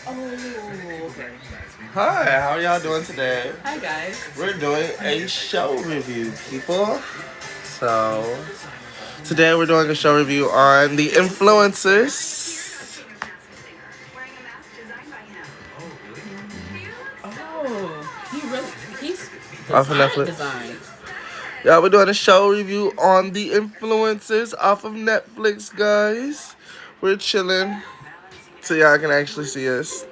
Oh, okay. Hi, how are y'all doing today? Hi, guys. We're doing a show review, people. So, today we're doing a show review on The Influencers. Oh, he's Off of design Netflix. design. Yeah, we're doing a show review on The Influencers off of Netflix, guys. We're chilling so y'all can actually see us.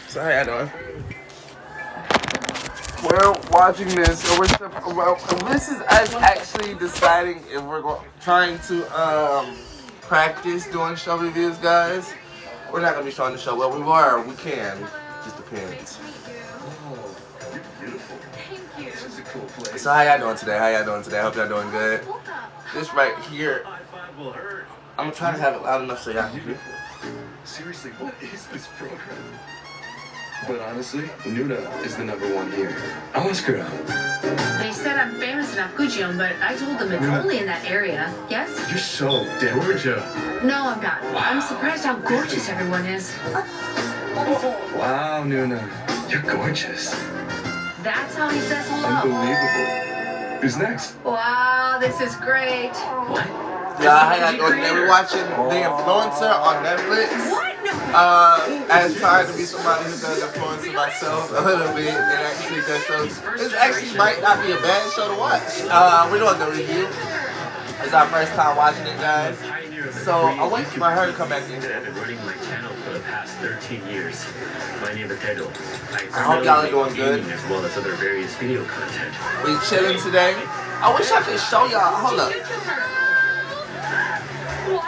So how y'all doing? We're watching this, so this is us actually deciding if we're trying to practice doing show reviews, guys. We're not gonna be showing the show. Well, we can. Just depends. So how y'all doing today? I hope y'all doing good. This right here, I'm trying to have it loud enough so y'all can hear. Seriously, what is this program? But honestly, Nuna is the #1 here. I'll ask her out. They said I'm famous enough, Guccion, but I told them it's only in that area. Yes? You're so gorgeous. No, I'm not. I'm surprised how gorgeous everyone is. Wow, Nuna. You're gorgeous. That's how he says hello. Unbelievable. Who's next? Wow, this is great. What? Yeah, how y'all doing today? We're watching The Influencer on Netflix. What? No. As trying to be somebody who does influence myself a little bit and actually does shows. This actually might not be a bad show to watch. We're doing the review. It's our first time watching it, guys. So I'm waiting for her to come back in. I've been running my channel for the past 13 years. My name is Pedro. I hope y'all are doing good. As well as other various video content. We chilling today. I wish I could show y'all. Hold up. What?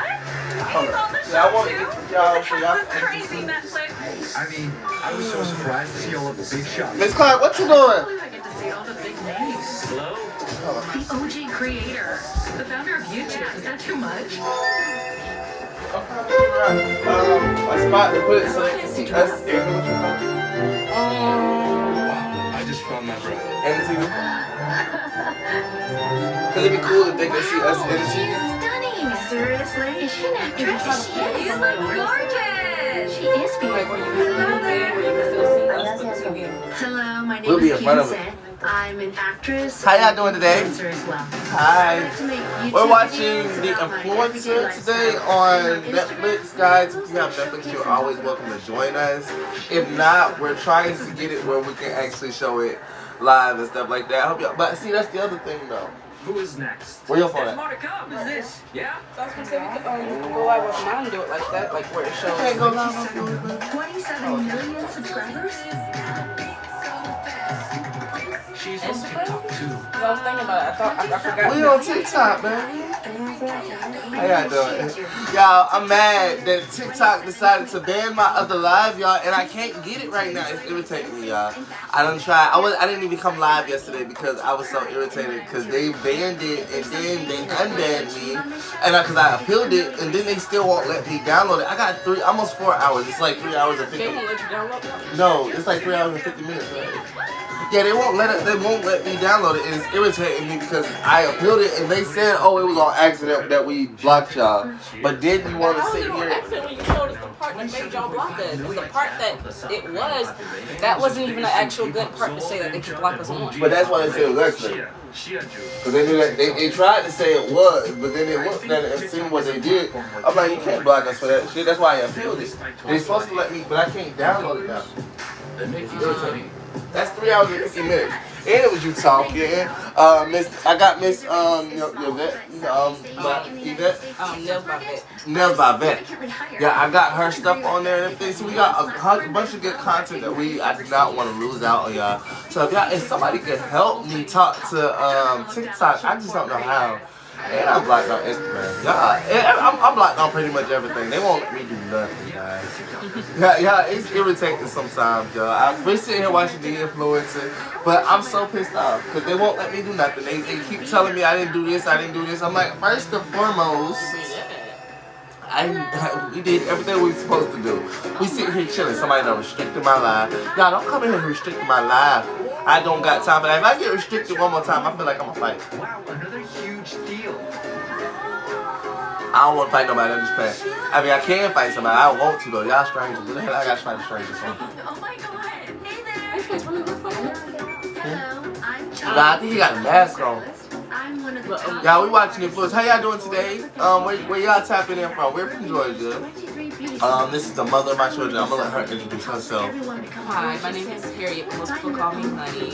Hold up. Yeah, I want to get y'all for y'all. Crazy Netflix. I mean, I was so surprised to see all of the big shots. Miss Clark, what you doing? I get to see all the big names. Hello? The OG creator. The founder of YouTube. Is that too much? A spot to put it so they can see us. I just found my brother. And TV. Cause it'd be cool if they could see us in She's TV. stunning. Seriously? Is she an actress? She is. You look gorgeous. She is beautiful. Hello, my name We'll be is in front of Kinsey. I'm an actress. How y'all doing today? And dancer as well. Hi. To make YouTube We're watching videos The about my Influencer everyday today lifestyle. on Instagram. Netflix, guys. If you have Netflix, you're always welcome to join us. If not, we're trying to get it where we can actually show it live and stuff like that. I hope y'all. But see, that's the other thing, though. Who is next? Where your phone There's at? more to come. Who's this? Yeah? So I was gonna say we could go live with mine and do it like that, like where it shows. Can't go live on Facebook. 27 million subscribers? She's on TikTok too. Cause I was thinking about it. I forgot. We on TikTok, baby. How y'all doing? Y'all, I'm mad that TikTok decided to ban my other live, y'all, and I can't get it right now. It's irritating me, y'all. I done tried. I didn't even come live yesterday because I was so irritated because they banned it and then they unbanned me, and because I appealed it and then they still won't let me download it. I got almost 4 hours. It's like 3 hours and 50. They won't let you download it? No, it's like 3 hours and 50 minutes. Right? Yeah, they won't let me download it, and it's irritating me because I appealed it, and they said, "Oh, it was on accident that we blocked y'all." But then you want to How was sit it on here? accident when you showed us the part that made y'all block us? Because the part that wasn't even an actual good part to say that they could block us on. But that's why they said it was accident. Because they knew that they tried to say it was, but then they looked at it and seen what they did. I'm like, you can't block us for that shit. That's why I appealed it. They're supposed to let me, but I can't download it now. It's irritating. That's 3 hours and 50 minutes. And it was you talking. I got Miss Yvette, Yvette. Nails by Vet. Nails by Vet. Yeah, I got her stuff on there and everything. So we got a bunch of good content that I do not want to lose out on, y'all. So if somebody could help me talk to TikTok, I just don't know how. And I'm blocked on Instagram. Y'all, I'm blocked on pretty much everything. They won't let me do nothing, guys. Yeah, it's irritating sometimes, y'all. We're sitting here watching The Influencer, but I'm so pissed off because they won't let me do nothing. They keep telling me I didn't do this, I didn't do this. I'm like, first and foremost, we did everything we were supposed to do. We sit here chilling. Somebody done restricted my live. Y'all don't come in here and restrict my live. I don't got time for that. If I get restricted one more time, I feel like I'm gonna fight. Wow, another huge deal. I don't want to fight nobody. I'm just playing. I mean, I can fight somebody. I don't want to though. Y'all strangers. What the hell I got to fight a stranger for? Oh my god. Hey there. Hmm? Hello, I'm John. Nah, I think he got a mask on. I'm one of the top Y'all, we watching Influence. How y'all doing today? Where y'all tapping in from? We're from Georgia. 23 beauty This is the mother of my children. I'm gonna let her introduce herself. Everyone become Hi, my name is Harriet, but most people call me Honey.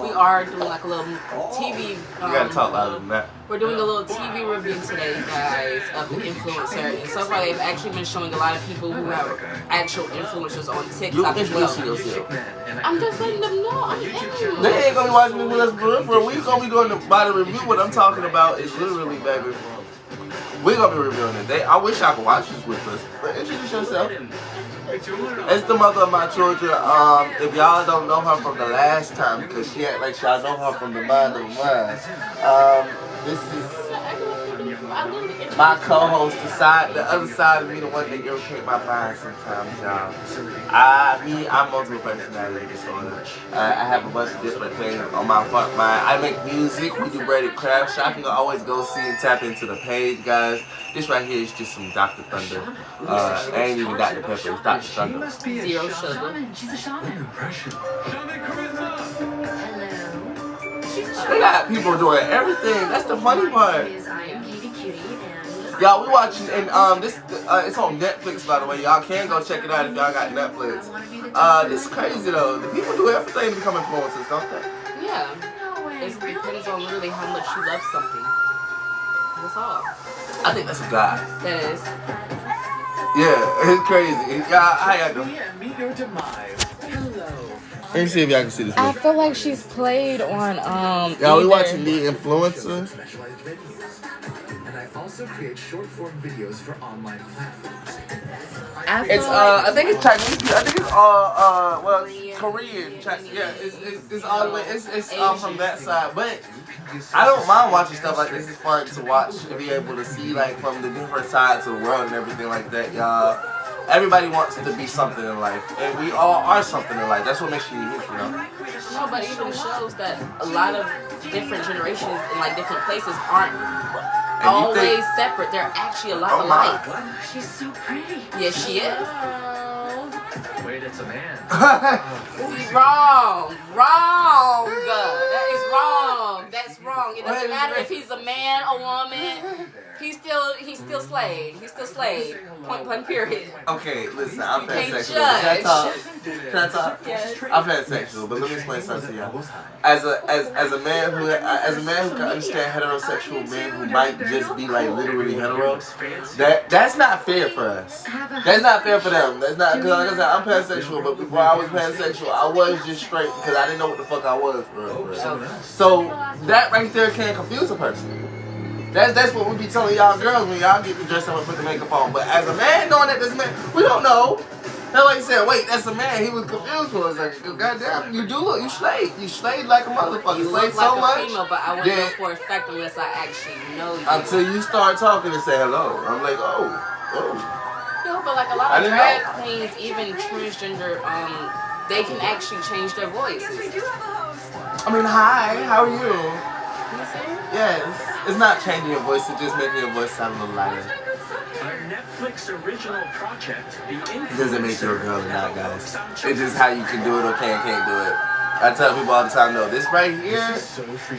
We are doing like a little TV. You gotta talk louder than that. We're doing a little TV review today, guys, of the influencer. And so far, they've actually been showing a lot of people who have actual influencers on You TikTok as introduce well. yourself. I'm just letting them know. I'm They ain't gonna be watching this with us for real. We gonna be doing the body review. What I'm talking about is literally, baby. We're gonna be reviewing it. I wish I could watch this with us. But introduce yourself. It's the mother of my children. If y'all don't know her from the last time, because she act like y'all know her from the mind of mine. This is my co-host, the other side of me, the one that irritate my mind sometimes, y'all. I'm multiple personality disorder. I have a bunch of different things on my fuck mind. I make music, we do braided crafts. Y'all can always go see and tap into the page, guys. This right here is just some Dr. Thunder. Ain't even Dr. Pepper, it's Dr. Thunder. Zero sugar. She's a shaman. Hello. They got people doing everything. That's the funny part. I am Katie Cutie and Y'all, we watching, and it's on Netflix, by the way. Y'all can go check it out if y'all got Netflix. This is crazy though. The people do everything to become influencers, don't they? Yeah. no way. It depends on really how much you love something. That's all. I think that's a guy. That is. Yeah, it's crazy. Y'all, how y'all doing? Meet your demise. Hello. Let me see if y'all can see this. I feel like she's played on Y'all, we watching The Influencer. And I also create short form videos for online platforms. It's I think it's Chinese. I think it's well, Korean. Chinese. Yeah, it's all the way. It's from that side. But I don't mind watching stuff like this. It's fun to watch and be able to see like from the different sides of the world and everything like that, y'all. Everybody wants to be something in life, and we all are something in life. That's what makes you unique, you know. No, but it even shows that a lot of different generations in like different places aren't always separate. They're actually a lot alike. She's so pretty. Yes, she is. Wait, it's a man. Wrong. That is wrong. That's wrong. It doesn't matter if he's a man or woman. He's still Slade. He's still Slade. Point blank period. Okay, listen, I'm You can't pansexual. judge. Can I talk? Yes. I'm pansexual, but let me explain something to y'all. As a man who can understand heterosexual men who might just be like literally hetero, that's not fair for us. That's not fair for them. That's not, because like I said, I'm pansexual, but before I was pansexual, I was just straight because I didn't know what the fuck I was for real. So that right there can confuse a person. That's what we be telling y'all girls when y'all get to dress up and put the makeup on. But as a man knowing that this man, we don't know. That's like you said, wait, that's a man. He was confused for us. Like, goddamn, you do look, you slayed. You slayed like a motherfucker. You slayed look like so a much. female, but I wouldn't know for a fact unless I actually know you. Until you start talking and say hello. I'm like, oh. No, but like a lot of drag queens, even transgender, they can actually change their voices. I mean, hi, how are you? You see? Yes. It's not changing your voice, it's just making your voice sound a little lighter. Our Netflix original project, The Influencer. It doesn't make you a girl or not, guys. It's just how you can do it or can't do it. I tell people all the time, no, this right here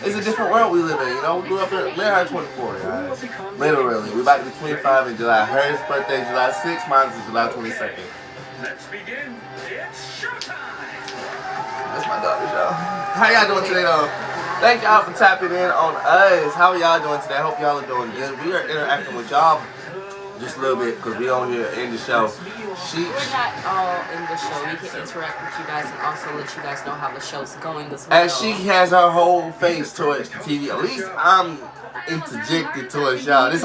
is a different world we live in. You know, we grew up in, we're 24, guys. Literally. We're about to be 25 in July. Hers birthday July 6th, mine's is July 22nd. Let's begin. It's showtime. That's my daughter, y'all. How y'all doing today, though? Thank y'all for tapping in on us. How are y'all doing today? I hope y'all are doing good. We are interacting with y'all just a little bit because we on here in the show. We're not all in the show. We can interact with you guys and also let you guys know how the show's going as well. As she has her whole face towards the TV, at least I'm interjected towards y'all. This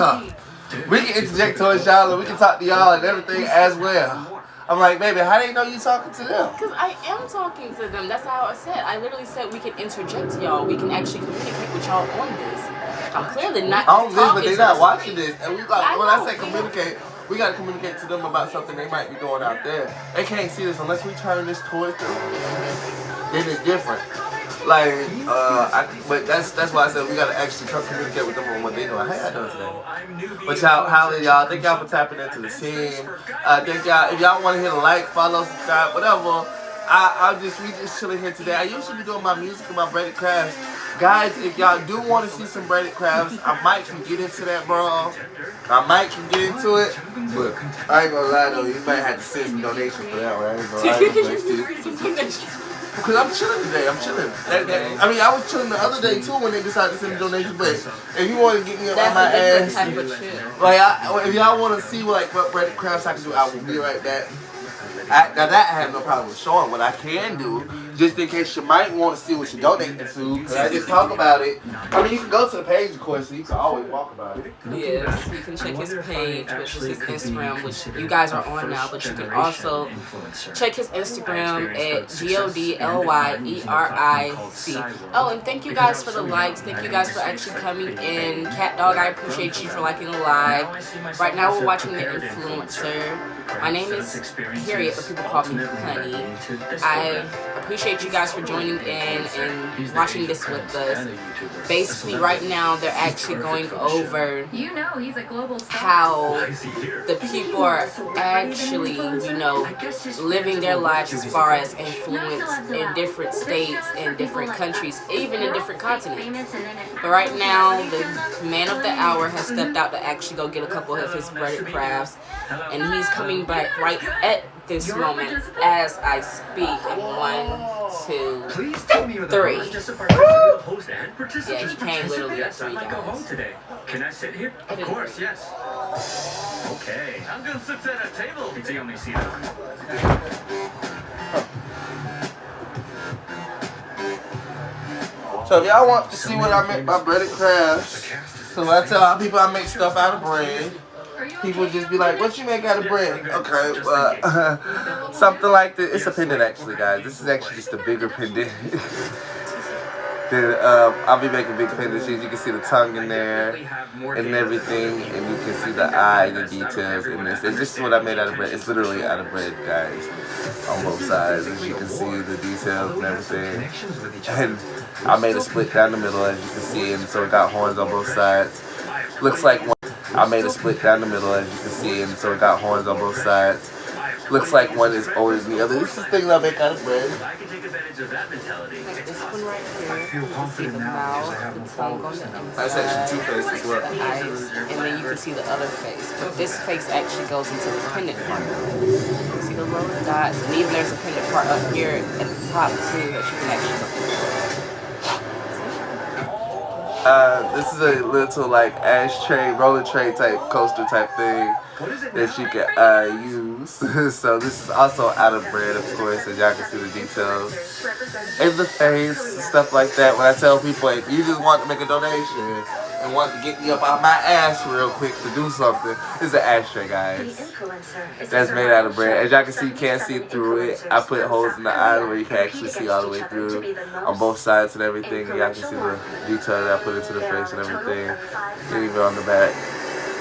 we can interject towards y'all and we can talk to y'all and everything as well. I'm like, baby, how they know you talking to them? Because I am talking to them. That's how I said. I literally said we can interject to y'all. We can actually communicate with y'all on this. I'm clearly not on just this, talking but they to not the watching screen. this. And we like, when I say communicate, we got to communicate to them about something they might be doing out there. They can't see this unless we turn this towards them. Then it's different. Like, but that's why I said we gotta actually communicate with them on what they doing. How y'all doing today? But how y'all? Thank y'all for tapping into the team. Thank y'all. If y'all want to hit a like, follow, subscribe, whatever. We just chilling here today. I usually be doing my music and my braided crafts. Guys, if y'all do want to see some braided crafts, I might can get into that, bro. I might can get into it. But I ain't gonna lie though, you might have to send some donations for that one. I ain't gonna lie. Because I'm chilling today. I'm chilling. I mean, I was chilling the other day too when they decided to send a donation. But if you want to get me up on my ass, like if y'all want to see what braided crafts I can do, I will be right back. Now that I have no problem with showing what I can do, just in case you might want to see what you're donating to. Cause I just talk about it. I mean, you can go to the page, of course, so you can always talk about it. Yes, you can check his page, which is his Instagram, which you guys are on now. But you can also check his Instagram at GODLYERIC. Oh, and thank you guys for the likes. Thank you guys for actually coming in. Cat Dog, I appreciate you for liking the live. Right now, we're watching The Influencer. My name is Harriet, but people call me Honey. I appreciate you guys for joining in and watching this with us. Basically, right now, they're actually going over how the people are actually, living their lives as far as influence in different states, in different countries, even in different continents. But right now, the man of the hour has stepped out to actually go get a couple of his braided crafts, and he's coming back right at this moment as I speak. And 1, 2, 3. Yeah, he came literally at 3, guys. Can I sit here? Of course, yes. Okay, I'm gonna sit at a table. It's the only seat. So if y'all want to see what I make by braided crafts, so I tell people I make stuff out of bread. People just be like, what you make out of bread? Okay, something like this. It's a pendant actually, guys. This is actually just a bigger pendant. I'll be making big pendants. You can see the tongue in there and everything, and you can see the eye, the details in this. And this is what I made out of bread. It's literally out of bread, guys, on both sides. As you can see the details and everything. And I made a split down the middle, as you can see, and so it got horns on both sides. Looks like one. I made a split down the middle, as you can see, and so it got horns on both sides. Looks like one is older than the other. This is things I make out of bread. Like this one right here, you can see the mouth, the tongue on the inside, That's actually 2 faces as well. the eyes, and then you can see the other face. But this face actually goes into the pendant part. You can see the little dots, and even there's a pendant part up here at the top too that you can actually this is a little like ashtray, roller tray type coaster type thing that you can use. So this is also out of bread, of course, as y'all can see the details in the face, stuff like that. When I tell people, if you just want to make a donation and want to get me up out my ass real quick to do something, this is an ashtray, guys. That's made out of bread. As y'all can see, you can't see through it. I put holes in the eye where you can actually see all the way through on both sides and everything. Y'all can see the detail that I put into the face and everything, and even on the back.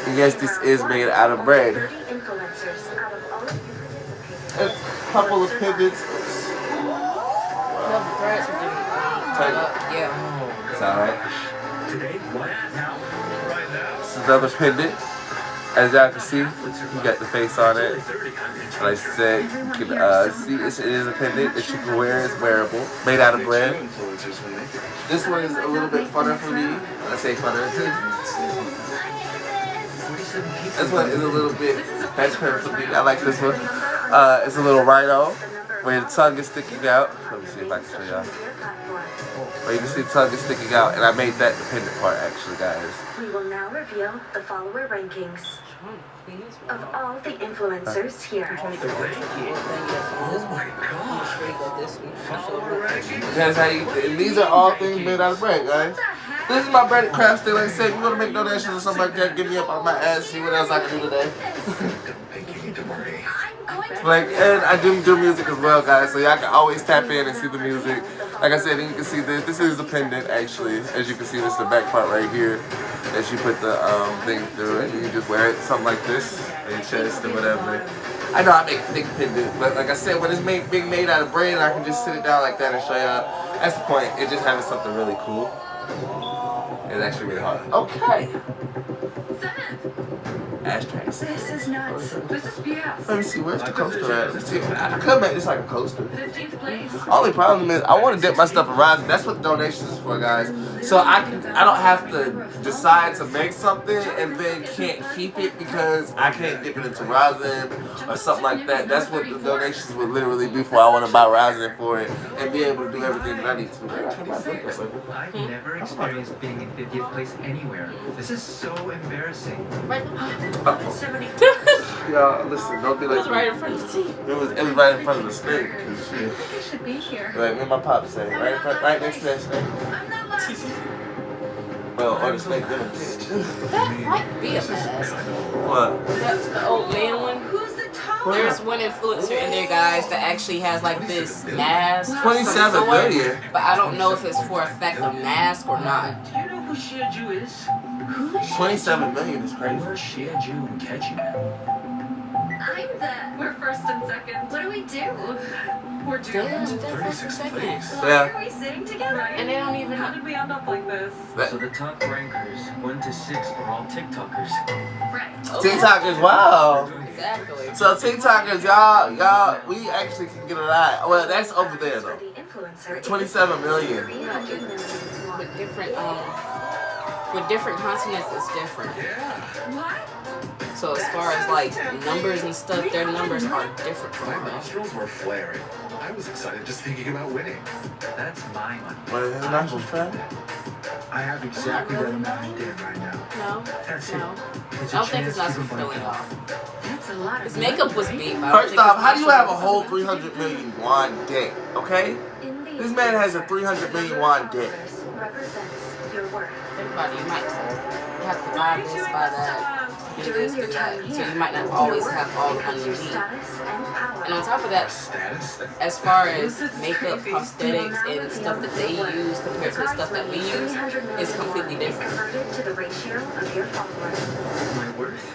And yes, this is made out of bread. A couple of pendants. No, the threads are getting yeah. It's alright. This is another pendant. As y'all can see, you got the face on it. Like I said, you can see it is a pendant that you can wear. It's wearable, made out of bread. This one is a little bit funner for me. I say funner. This one is a little bit better for me. I like this one. It's a little rhino where the tongue is sticking out. Let me see if I can show y'all. Where you can see the tongue is sticking out, and I made that the pendant part actually, guys. We will now reveal the follower rankings of all the influencers here. Oh my god. That's how you, and these are all things made out of bread, guys. This is my breaded craft still. Like I said, if you want to make donations or something like that, give me up on my ass, see what else I can do today. Like, and I do music as well, guys, so y'all can always tap in and see the music. Like I said, and you can see this. This is the pendant, actually. As you can see, this is the back part right here. As you put the thing through it, you can just wear it something like this, in your chest or whatever. I know I make a big pendant, but like I said, when it's being made out of bread, I can just sit it down like that and show y'all. That's the point. It's just having something really cool. It's actually really hard. Okay. Ashtrays. This is nuts. This is BS. Let me see, where's the coaster at? Let's see. I could make this like a coaster. 15th place. Only problem is I want to dip my stuff around. That's what the donations is for, guys. So I don't have to decide to make something and then can't keep it because I can't dip it into rosin or something like that. That's what the donations would literally be for. I want to buy rosin for it and be able to do everything that I need to. I've never experienced being in 50th place anywhere. This is so embarrassing. Y'all, listen, don't be like It was right in front of the TV. It was right in front of the snake. They should be here. Like me and my pop said, right next to that snake. Well, or the snake didn't. That might be a mask. What? That's the old man one. Who's the top? There's one influencer in there, guys, that actually has like this mask. 27 million. But I don't know if it's for a fact a mask or not. Do you know who Shiaju is? 27 million is crazy. We're Shiaju and Kechi. I'm the. We're first and second. What do we do? We're Damn, doomed. they're first and second. Why Yeah. are we sitting together? And they don't even How did we end up like this? So the top rankers, 1 to 6, are all TikTokers. Right. TikTokers, wow. Exactly. So TikTokers, y'all, we actually can get a lot. Well, that's over there though. 27 million. With different continents, it's different. What? So as far as like numbers and stuff, their numbers are different from My ours. nostrils were flaring. I was excited just thinking about winning. That's my money. What is his national friend? I have exactly what I'm needing right now. No, That's no. It's I don't think it's not fulfilling off. That's a lot of His makeup was beat. First off, how do you have a whole 300 million won debt? Okay? This man has a 300 million won debt. Represents your worth. Everybody, you might have to buy this, buy that, do this, do that. So you might not always have all the money you need. And on top of that, Status? as far as makeup, prosthetics, and stuff that they use compared to the stuff that we use, it's completely different. Converted to the ratio of your followers. My worth?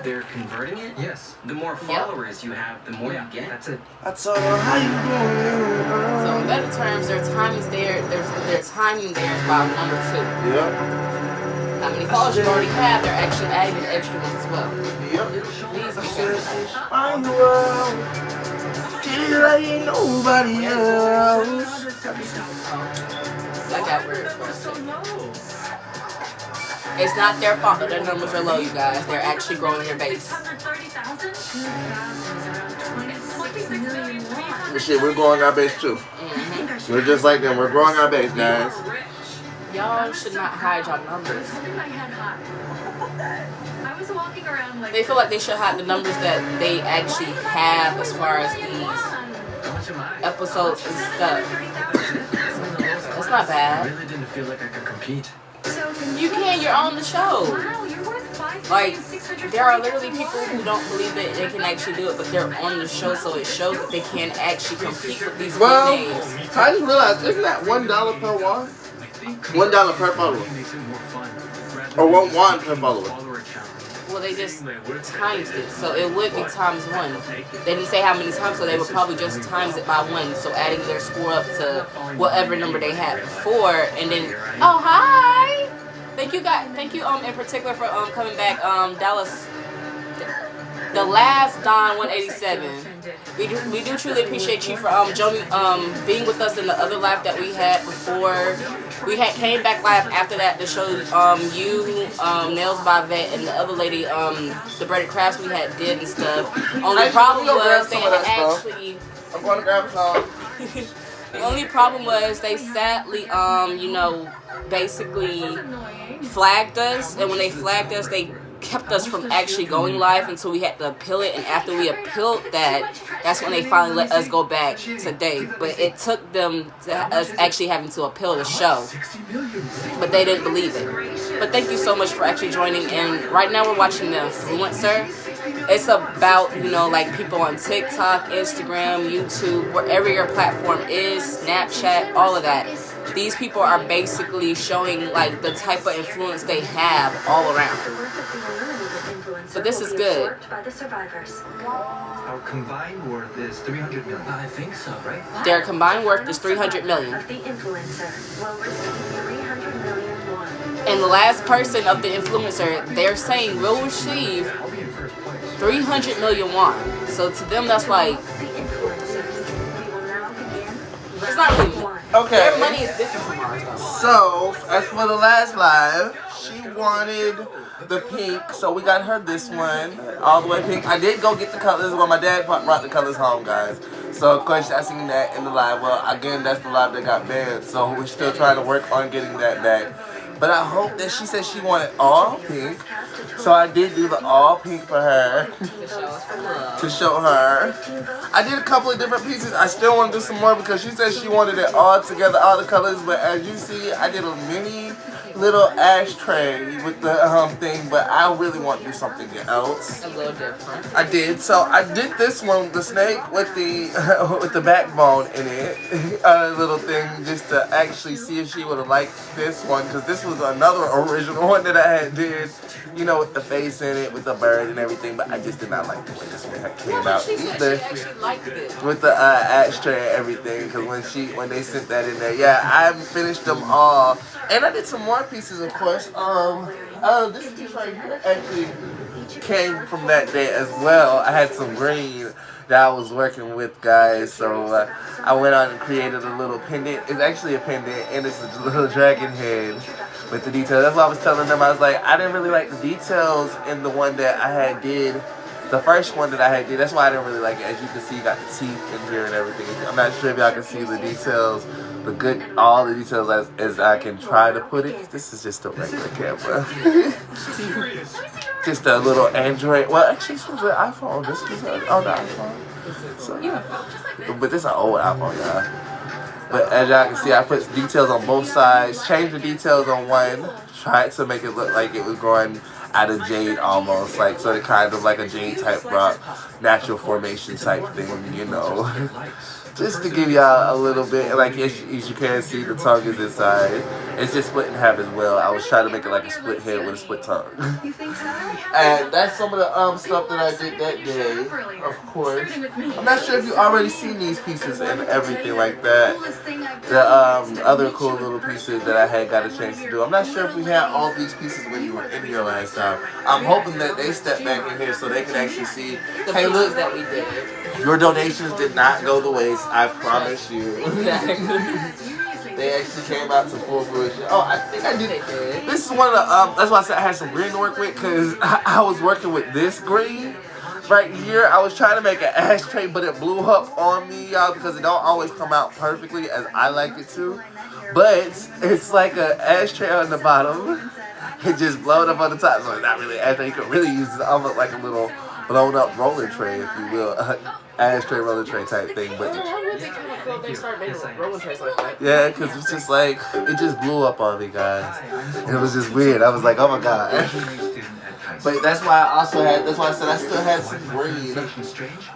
They're converting it? Yes. The more followers you have, the more you get. That's it. That's all. How you doing? So in better terms, their time is there. Their timing there is about number 2. Yep. How many followers you already have? They're actually adding an extra one as well. Yep. These I are said, find the world. Treat it like ain't nobody else. I got words for it. It's not their fault that their numbers are low, you guys. They're actually growing their base. 26 million won. Shit, we're growing our base too. We're just like them. We're growing our base, guys. Y'all should not hide y'all numbers. Holding my head high. I was walking around like. They feel like they should hide the numbers that they actually have as far as these How much am I? episodes and stuff. It's not I bad. really didn't feel like I could compete. You can. You're on the show. Wow, you're worth Like, there are literally people who don't believe that they can actually do it, but they're on the show, so it shows that they can actually compete with these big Well, names. I just realized, isn't that $1 per won? $1 per follower. Or $1 per follower. Well, they just times it, so it would be times 1. They didn't say how many times, so they would probably just times it by 1, so adding their score up to whatever number they had before, and then, oh, hi! Thank you, guys. Thank you, in particular for coming back, Dallas. The last Don 187. We do truly appreciate you for being with us in the other live that we had before. We came back live after that to show you, Nails by Vet, and the other lady, the breaded crafts we had did and stuff. Only problem was they had actually. I'm going to grab some. The only problem was they sadly, basically flagged us, and when they flagged us, they kept us from actually going live until we had to appeal it, and after we appealed that, that's when they finally let us go back today. But it took them to us actually having to appeal the show, but they didn't believe it. But thank you so much for actually joining in. Right now we're watching The Influencer. It's about, like people on TikTok, Instagram, YouTube, wherever your platform is, Snapchat, all of that. These people are basically showing like the type of influence they have all around. but this is good. By the survivors. Our combined worth is 300 million. I think so, right? Their combined worth is 300 million. Of the influencer will receive 300 million won. And the last person of the influencer, they're saying will receive I'll be in first place. 300 million won. So to them, that's like, The influencers. We will now begin. it's not really money. Okay. Their money is different from ours, though. So, as for the last live, she wanted the pink, so we got her this one, all the way pink. I did go get the colors when my dad brought the colors home, guys. So, of course, I seen that in the live. Well, again, that's the live that got banned, so we're still trying to work on getting that back. But I hope that she said she wanted all pink, so I did do the all pink for her to show her. I did a couple of different pieces. I still want to do some more because she said she wanted it all together, all the colors. But as you see, I did a mini little ashtray with the thing, but I really want to do something else. A little different. I did. So I did this one, the snake with the with the backbone in it, a little thing, just to actually see if she would have liked this one, because this was another original one that I had did, you know, with the face in it, with the bird and everything. But I just did not like the way this one came out She said either. she actually liked it. With the ashtray and everything, because when they sent that in there, yeah, I finished them all, and I did some more pieces, of course. This piece right here actually came from that day as well. I had some green that I was working with, guys, so I went on and created a little pendant. It's actually a pendant, and it's a little dragon head with the details. That's why I was telling them, I was like, I didn't really like the details in the one that I had did. The first one that I had did, that's why I didn't really like it. As you can see, you got the teeth in here and everything. I'm not sure if y'all can see the details, all the details as I can try to put it. This is just a regular camera. Just a little Android. Well, actually, this was an iPhone. This was on the iPhone. So, yeah. But this is an old iPhone, y'all. But as y'all can see, I put details on both sides. Changed the details on one. Tried to make it look like it was growing out of jade almost, like sort of kind of like a jade type rock, natural formation type thing, you know. Just to give y'all a little bit, like as you can see, the tongue is inside. It's just split in half as well. I was trying to make it like a split head with a split tongue. And that's some of the stuff that I did that day, of course. I'm not sure if you already seen these pieces and everything like that. The other cool little pieces that I had got a chance to do. I'm not sure if we had all these pieces when you were in here last time. I'm hoping that they step back in here so they can actually see, hey, look, that we did. your donations did not go to waste, I promise you. They actually came out to full fruition. Oh, I think I did. This is one of the, that's why I said I had some green to work with, because I was working with this green right here. I was trying to make an ashtray, but it blew up on me, y'all, because it don't always come out perfectly as I like it to. But it's like an ashtray on the bottom. It just blowed up on the top. So it's not really an ashtray. You could really use it almost like a little blown up roller tray, if you will. Ashtray roller tray type thing. But yeah, because it's just like, it just blew up on me, guys. It was just weird. I was like, oh my god. But that's why I also had, that's why I said I still had some green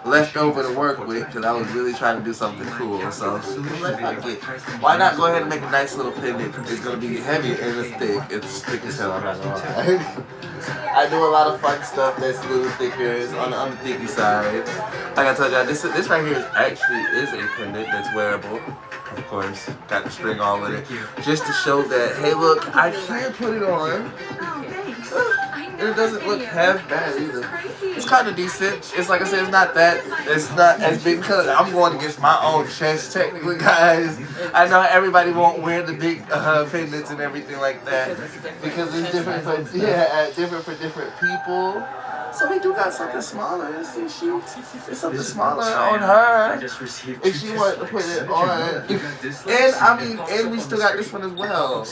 left over to work with, because I was really trying to do something cool. So, why not go ahead and make a nice little pendant? It's going to be heavy and it's thick. It's thick as hell, I'm not going to lie. I do a lot of fun stuff that's a little thicker, it's on the thicky side. Like I told y'all, this right here actually is a pendant that's wearable. Of course, got the string all in it. Just to show that, hey look, I can put it on. It doesn't look half bad either. It's kind of decent. It's like I said, it's not as big because I'm going against my own chest technically, guys. I know everybody won't wear the big pendants and everything like that because it's different for different people. So we do got something smaller. It's something smaller on her if she wanted to put it on. And I mean, and we still got this one as well.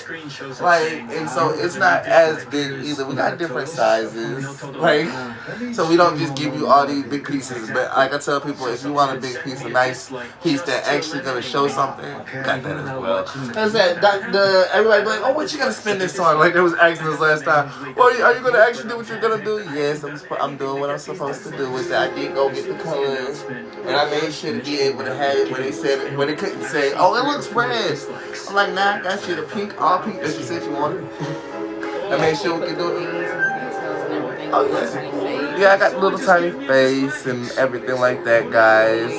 Like, and so it's not as big either. We got different sizes. Like, so we don't just give you all these big pieces. But like I tell people, if you want a big piece, a nice piece that actually gonna show something, got that as well. I said, everybody be like, oh, what you gonna spend this on? Like they was asking us last time. Well, are you gonna actually do what you're gonna do? Yes, I'm doing what I'm supposed to do with that. I did go get the colors, and I made sure to be able to have it when they said when they couldn't say, oh, it looks red. I'm like, nah, I got you the pink, all pink that you said you wanted. I made sure we could do it. Oh yeah. Yeah, I got the little tiny face and everything like that, guys.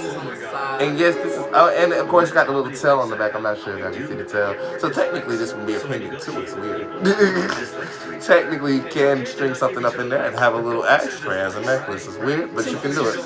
And yes, this is, oh, and of course, got the little tail on the back. I'm not sure if I can see the tail. So technically, this would be a pendant too. It's weird. Technically, you can string something up in there and have a little ashtray as a necklace. It's weird, but you can do it.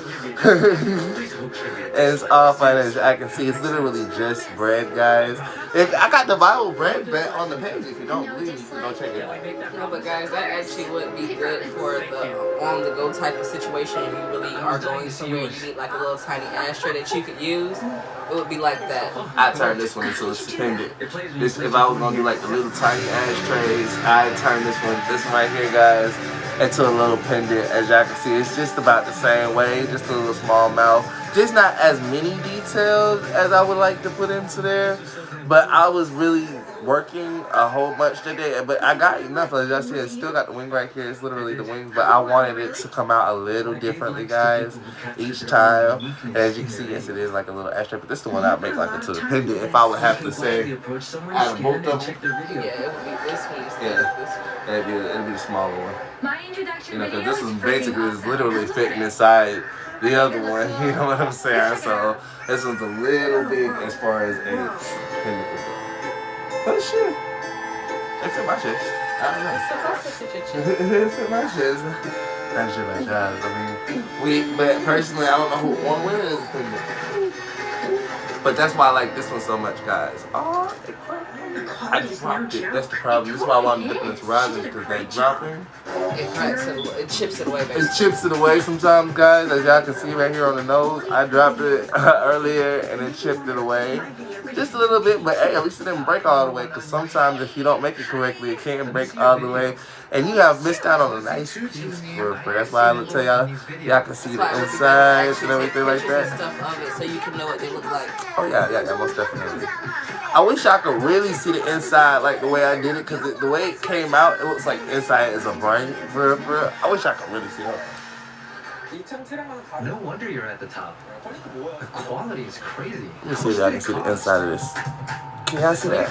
And it's all fun as I can see. It's literally just bread, guys. I got the Bible bread bet on the page. If you don't believe me, go check it out. No, but guys, that actually would be good for the on-the-go type of situation. If you really are going somewhere and you need like a little tiny ashtray that you could use, it would be like that. I turned this one into a pendant. This, if I was gonna do like the little tiny ashtrays, I turned this one right here, guys, into a little pendant. As y'all can see, it's just about the same way, just a little small mouth. Just not as many details as I would like to put into there, but I was really working a whole bunch today, but I got enough. As y'all see, I still got the wing right here. It's literally the wings, but I wanted it to come out a little differently, guys, each time. And as you can see, yes, it is like a little ashtray, but this is the one I'd make like into the pendant if I would have to say out of both of them. Yeah, it would be this one instead Yeah. of this one. It'd be the smaller one. My introduction You know, because video this is is pretty basically is awesome. literally fitting inside the other one. You know what I'm saying? So this one's a little big as far as a pendant. But shit, it fit my chest. I don't know. It's supposed to fit your chest. It fit my chest. That's shit, my guys. I mean, but personally, I don't know who one winner is a pendant. But that's why I like this one so much, guys. Oh, it cracked. I just dropped it. That's the problem. This is why I wanted to dip into rising, because they dropping. It cracks it, it chips it away, baby. It chips it away sometimes, guys. As y'all can see right here on the nose, I dropped it earlier and it chipped it away. Just a little bit, but hey, at least it didn't break all the way, because sometimes if you don't make it correctly, it can break all the way. And you have missed out on a nice piece for it. That's why I look tell y'all can see the insides and everything like that. Stuff of it so you can know what they look like. Oh yeah, most definitely. I wish I could really see the inside like the way I did it, because the way it came out, it looks like the inside is a brain. For real. I wish I could really see it. No wonder you're at the top. The quality is crazy. Let me see if I can see the inside of this. Can y'all see that?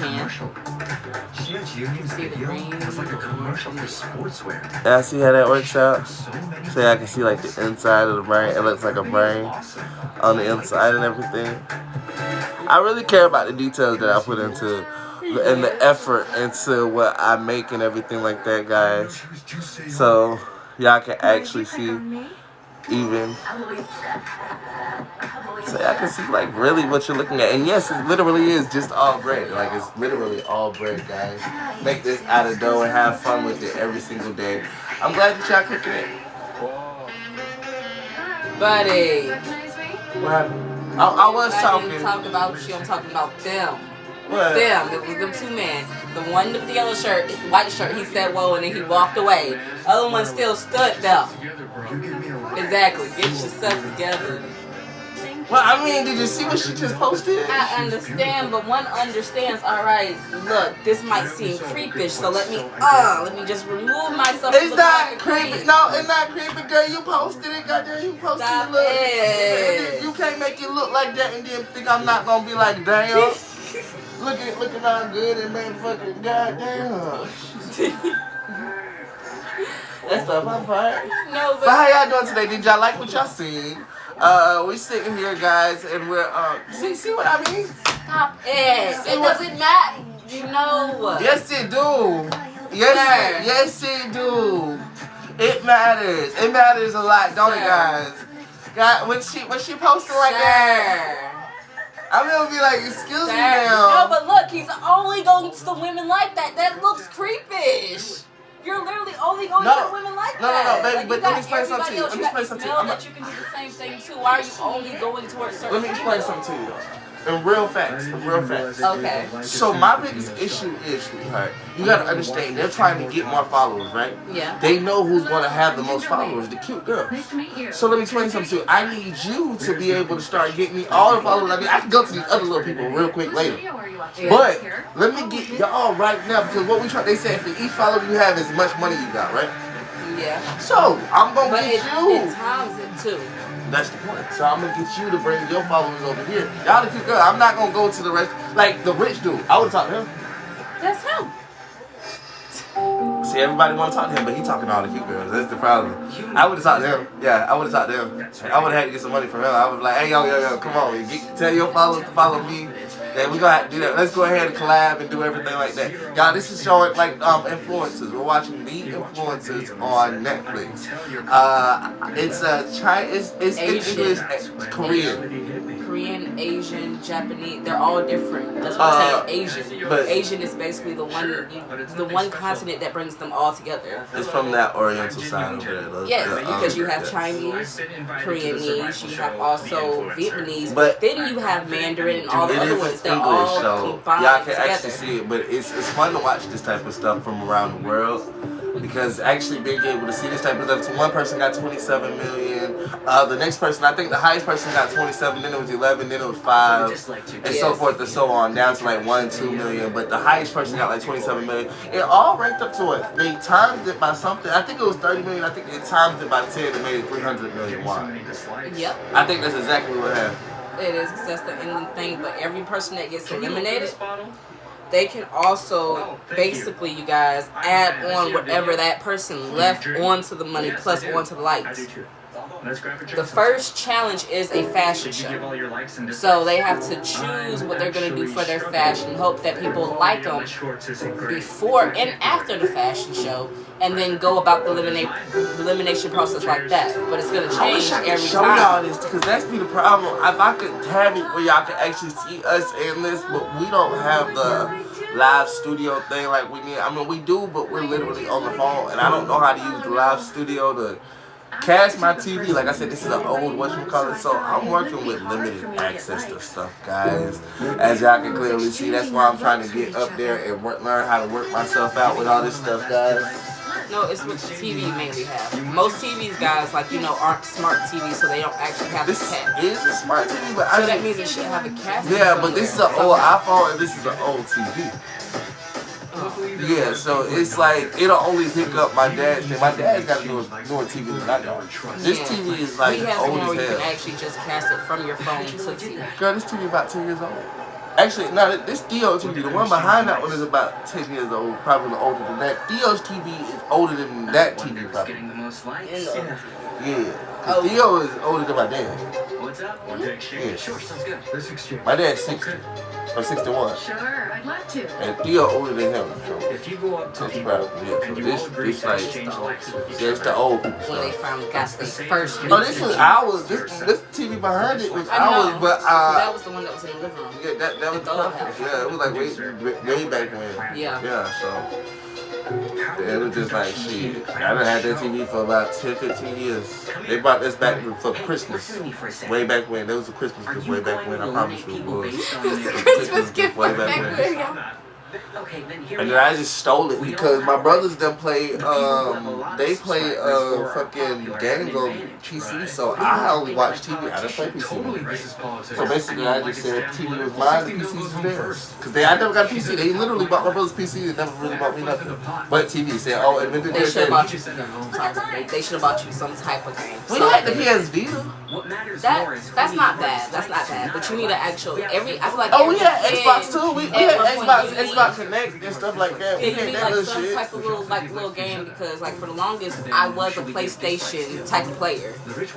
Xian's Union video was like a commercial for sportswear. Yeah, see how that works out? So I can see like the inside of the brain. It looks like a brain on the inside and everything. I really care about the details that I put into and the effort into what I make and everything like that, guys. So y'all can actually see even. So I can see like really what you're looking at. And yes, it literally is just all bread. Like it's literally all bread, guys. Make this out of dough and have fun with it every single day. I'm glad that y'all cooking it. Buddy. What happened? I was talking. I didn't talk about you, I'm talking about them. What? Them. It was them two men. The one with the yellow shirt, white shirt, he said whoa and then he walked away. The other one still stood there. Exactly. Get yourself together. Well, I mean, did you see what she just posted? I understand, but one understands, alright, look, this might seem creepish, so let me just remove myself. It's not creepy. No, it's not creepy, girl. You posted it, goddamn. You posted Stop it. Look. it. You can't make it look like that and then think I'm not gonna be like, damn. looking all good and man, fucking goddamn. That's the fun part. No, But how y'all doing today? Did y'all like what y'all seen? We sitting here, guys, and we're see what I mean? Stop it. It doesn't matter. You know. Yes, it do. Yes, it do. It matters. It matters a lot, don't it, guys? God, when she posted like that, I'm gonna be like, excuse me now. No, but look, he's only going to the women like that. That looks creepish. You're literally only going to the women like that. No, baby, Like, but you let me got explain something to you. everybody else. You got that you can do the same thing too. Why are you only going towards certain Let me explain something to you, though. In real facts. Okay. So my biggest issue is, sweetheart, you gotta understand, they're trying to get more followers, right? Yeah. They know who's gonna have the most followers, the cute girls. Nice to meet you. So let me explain something to you. I need you to be able to start getting me all the followers. I mean, I can go to these other little people real quick later. But let me get y'all right now, because what we try, they say for each follower you have, as much money you got, right? Yeah. So I'm gonna But get it you. times it too. That's the point. So I'm gonna get you to bring your followers over here. Y'all the cute girl. I'm not gonna go to the rest, like the rich dude. I would talk to him. That's him. See, everybody want to talk to him, but he talking to all the cute girls. That's the problem. I would have talked to him. Yeah, I would have talked to him. I would have had to get some money from him. I would be like, hey, yo, come on. Tell your followers to follow me. Yeah, we gonna have to do that. Let's go ahead and collab and do everything like that. Y'all, this is showing like influencers. We're watching the influencers on Netflix. It's it's English, Korean, Asian, Japanese, they're all different. That's why I'm saying Asian. But Asian is basically the one continent that brings them all together. It's from that Oriental side over there. Yes, because you have Chinese, Koreanese, you have also Vietnamese, but then you have Mandarin and all the other ones. They're all so combined y'all can together. actually see it, but it's fun to watch this type of stuff from around the world. Because actually being able to see this type of stuff, so one person got 27 million, the next person, I think the highest person got 27, then it was 11, then it was 5, and so forth and so on, down to like 1, 2 million, but the highest person got like 27 million. It all ranked up to it. They timed it by something, I think it was 30 million, I think they timed it by 10 and made it 300 million won. Yep. I think that's exactly what happened. It is, because that's the ending thing, but every person that gets eliminated, they can also, basically, you guys, add on whatever that person left onto the money plus onto the likes. The first challenge is a fashion show. So they have to choose what they're going to do for their fashion, hope that people like them before and after the fashion show, and then go about the elimination process like that. But it's going to change every show time. y'all this, because that's be the problem. If I could have it where y'all can actually see us in this, but we don't have the live studio thing like we need. I mean, we do, but we're literally on the phone, and I don't know how to use the live studio to cast my TV. Like I said, this is an old whatchamacallit, so I'm working with limited access to stuff, guys. As y'all can clearly see, that's why I'm trying to get up there and learn how to work myself out with all this stuff, guys. No, it's what the TV mainly have. Most TVs, guys, like, you know, aren't smart TVs, so they don't actually have This a cast. is a smart TV, but So that means it should have a cast. yeah, but this is an old iPhone and this is an old TV. Yeah, so it's like it'll only pick up my dad's thing. My dad's got newer TV than I got. This TV is like we have old one where as you can hell. actually just cast it from your phone to TV. Girl, this TV about 10 years old. Actually, no, this Theo's TV, the one behind that one is about 10 years old, probably older than that. Theo's TV is older than that TV, probably. Yeah. Oh. Theo is older than my dad. What's up? Want to exchange? Yeah. Sure, sounds good. Let's exchange. My dad's 60 or 61, Sure, I'd love to. and Theo older than him. So If you go up to that's people probably yeah. So and you all agree this to like exchange likes with each there's other, the old people When they stuff. finally got their first Oh, this was ours. This TV behind it was I know, ours, but that was the one that was in the living room. yeah, that was The old perfect. house. Yeah, it was like way back when. Yeah. Yeah, so it was just like shit. I done had that TV for about 10, 15 years. They brought this back for Christmas. Way back when. There was a Christmas gift way back when. I promise you it was. Christmas gift way way back when. Yeah. Okay, then here And we then are. I just stole it because my brothers them play they play fucking games on PC, so I only watch TV. I don't play PC. So basically I just said TV was mine, the PC was theirs. Cause I never got a PC. They literally bought my brother's PC and never really bought me nothing. But TV said, oh, and then They should have bought you they should have bought you some type of game. we had the PS Vita. What matters more is That's not bad. That's not bad. But you need an actual I feel like Oh, we every had kid Xbox too. We at had one point Xbox, you need- Xbox Connect and stuff like that. We It had need that like little some shit. type of little game because like for the longest I was a PlayStation type of player.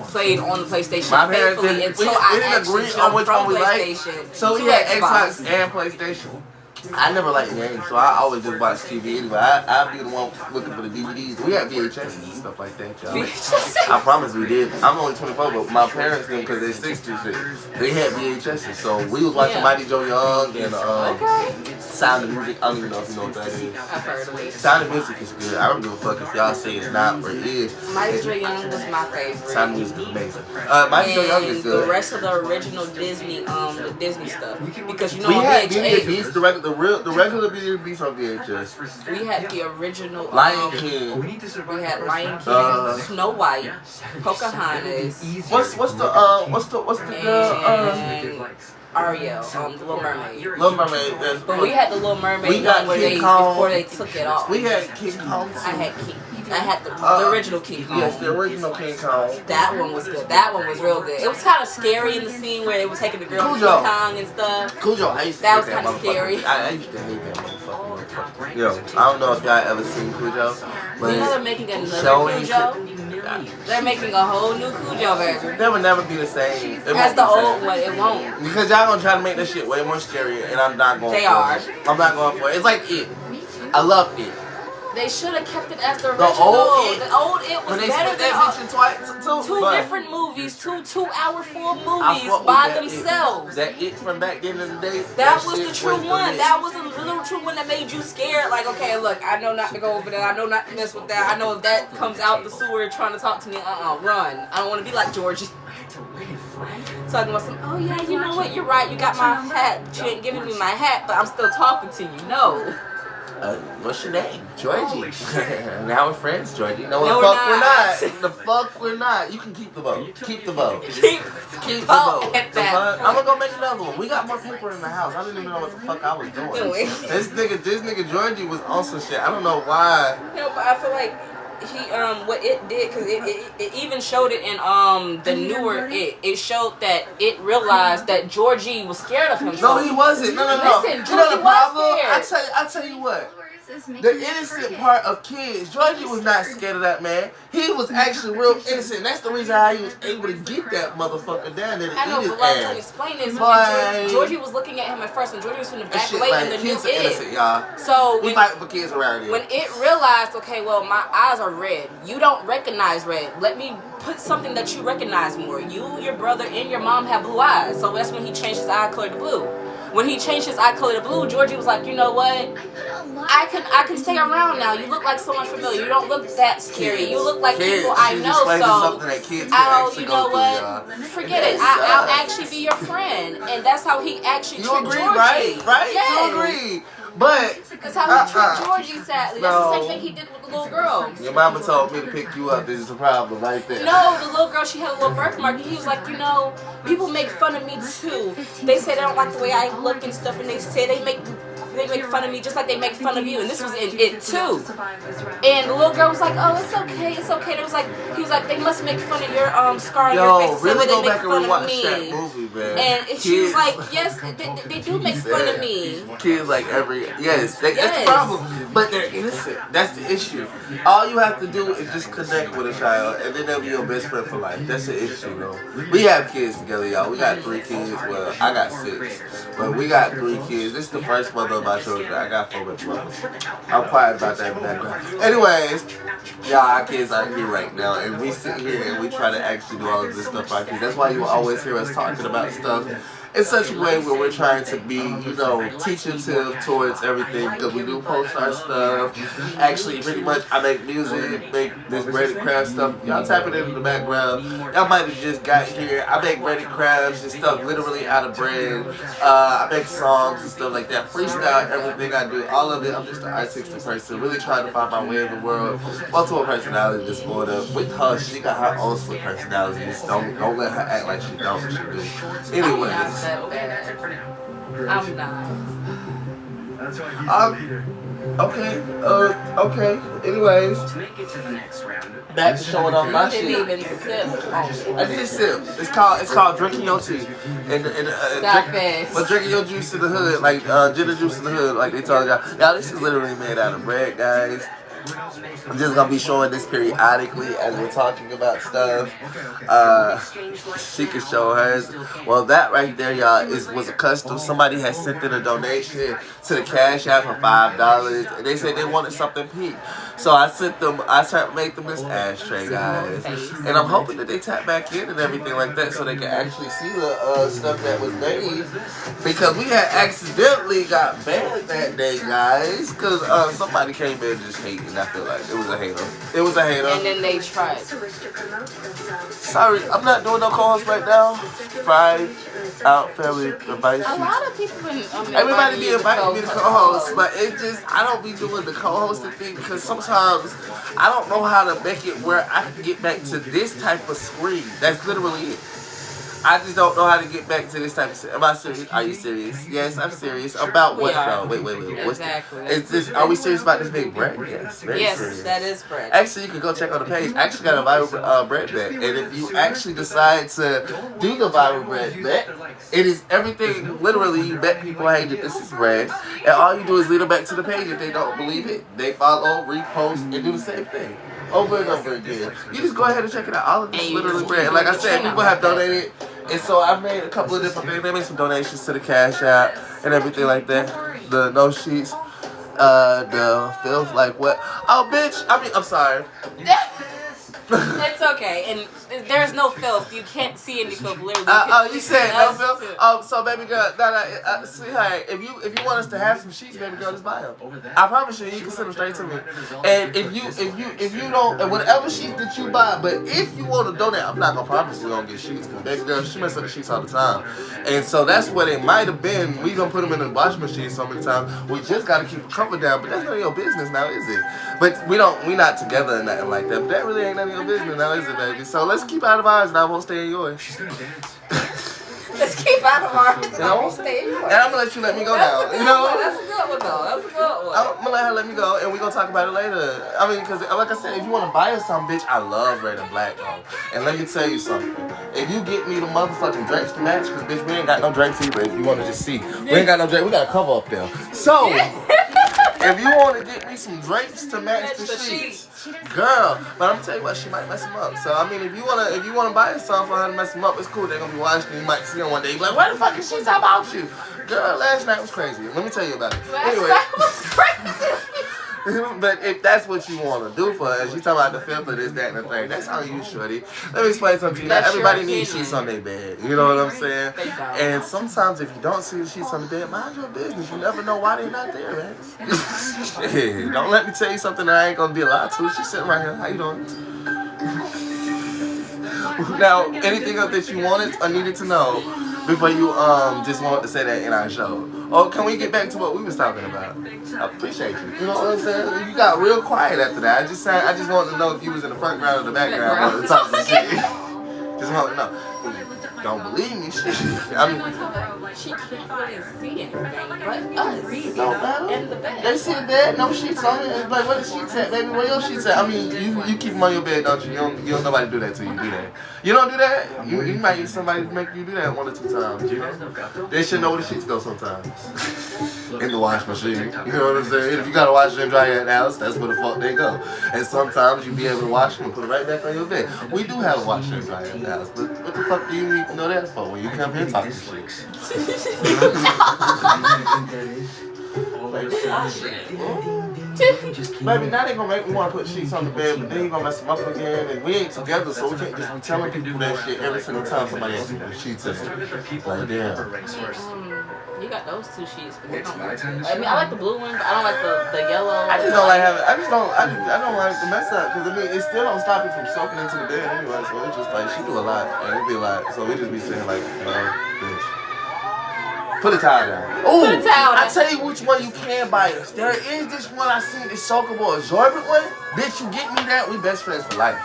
Played on the PlayStation My parents faithfully didn't, until we I didn't actually agree on jumped which from one we liked. PlayStation So to we had Xbox and PlayStation. I never liked games, so I always just watch TV anyway. I'd be the one looking for the DVDs. We had VHS and stuff like that, y'all. I promise we did. I'm only 24, but my parents did because they're 60 shit. They had VHS, so we was watching Yeah. Mighty Joe Young and Okay. Sound of Music. I don't even know if you know what that is. I've heard of it. Sound of Music is good. I don't give a fuck if y'all say it's not or it is. Mighty Joe Young was my favorite. Sound of Music is amazing. Mighty Joe Young is And the good. rest of the original Disney, the Disney stuff, because you know We on had VHS, DVDs, the regular DVDs on VHS. we had the original Lion King. we need to survive. We had first. Lion King, Snow White, Pocahontas, What's the girl? and Ariel, the Little Mermaid. Little Mermaid. But we had the Little Mermaid We got one where King they Kong. before they took it off. We had King Kong. I had King. I had the original King Kong. Yes, the original King Kong. That one was good. That one was real good. It was kind of scary in the scene where they were taking the girl to King Kong and stuff. Cujo, I used to that was hate kind of scary. I used to hate that motherfucker. Yo, I don't know if y'all ever seen Cujo, but you know they're making another Cujo? They're making a whole new Cujo version. That would never be the same. As the old one, it won't. Because y'all gonna try to make that shit way more scarier, and I'm not going for it. I'm not going for it. It's like It. I love It. They should have kept it as the original. The old It was better than two different movies, two 2-hour full movies by themselves. That It from back then in the day. That was the true one. That was the little true one that made you scared. Like, okay, look, I know not to go over there. I know not to mess with that. I know if that comes out the sewer trying to talk to me, run. I don't want to be like Georgie. Talking about some, oh yeah, you know what? You're right. You got my hat. But you ain't giving me my hat, but I'm still talking to you. No. What's your name? Georgie. Now we're friends, Georgie. No, the fuck we're not. The fuck we're not. You can keep the boat. Keep the boat. Keep the boat. I'm gonna go make another one. We got more paper in the house. I didn't even know what the fuck I was doing. This nigga Georgie was on some shit. I don't know why. No, but I feel like he what It did, because it even showed it in the newer It showed that It realized that Georgie was scared of him. No, he wasn't. No. Listen, you know the problem? I tell you what. The innocent part of kids, Georgie was not scared of that man. He was actually real innocent. That's the reason how he was able to get that motherfucker down there to I know, eat his but what I'm ass. trying to explain is Georgie was looking at him at first, and Georgie was finna back away in the new kids are innocent, y'all. So we fight for kids around here. When It realized, okay, well, my eyes are red. You don't recognize red. Let me put something that you recognize more. You, your brother, and your mom have blue eyes. So that's when he changed his eye color to blue. When he changed his eye color to blue, Georgie was like, you know what? I can stay around now. You look like someone familiar. You don't look that scary. You look like people I know. So you know what? Forget it. I'll actually be your friend, and that's how he actually treated Georgie. Right? Yes. You agree? But that's how he treated Georgie. Sadly, that's the same thing he did with the little girl. Your mama told me to pick you up. This is a problem right there. No, the little girl, she had a little birthmark, and he was like, you know, people make fun of me too. They say they don't like the way I look and stuff, and they say they make fun of me just like they make fun of you. And this was in It too. And the little girl was like, oh, it's okay, it's okay. He was like, they must make fun of your scar on your face. Really go they back and rewatch that movie, man. And she was like, yes, they do make fun of me. Kids like that's the problem. But they're innocent. That's the issue. All you have to do is just connect with a child, and then they'll be your best friend for life. That's the issue, though. We have kids together, y'all. We got 3 kids. Well, I got 6, but we got 3 kids. This is the first mother of my children. I got 4 with brothers. I'm quiet about that background. Anyways, y'all, our kids are here right now, and we sit here and we try to actually do all of this stuff for our kids. That's why you will always hear us talking about stuff in such a way where we're trying to be, you know, teachative towards everything, because we do post our stuff. Actually, pretty much, I make music, make this breaded crab stuff. Y'all type it in the background. Y'all might have just got here. I make breaded crabs and stuff literally out of bread. I make songs and stuff like that. Freestyle, everything I do, all of it. I'm just an artistic person, really trying to find my way in the world. Multiple personality disorder. With her, she got her own split personality. Just don't let her act like she don't. She do. Anyways. I'm not. Okay. Anyways, back to showing off my shit. I did sip. It's called drinking your tea. But drinking your juice in the hood, like ginger juice in the hood, like they told y'all. Y'all, this is literally made out of bread, guys. I'm just gonna be showing this periodically as we're talking about stuff. She can show hers. Well, that right there, y'all, was a custom. Somebody had sent in a donation to the Cash App for $5, and they said they wanted something pink. So I tried to make them this ashtray, guys, and I'm hoping that they tap back in and everything like that, so they can actually see the stuff that was made. Because we had accidentally got banned that day, guys, because somebody came in and just hated. I feel like it was a hater. It was a hater. And then they tried. Sorry, I'm not doing no co-host right now. 5 out family advice. A lot of people everybody be inviting me to co-host, but it just, I don't be doing the co-hosting thing because sometimes I don't know how to make it where I can get back to this type of screen. That's literally it. I just don't know how to get back to this type of. Am I serious? Are you serious? Yes, I'm serious. About what though? Wait. What's exactly. Is this? Are we serious about this big bread? Yes. Yes, serious. that is bread. Actually, you can go check on the page. I actually got a viral bread bet, and if you actually decide to do the viral bread bet, it is everything. Literally, you bet people, hey, this is bread, and all you do is lead them back to the page. If they don't believe it, they follow, repost, and do the same thing over and over again. You just go ahead and check it out. All of this is literally bread. And like I said, people have donated, and so I made a couple of different things. They made some donations to the Cash App and everything like that. The no sheets, the filth, like what? Oh, bitch. I mean, I'm sorry. It's okay, and there's no filth. You can't see any filth. Literally. You said no filth. So baby girl, sweetheart, if you want us to have some sheets, baby girl, just buy them. I promise you, you can send them straight to me. And if you don't, and whatever sheets that you buy, but if you want to donate, I'm not gonna promise we're gonna get sheets, because baby girl, she mess up the sheets all the time. And so that's what it might have been. We gonna put them in the washing machine so many times. We just gotta keep the cover down, but that's none of your business now, is it? But we not together or nothing like that. But that really ain't none of your business now, is it, baby? So let's keep out of ours, and I won't stay in yours. She's gonna dance. Let's keep out of ours, and I won't stay in yours. And I'm gonna let you let me go now. You know? That's a good one, though. That's a good one. I'm gonna let her let me go, and we gonna talk about it later. I mean, because like I said, if you wanna buy us some, bitch, I love red and black, though. And let me tell you something. If you get me the motherfucking drapes to match, because bitch, we ain't got no drapes either. If you wanna just see, we ain't got no drapes. We got a cover up there. So. If you want to get me some drapes to match the sheets, girl, but I'm tell you what, she might mess them up. So I mean, if you wanna buy some for her to mess them up, it's cool. They're gonna be watching. You might see them one day. You be like, where the fuck is she talking about you, girl? Last night was crazy. Let me tell you about it. Anyway. Last night was crazy. But if that's what you want to do for us, you talking about the filth of this, that, and the thing. That's on you, shorty. Let me explain something to you. Not everybody needs sheets on their bed. You know what I'm saying? And sometimes if you don't see the sheets on the bed, mind your business. You never know why they're not there, man. Shit. Don't let me tell you something that I ain't gonna be allowed to. She's sitting right here. How you doing? Now, anything else that you wanted or needed to know before you just wanted to say that in our show? Or can we get back to what we was talking about? I appreciate you. You know what I'm saying? You got real quiet after that. I just wanted to know if you was in the front ground or the background while the talk some shit. Just wanted to know. Don't believe me, shit. I mean, she can't really see anything but us. No matter. In the bed. They see the bed, no sheets on it. It's like, where the sheets at, baby? Where your sheets at? I mean, you keep them on your bed, don't you? You don't nobody do that to you, do that? You don't do that? You might need somebody to make you do that 1 or 2 times, you know? They should know where the sheets go sometimes. In the wash machine. You know what I'm saying? If you got a washer and dryer at the house, that's where the fuck they go. And sometimes you be able to wash them and put it right back on your bed. We do have a washer and dryer at the house, but what the fuck do you need to know that for when you come here talking shit? Baby, now they gonna make me want to put sheets on the bed, but then you gonna mess them up again, and we ain't together, so we can't just be telling people that shit every single time somebody else put sheets in. Like, damn. You got those 2 sheets. But I mean, I like the blue one, but I don't like the yellow. I just don't like having. I don't like the mess up, because I mean, it still don't stop you from soaking into the bed anyway. So it's just like she do a lot, and it be a lot. So we just be saying like, bitch. Put a towel down. Oh, I tell you which one you can buy us. There is this one I seen, this soakable absorbent one. Bitch, you get me that, we best friends for life.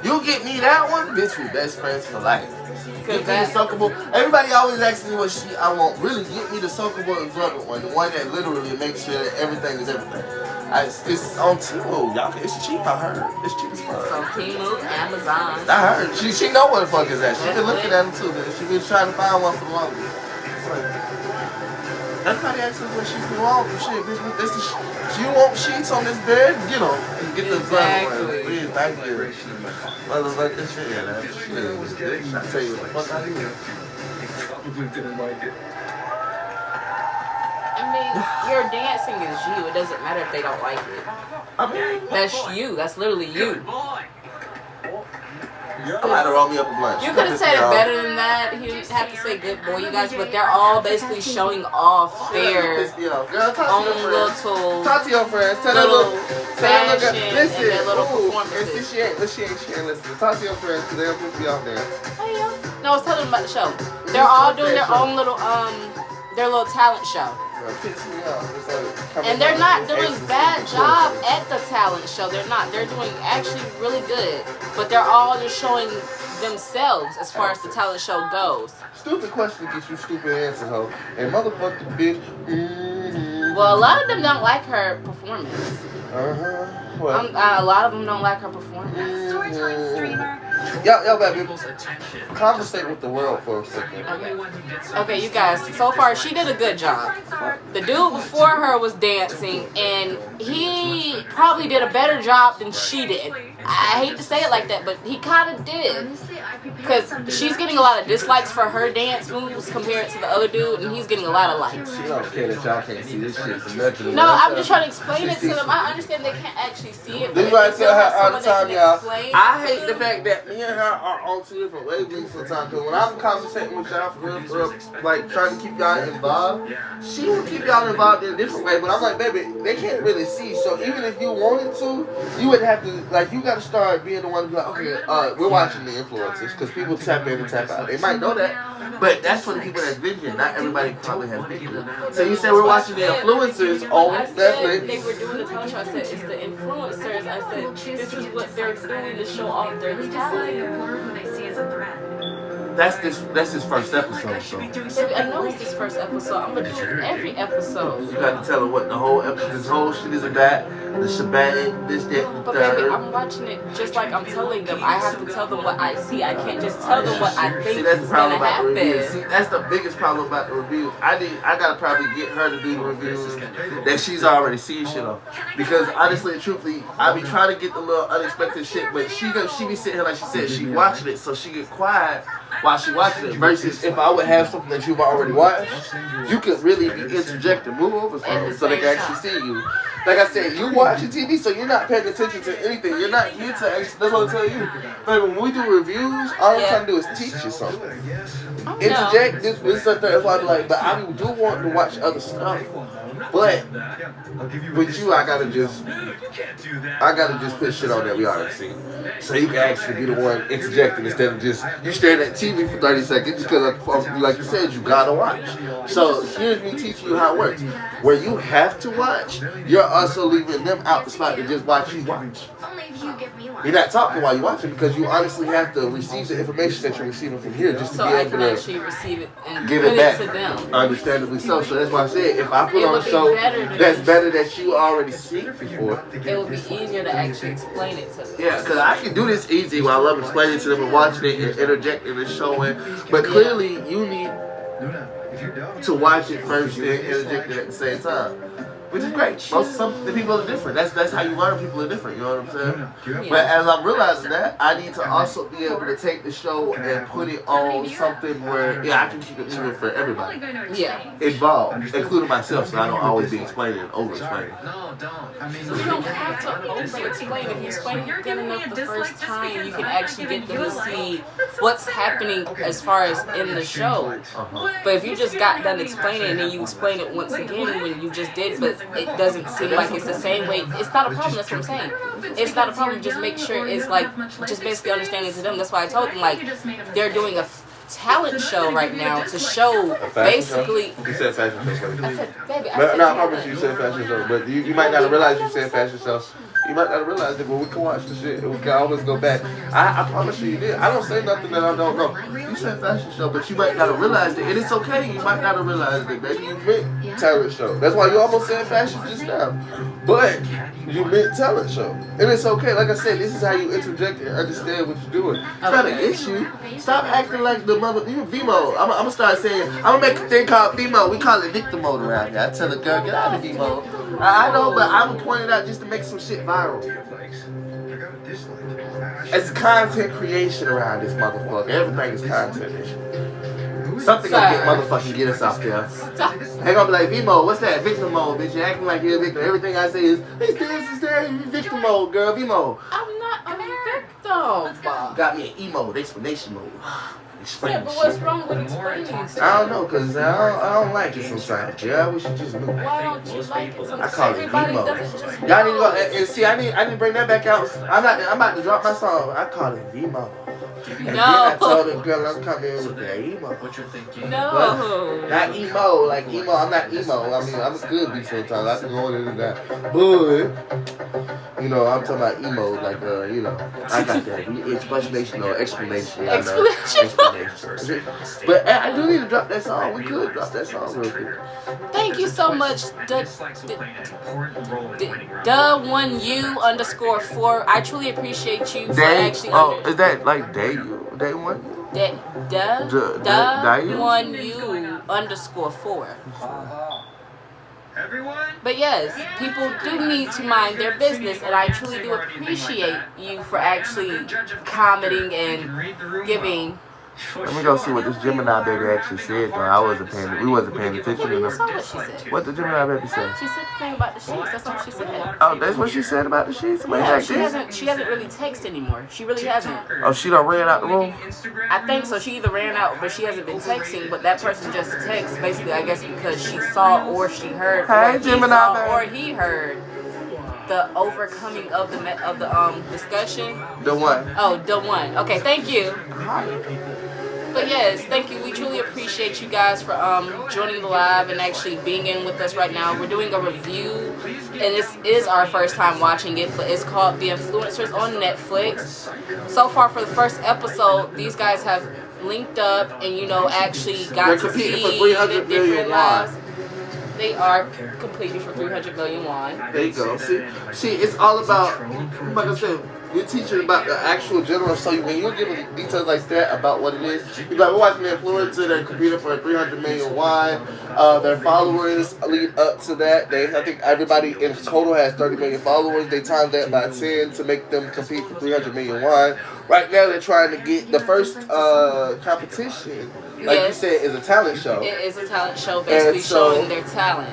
You get me that one, bitch, we best friends for life. Get me the soakable. Everybody always asks me what sheet I want. Really, get me the soakable absorbent one, the one that literally makes sure that everything is everything. It's on Temu, y'all. It's cheap, I heard. It's cheap as fuck. It's on Temu, Amazon. I heard. She know what the fuck is that. She been looking at them too. She been trying to find one for the longest. Everybody asks us what sheets we want. Shit, bitch, you want sheets on this bed? Get them. Get the Exactly. Please, thank you. Motherfucker, shit, that shit. I tell you what the fuck I do. Probably didn't like it. I mean, your dancing is you. It doesn't matter if they don't like it. I mean, That's you. That's literally you. I'm about to roll me up a blunt. You could have said it better than that. You didn't have to say good boy, you guys, but they're all basically showing off their own little Talk to your friends. Tell them fashion listen. and their little performances. She ain't listening. Talk to your friends because they'll piss me off there. No, I was telling them about the show. They're all doing their own little talent show. And they're not doing bad job at the talent show. They're not. They're doing actually really good. But they're all just showing themselves as far as the talent show goes. Stupid question gets you stupid answers, ho. And motherfucking bitch. Well, a lot of them don't like her performance. Well, A lot of them don't like her performance. Storytelling streamer. Yo, baby. Conversate with the world for a second. Okay, you guys, so far she did a good job. The dude before her was dancing, and he probably did a better job than she did. I hate to say it like that, but he kind of did. Because she's getting a lot of dislikes for her dance moves compared to the other dude, and he's getting a lot of likes. She don't care that y'all can't see this shit. So nothing. No, I'm just trying to explain it to them. I understand they can't actually see it. This is why I tell her all the time, y'all. I hate the fact that me and her are on two different wavelengths sometimes. Because when I'm conversating with y'all for real, like trying to keep y'all involved, she will keep y'all involved in a different way. But I'm like, baby, they can't really see. So even if you wanted to, you would have to, like, you got to start being the one to be like, okay, we're watching the influencers. Because people tap in and tap out. They might know that, but that's for the people that's vision. Not everybody probably has vision. So you said we're watching the influencers on Netflix. They were doing the talent show. I said it's the influencers. I said this is what they're doing to show off their talent. That's his first episode. So Baby, I know it's his first episode. I'm gonna do it every episode. you got to tell her what the whole episode, this whole shit is about. The shebang, this, that, and the But baby, third. I'm watching it just like I'm telling them. I have to tell them what I see. I can't just tell them what I think See, that's the is problem gonna about the reviews. happen. See, that's the biggest problem about the reviews. I gotta probably get her to do the reviews that she's already seen shit on. Because honestly and truthfully, I be trying to get the little unexpected shit, but she be sitting here like she said, she watching it, so she get quiet while she watching it. Versus if I would have something that you've already watched, you could really be interjecting. Move over so they can actually see you. Like I said, you watching TV, so you're not paying attention to anything. You're not here to actually, that's what I tell you. But when we do reviews, all I'm trying to do is teach you something. Interject this stuff. That's why I'm like, but I do want to watch other stuff. But with you, I gotta just put shit on that we already seen. So you can actually be the one interjecting instead of just you staring at TV for 30 seconds because, like you said, you gotta watch. So here's me teaching you how it works. Where you have to watch, you're also leaving them out the spot to just watch you watch. You're not talking while you're watching because you honestly have to receive the information that you're receiving from here just to So be I able can to actually receive it and give put it back. to them. Understandably so. So that's why I said if I put on a show that's better that you already seen before, It would be easier to actually explain it to them. yeah, because I can do this easy while I love explaining to them and watching it and interjecting and showing. But clearly you need to watch it first and interject it at the same time. Which is great. Some the people are different. That's how you learn. People are different. You know what I'm saying? But as I'm realizing that, I need to also be able to take the show and put it on something where I can keep it moving for everybody. Yeah. Involved, including myself, so I don't always be explaining and over explaining. No, don't. You don't have to over-explain. If you explain it good enough the first time, you can actually get them to see what's happening as far as in the show. But if you just got done explaining and then you explain it once again when you just did, but it doesn't seem like it's the same way, it's not a problem. That's what I'm saying. It's not a problem. Just make sure it's like, just basically understanding to them. That's why I told them, like, they're doing a talent show right now to show basically. You said fashion show. I said, baby, I No, said I promise you said fashion show. But you might not have realized you said fashion show. You might not have realized it, but we can watch the shit and we can always go back. I promise you did. I don't say nothing that I don't know. You said fashion show, but you might not have realized it. And it's okay. You might not have realized it. Maybe you meant talent show. That's why you almost said fashion just now. But you meant talent show. And it's okay. Like I said, this is how you interject and understand what you're doing. It's not an issue. Stop acting like the mother. Even V-mode. I'm going to start saying, I'm going to make a thing called V-mode. We call it victim mode around here. I tell a girl, get out of V-mode. I know, but I'm going to point it out just to make some shit viral. It's content creation around this motherfucker. Everything is content. Something gonna get us out there. They gonna be like, V-mode, what's that? Victim mode, bitch. You're acting like you're a victim. Everything I say is, it's this, victim mode, girl, V-mode. I'm not a victim. Got me an E-mode, explanation mode. Yeah, but what's wrong with explaining stuff? I don't know, cause I don't like it sometimes. Yeah, I wish you just knew. Why don't you like it sometimes? I call it Everybody V-mode. doesn't just Y'all need to go and see. I need to bring that back out. I'm about to drop my song. I call it V-mode. And then I told them, girl, I'm coming with that emo. What you're thinking. No. But not emo, like emo. I'm not emo. I mean, I'm a good beat sometimes. I can go into that. But You know, I'm talking about emo, like, you know, I got that. Explanation or explanation. Explanation. But I do need to drop that song. We could drop that song real quick. Thank you so much, the1U_4. I truly appreciate you for actually. Is that like day one? The1U_4. But yes, people do need to mind their business, and I truly do appreciate you for actually commenting and giving. Let me go see what this Gemini baby actually said. Though we wasn't paying attention You enough. saw what she said. What the Gemini baby said? She said the thing about the sheets. That's what she said. Oh, that's what she said about the sheets. Yeah, she hasn't really texted anymore. She really hasn't. Oh, she done ran out the room. I think so. She either ran out, but she hasn't been texting. But that person just texts basically, I guess, because she saw or she heard, hey, or he saw or he heard the overcoming of the discussion. The one. Oh, the one. Okay, thank you. But yes, thank you. We truly appreciate you guys for joining the live and actually being in with us right now. We're doing a review, and this is our first time watching it, but it's called The Influencers on Netflix. So far for the first episode, these guys have linked up and, you know, actually got to see the different lives. They are completely for 300 million won. There you go. See, it's all about, like I said, we're teaching about the actual general. So when you're giving details like that about what it is, you're like, we're watching the influencer that competed for 300 million won. Their followers lead up to that. I think everybody in total has 30 million followers. They timed that by 10 to make them compete for 300 million won. Right now, they're trying to get the first competition. Like you said, is a talent show. It is a talent show, basically showing their talent.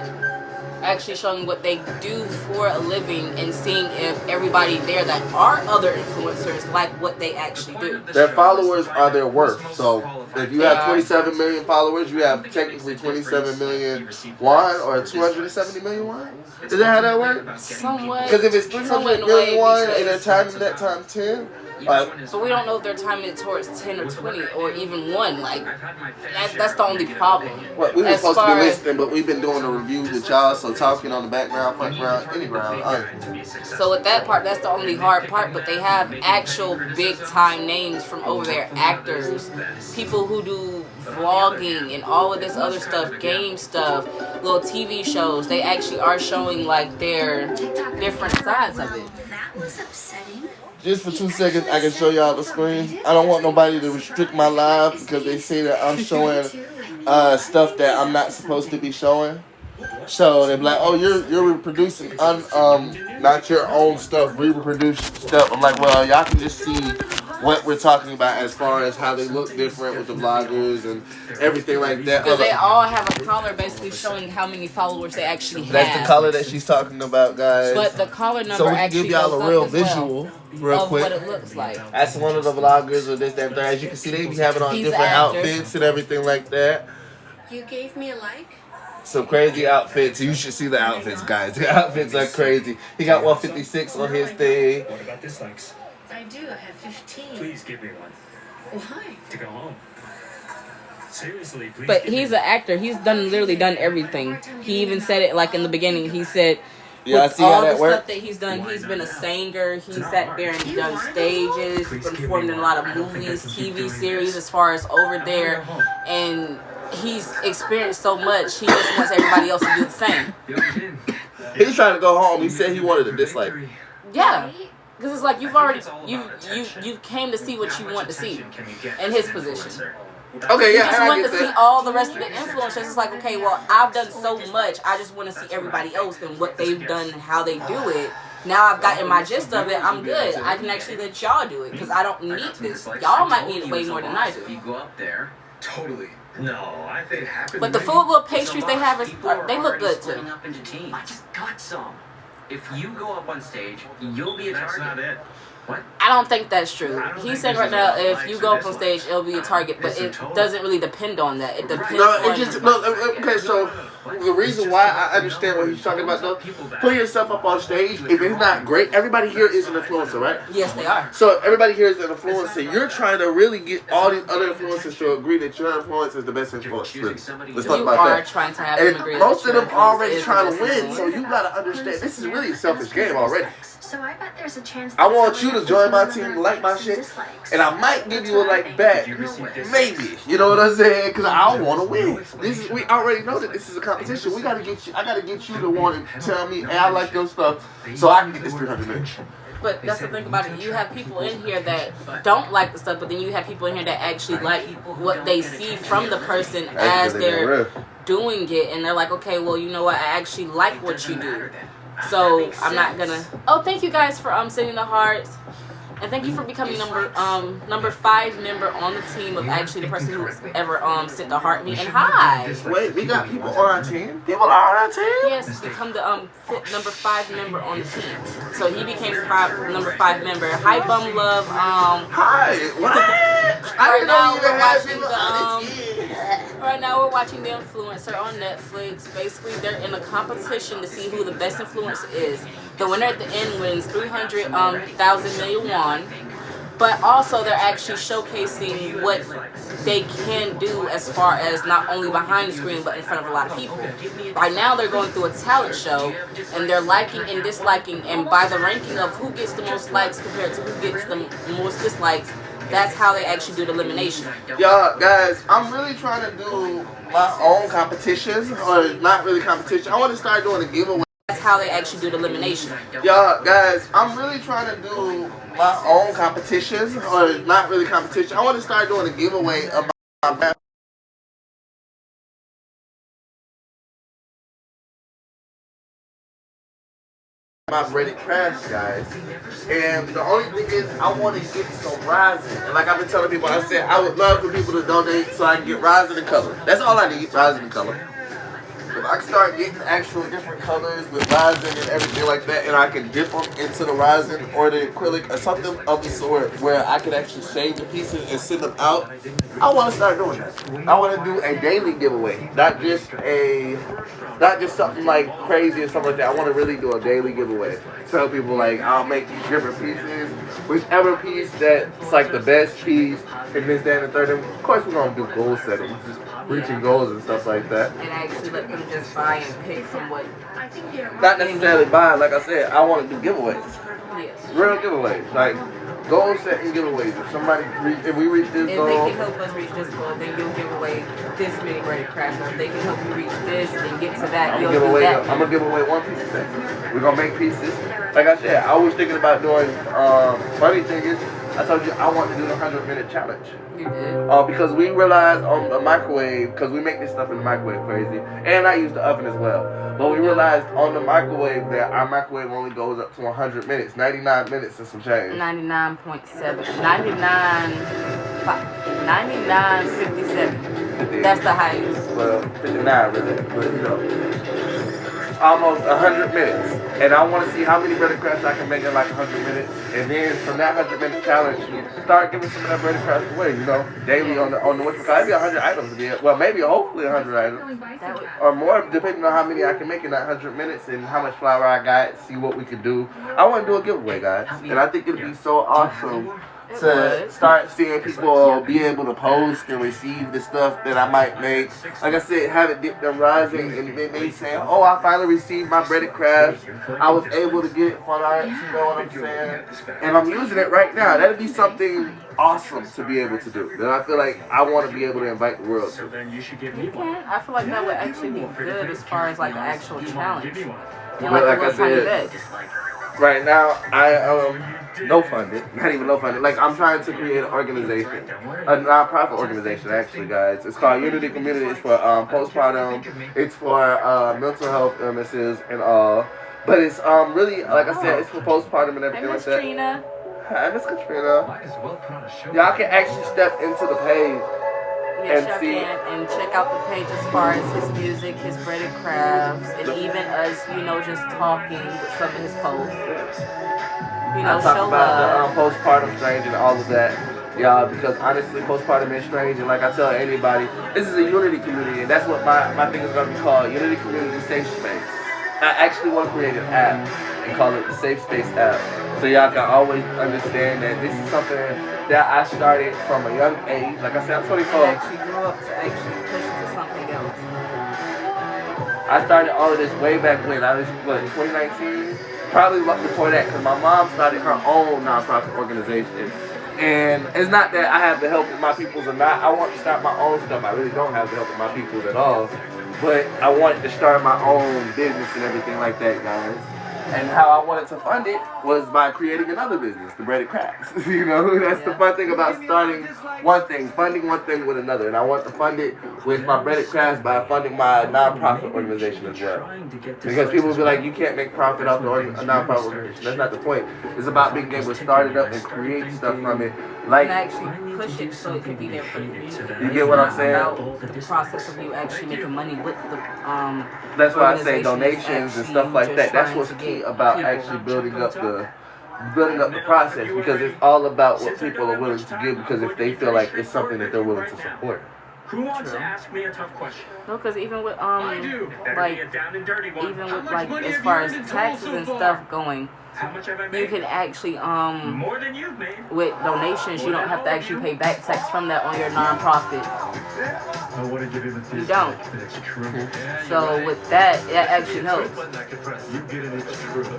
Actually showing what they do for a living and seeing if everybody there that are other influencers like what they actually do. Their followers are their worth. So if you have 27 million followers, you have technically 27 million won or 270 million won. Is that how that works? Somewhat. Because if it's 300 million won and they're timing that time 10. But we don't know if they're timing it towards 10 or 20 or even 1. Like, that's the only problem. Well, we were supposed to be listening, but we've been doing a review with y'all, so talking on the background, front ground, any ground. So with that part, that's the only hard part, but they have actual big-time names from over there, actors, people who do vlogging and all of this other stuff, game stuff, little TV shows. They actually are showing, like, their different sides of it. That was upsetting. Just for 2 seconds, I can show y'all the screen. I don't want nobody to restrict my live because they say that I'm showing stuff that I'm not supposed to be showing. So they're like, "Oh, you're reproducing not your own stuff, reproduced stuff." I'm like, "Well, y'all can just see what we're talking about as far as how they look different with the vloggers and everything like that." Because they all have a collar basically showing how many followers they actually have. That's the color that she's talking about, guys. But the collar number so we can actually give y'all a real visual, real quick. What it looks like. That's one of the vloggers or this, that, and that. As you can see, they be having on different outfits and everything like that. You gave me a like? Some crazy outfits. You should see the outfits, guys. The outfits are crazy. He got 156 on his thing. What about dislikes? I do. I have 15. Please give me one. Why? To go home. Seriously, please. But he's an actor. He's literally done everything. He even said it like in the beginning. He said, yeah, I see how that works. Stuff that he's done, he's been a singer. He sat there and done stages, performed in a lot of movies, TV series, as far as over there, and he's experienced so much. He just wants everybody else to do the same. He's trying to go home. He said he wanted a dislike. Yeah. Because it's like you came to see what you want to see in his position. Okay, yeah, you just want to see all the rest of the influencers. It's like, okay, well, I've done so much. I just want to see everybody else and what they've done and how they do it. Now I've gotten my gist of it. I'm good. I can actually let y'all do it because I don't need this. Y'all might need it way more than I do. If you go up there, totally. No, I think it happened. But the food little pastries they have, they look good too. Up into teams. I just got some. If you go up on stage, you'll be a target. That's not it. I don't think that's true. He's saying right now, if you go up on stage, it'll be a target, but it doesn't really depend on that. It depends okay, so the reason why I understand what he's talking about, though, putting yourself up on stage, if it's not great, everybody here is an influencer, right? Yes, they are. So everybody here is an influencer. You're trying to really get all these other influencers to agree that your influence is the best influence. Really. Let's talk about that. Trying to have and them agree most of them already is trying the to best win, so you gotta understand, this is really a selfish game already. So I bet there's a chance I want you to join my team, like my shit, and I might give you a like back, maybe. You know what I'm saying? Because I want to win. We already know that this is a competition. We gotta get you. I gotta get you to want to tell me, hey, I like your stuff, so I can get this 300 minutes. But that's the thing about it. You have people in here that don't like the stuff, but then you have people in here that actually like what they see from the person as they're doing it, and they're like, okay, well, you know what? I actually like what you do. So I'm not gonna. Oh, thank you guys for sending the hearts, and thank you for becoming number 5 member on the team of actually the person who's ever sent the heart me. And hi. Wait, we got people on our team. People are on our team. Yes, become the number 5 member on the team. So he became the number 5 member. Hi, Bum Love. Hi. What? Right now we're watching Right now we're watching The Influencer on Netflix. Basically, they're in a competition to see who the best influencer is. The winner at the end wins 300,000 million won. But also, they're actually showcasing what they can do as far as not only behind the screen, but in front of a lot of people. Right now, they're going through a talent show, and they're liking and disliking, and by the ranking of who gets the most likes compared to who gets the most dislikes, that's how they actually do the elimination. Y'all, guys, I'm really trying to do my own competitions, or not really competition. I want to start doing a giveaway. That's how they actually do the elimination. Y'all, guys, I'm really trying to do my own competitions, or not really competition. I want to start doing a giveaway of my breaded crafts, guys. And the only thing is, I want to get some rosin. And like I've been telling people, I said I would love for people to donate so I can get rosin and color. That's all I need, rosin and color. If I can start getting actual different colors with rosin and everything like that, and I can dip them into the rosin or the acrylic or something of the sort where I can actually save the pieces and send them out, I want to start doing that. I want to do a daily giveaway, not just something like crazy or something like that. I want to really do a daily giveaway. Tell people like, I'll make these different pieces, whichever piece that's like the best piece, and this, that, and the third. And of course, we're gonna do goal setting, just reaching goals and stuff like that. And actually let them just buy and pick from what. Not necessarily buy, like I said, I want to do giveaways. Yes. Real giveaways, like goal setting giveaways. If we reach this goal, if they can help us reach this goal, then you'll give away this many breaded crafts. Or if they can help you reach this and get to that, I'm gonna give away one piece of that. We're gonna make pieces. Like I said, I was thinking about doing. Funny thing is, I told you I want to do the 100-minute challenge. You did. Because we realized on the microwave, because we make this stuff in the microwave crazy, and I use the oven as well. But we realized on the microwave that our microwave only goes up to 100 minutes, 99 minutes and some change. 99.7, 99.57. That's the highest. Well, 59 really, but you know, almost 100 minutes. And I want to see how many breaded crafts I can make in like 100 minutes. And then from that 100-minute challenge, start giving some of that breaded crafts away, you know, daily on the what's it called? Maybe 100 items again. Well, maybe hopefully 100 items. Or more, depending on how many I can make in that 100 minutes and how much flour I got, see what we can do. I want to do a giveaway, guys. And I think it'd be so awesome to start seeing people be able to post and receive the stuff that I might make. Like I said, have it dipped in rising, and then they say, oh, I finally received my breaded crafts. I was able to get it from art, you know what I'm saying? And I'm using it right now. That'd be something awesome to be able to do. That I feel like I want to be able to invite the world to. You can. I feel like that would actually be good as far as like the actual challenge. And but like I said, right now, I no funded, not even no funded. Like I'm trying to create an organization, a non-profit organization actually, guys. It's called Unity Community. It's for postpartum. It's for mental health illnesses and all. But it's really, like I said, it's for postpartum and everything like that. Trina. Hi, Miss Katrina. Y'all can actually step into the page. Yeah, Chef Dan, and check out the page as far as his music, his breaded crafts, and even us, just talking with some of his posts. I talk about the postpartum strange and all of that, y'all, because honestly, postpartum is strange, and like I tell anybody, this is a unity community, and that's what my thing is going to be called, Unity Community Safe Space. I actually want to create an app and call it the Safe Space app, so y'all can always understand that this is something that I started from a young age. Like I said, I'm 24. I actually grew up to actually push to something else. I started all of this way back when I was, 2019? Probably before that, because my mom started her own nonprofit organization. And it's not that I have the help of my peoples or not. I want to start my own stuff. I really don't have the help of my peoples at all. But I wanted to start my own business and everything like that, guys. And how I wanted to fund it was by creating another business, the Breaded Crafts. That's the fun thing about starting one thing, funding one thing with another. And I want to fund it with my Breaded Crafts by funding my nonprofit organization as well. Because people will be like, you can't make profit off a nonprofit organization. That's not the point. It's about being able to start it up and create stuff from it. Like, and actually push it so it can be there for the community. You get what I'm saying? About the process of you actually making money with the That's why I say donations and stuff like that. That's what's key about actually building up the process, because it's all about what people are willing to give, because if they feel like it's something that they're willing to support. Who wants to ask me a tough question? No, because even with like as far as taxes and stuff going, how much have I made? you can actually more than you've made. with donations, you don't have to actually pay back tax from that on your nonprofit. You don't. So with that, it actually helps.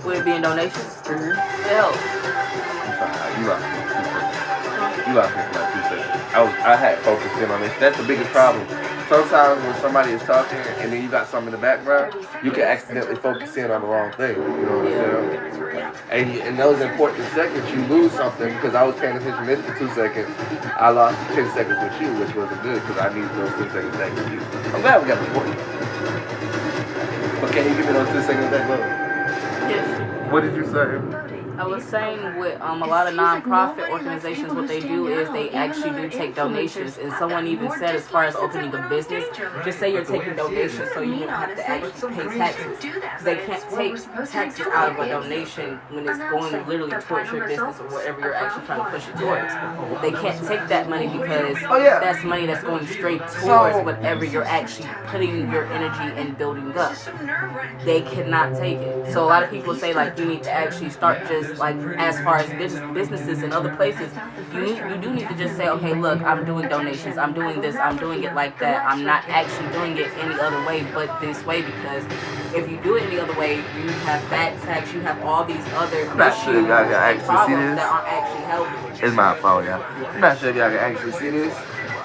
Would it be in donations? It helps. You lost me for like 2 seconds. I had focused in on this. That's the biggest problem. Sometimes when somebody is talking and then you got something in the background, you can accidentally focus in on the wrong thing. You know what I'm saying? And in those important seconds, you lose something, because I was paying attention to this for 2 seconds. I lost 10 seconds with you, which wasn't good, because I needed those 10 seconds back with you. I'm glad we got recorded. But can you give me those 10 seconds back, bro? Yes. What did you say? I was saying with a lot of nonprofit organizations, what they do is they actually do take donations. And someone even said, as far as opening a business, just say you're taking donations so you don't have to actually pay taxes. Because they can't take taxes out of a donation when it's going literally towards your business or whatever you're actually trying to push it towards. They can't take that money because that's money that's going straight towards whatever you're actually putting your energy and building up. They cannot take it. So a lot of people say, like, you need to actually start just like as far as businesses in other places, you do need to just say, okay, look, I'm doing donations, I'm doing this, I'm doing it like that. I'm not actually doing it any other way but this way, because if you do it any other way, you have back tax, you have all these other issues and problems that aren't actually helping. It's my phone, y'all. I'm not sure if y'all can actually see this.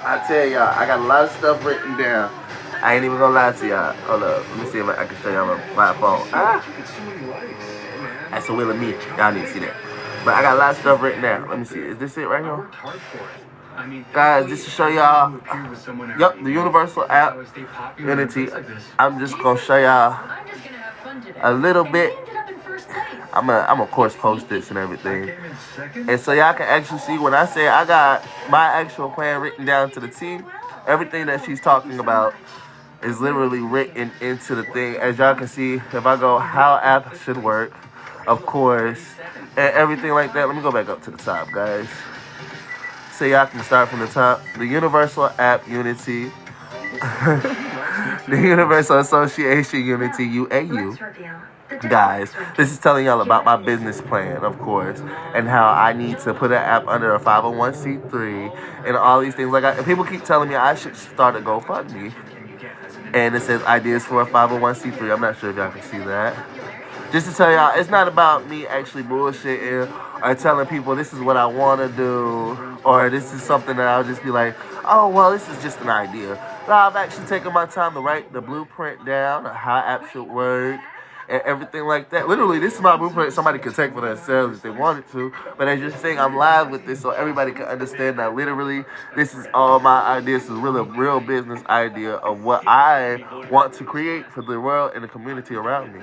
I tell y'all, I got a lot of stuff written down. I ain't even gonna lie to y'all. Hold up, let me see if I can show y'all my phone. That's a will of me. Y'all need to see that. But I got a lot of stuff written down. Let me see. Is this it right here? Guys, just to show y'all. Yep, the Universal app, Unity. I'm just going to show y'all a little bit. I'm gonna of course post this and everything. And so y'all can actually see when I say I got my actual plan written down to the T. Everything that she's talking about is literally written into the thing. As y'all can see, if I go how app should work, of course, and everything like that. Let me go back up to the top, guys. So y'all can start from the top. The Universal App Unity. The Universal Association Unity, UAU. Guys, this is telling y'all about my business plan, of course, and how I need to put an app under a 501c3 and all these things. Like, people keep telling me I should start a GoFundMe, and it says ideas for a 501c3. I'm not sure if y'all can see that. Just to tell y'all, it's not about me actually bullshitting or telling people this is what I want to do, or this is something that I'll just be like, oh, well, this is just an idea. No, I've actually taken my time to write the blueprint down, how app should work, and everything like that. Literally, this is my blueprint. Somebody could take for themselves if they wanted to, but as you're saying, I'm live with this so everybody can understand that literally this is all my ideas. This is really a real business idea of what I want to create for the world and the community around me.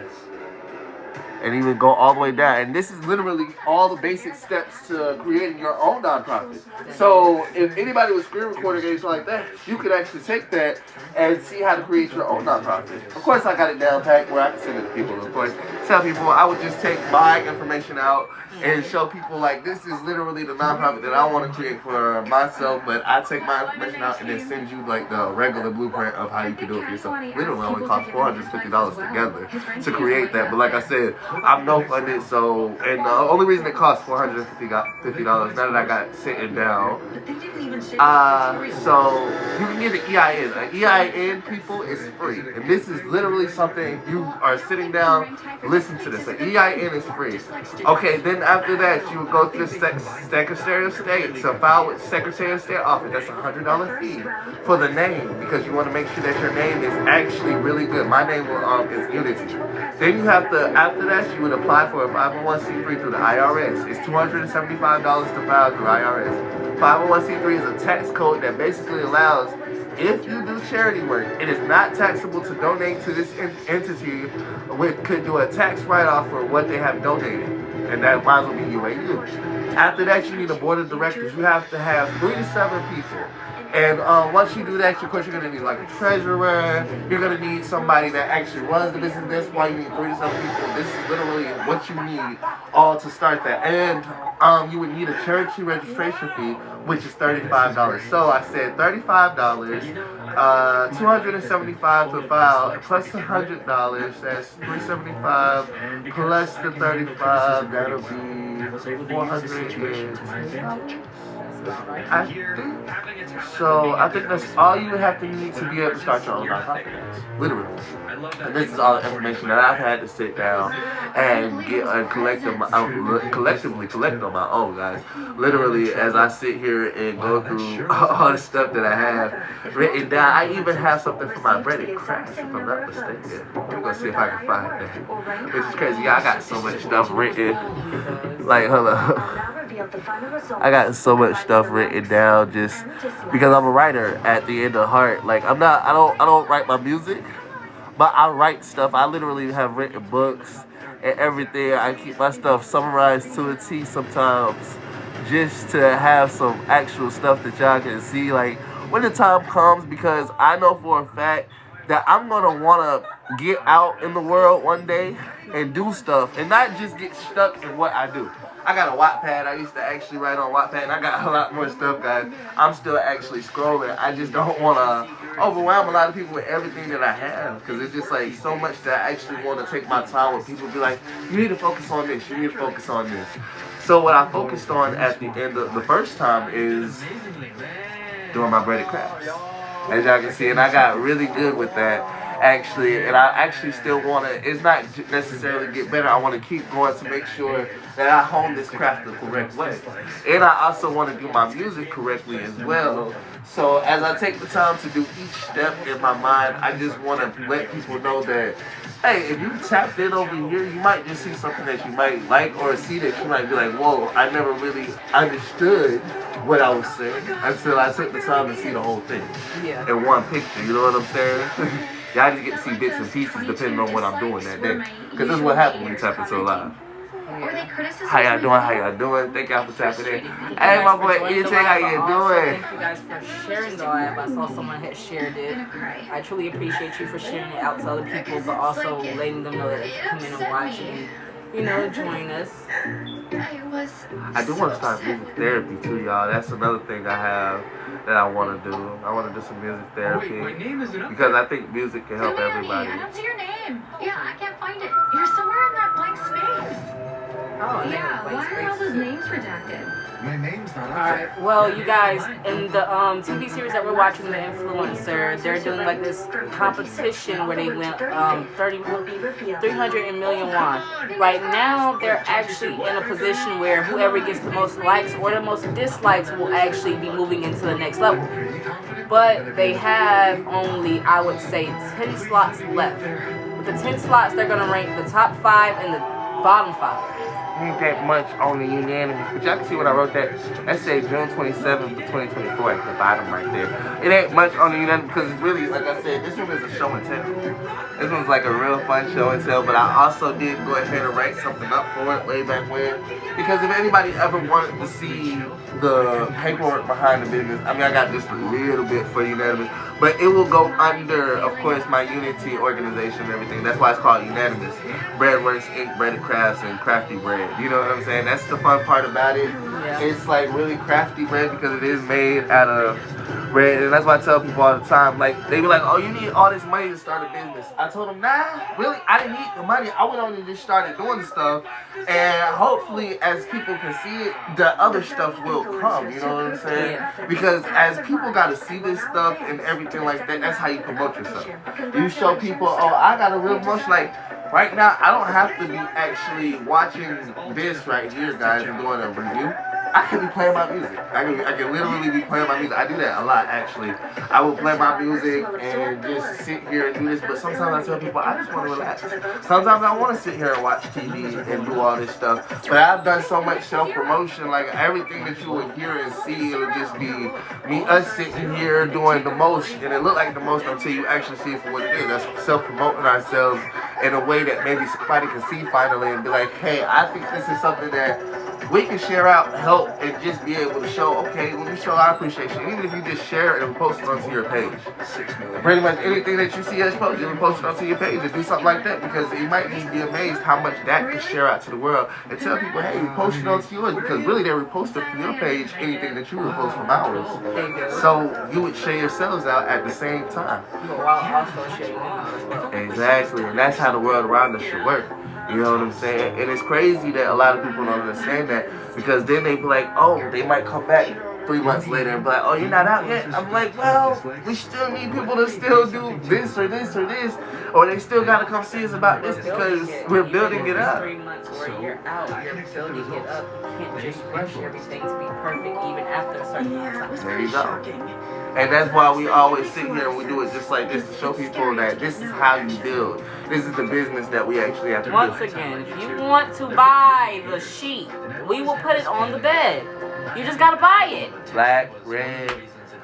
and even go all the way down. And this is literally all the basic steps to creating your own nonprofit. So if anybody was screen recording or anything like that, you could actually take that and see how to create your own nonprofit. Of course, I got it down packed where I can send it to people. Of course, tell people I would just take my information out and show people like this is literally the nonprofit that I want to create for myself, but I take my information out and then send you like the regular blueprint of how you can do it for yourself. Literally only costs $450 together to create that, but like I said, I'm no funded, so, and the only reason it costs $450 now that I got it sitting down, so you can get an EIN. An EIN, people, is free, and this is literally something you are sitting down, listen to this. An EIN is free. Okay, then after that, you would go to the Secretary of State to file with Secretary of State office. That's a $100 fee for the name, because you want to make sure that your name is actually really good. My name is Unity. Then you have to, after that, you would apply for a 501c3 through the IRS. It's $275 to file through IRS. 501c3 is a tax code that basically allows, if you do charity work, it is not taxable to donate to this entity, which could do a tax write-off for what they have donated. And that might as well be UAU. After that, you need a board of directors. You have to have 3 to 7 people. And once you do that, of course, you're going to need like a treasurer. You're going to need somebody that actually runs the business. That's why you need 3 to 7 people. This is literally what you need all to start that. And you would need a charity registration fee, which is $35. So I said $35, $275 to file, plus $100. That's $375 plus the $35. That'll be $400. I think that's all you have to need to be able to start your own nonprofit. Literally. And this is all the information that I've had to sit down and get and collectively collect on my own, guys. Literally, as I sit here and go through all the stuff that I have written down. I even have something for my bread and crafts, if I'm not mistaken. We're gonna see if I can find that. Which is crazy. Yeah, I got so much stuff written. Like, hold up. I got so much stuff written down just because I'm a writer at the end of heart. Like, I don't write my music, but I write stuff. I literally have written books and everything. I keep my stuff summarized to a T sometimes, just to have some actual stuff that y'all can see, like, when the time comes, because I know for a fact that I'm gonna wanna get out in the world one day and do stuff and not just get stuck in what I do. I got a Wattpad. I used to actually write on Wattpad, and I got a lot more stuff, guys. I'm still actually scrolling. I just don't want to overwhelm a lot of people with everything that I have, because it's just like so much that I actually want to take my time when people be like, you need to focus on this, you need to focus on this. So what I focused on at the end of the first time is doing my breaded crafts. As y'all can see, and I got really good with that. Actually, and I actually still want to, it's not necessarily get better, I want to keep going to make sure that I hone this craft the correct way. And I also want to do my music correctly as well. So as I take the time to do each step in my mind, I just want to let people know that, hey, if you tapped in over here, you might just see something that you might like, or see that you might be like, whoa, I never really understood what I was saying until I took the time to see the whole thing in one picture, you know what I'm saying? Y'all just get to see bits and pieces depending on what I'm doing that day. Because this is what happens when you tap into a live. How y'all doing? How y'all doing? Thank y'all for tapping in. Hey, my boy EJ, how you doing? Thank you guys for sharing the live. I saw someone had shared it. I truly appreciate you for sharing it out to other people, but also letting them know that they can come in and watch and, you know, join us. I do want to start music therapy too, y'all. That's another thing I have that I want to do. I want to do some music therapy because I think music can help everybody. I don't see your name. Yeah, I can't find it. You're somewhere in that blank space. Oh, yeah. Why are all those names redacted? My name's not up Alright, well, you guys, in the TV series that we're watching, The Influencer, they're doing like this competition where they win 300 million won. Right now, they're actually in a position where whoever gets the most likes or the most dislikes will actually be moving into the next level. But they have only, I would say, 10 slots left. With the 10 slots, they're going to rank the top 5 and the bottom 5. ain't that much on the unanimous. But y'all can see when I wrote that. That say June 27th of 2024 at the bottom right there. It ain't much on the unanimous because it's really, like I said, this one is a show and tell. This one's like a real fun show and tell. But I also did go ahead and write something up for it way back when. Because if anybody ever wanted to see the paperwork behind the business, I mean, I got just a little bit for unanimous. But it will go under, of course, my Unity organization and everything. That's why it's called Unanimous. Breadworks, Inc., Breaded Crafts, and Crafty Bread. You know what I'm saying? That's the fun part about it. Yeah. It's like really crafty bread because it is made out of bread. And that's why I tell people all the time, like, they be like, oh, you need all this money to start a business. I told them, nah, really, I didn't need the money. I went on and just started doing stuff. And hopefully, as people can see it, the other stuff will come. You know what I'm saying? Yeah. Because as people got to see this stuff and everything like that, that's how you promote yourself. You show people, oh, I got a real promotion. Like, right now, I don't have to be actually watching this right here, guys, and doing a review. I can be playing my music. I can literally be playing my music. I do that a lot, actually. I will play my music and just sit here and do this, but sometimes I tell people, I just want to relax. Sometimes I want to sit here and watch TV and do all this stuff, but I've done so much self-promotion, like everything that you would hear and see, it'll just be us sitting here doing the most, and it look like the most until you actually see it for what it is. That's self-promoting ourselves in a way that maybe somebody can see finally and be like, hey, I think this is something that we can share out, help, and just be able to show, okay, let me show our appreciation. Even if you just share it and post it onto your page. Pretty much anything that you see us post, you can post it onto your page and do something like that, because you might just be amazed how much that can share out to the world and tell people, hey, we post it onto yours, because really they reposted from your page anything that you repost from ours. So you would share yourselves out at the same time. Exactly, and that's how the world around us should work. You know what I'm saying? And it's crazy that a lot of people don't understand that, because then they be like, oh, they might come back 3 months later and be like, oh, you're not out yet? I'm like, well, we still need people to still do this or this or this, or they still got to come see us about this because we're building it up. 3 months or a year out, you're building it up. You can't just rush everything to be perfect even after a certain amount of time. There you go. And that's why we always sit here and we do it just like this to show people that this is how you build. This is the business that we actually have to do. Once again, if you want to buy the sheet, we will put it on the bed. You just gotta buy it. Black, red,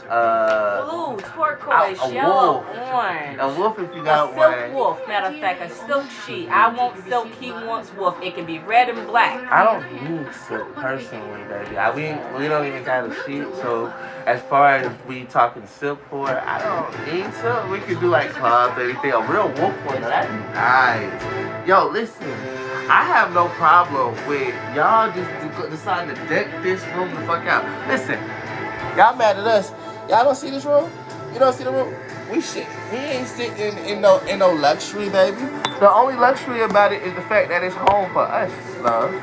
blue, turquoise, yellow, orange. A wolf if you got one. A silk wolf, matter of fact, a silk sheet. I want silk, he wants wolf. It can be red and black. I don't need silk personally, baby. We don't even got a sheet, so as far as we talking silk for, I don't need silk. We could do like cloth or anything. A real wolf one, that'd be nice. Yo, listen. I have no problem with y'all just deciding to deck this room the fuck out. Listen, y'all mad at us. Y'all don't see this room? You don't see the room? We ain't sitting in no luxury, baby. The only luxury about it is the fact that it's home for us, love.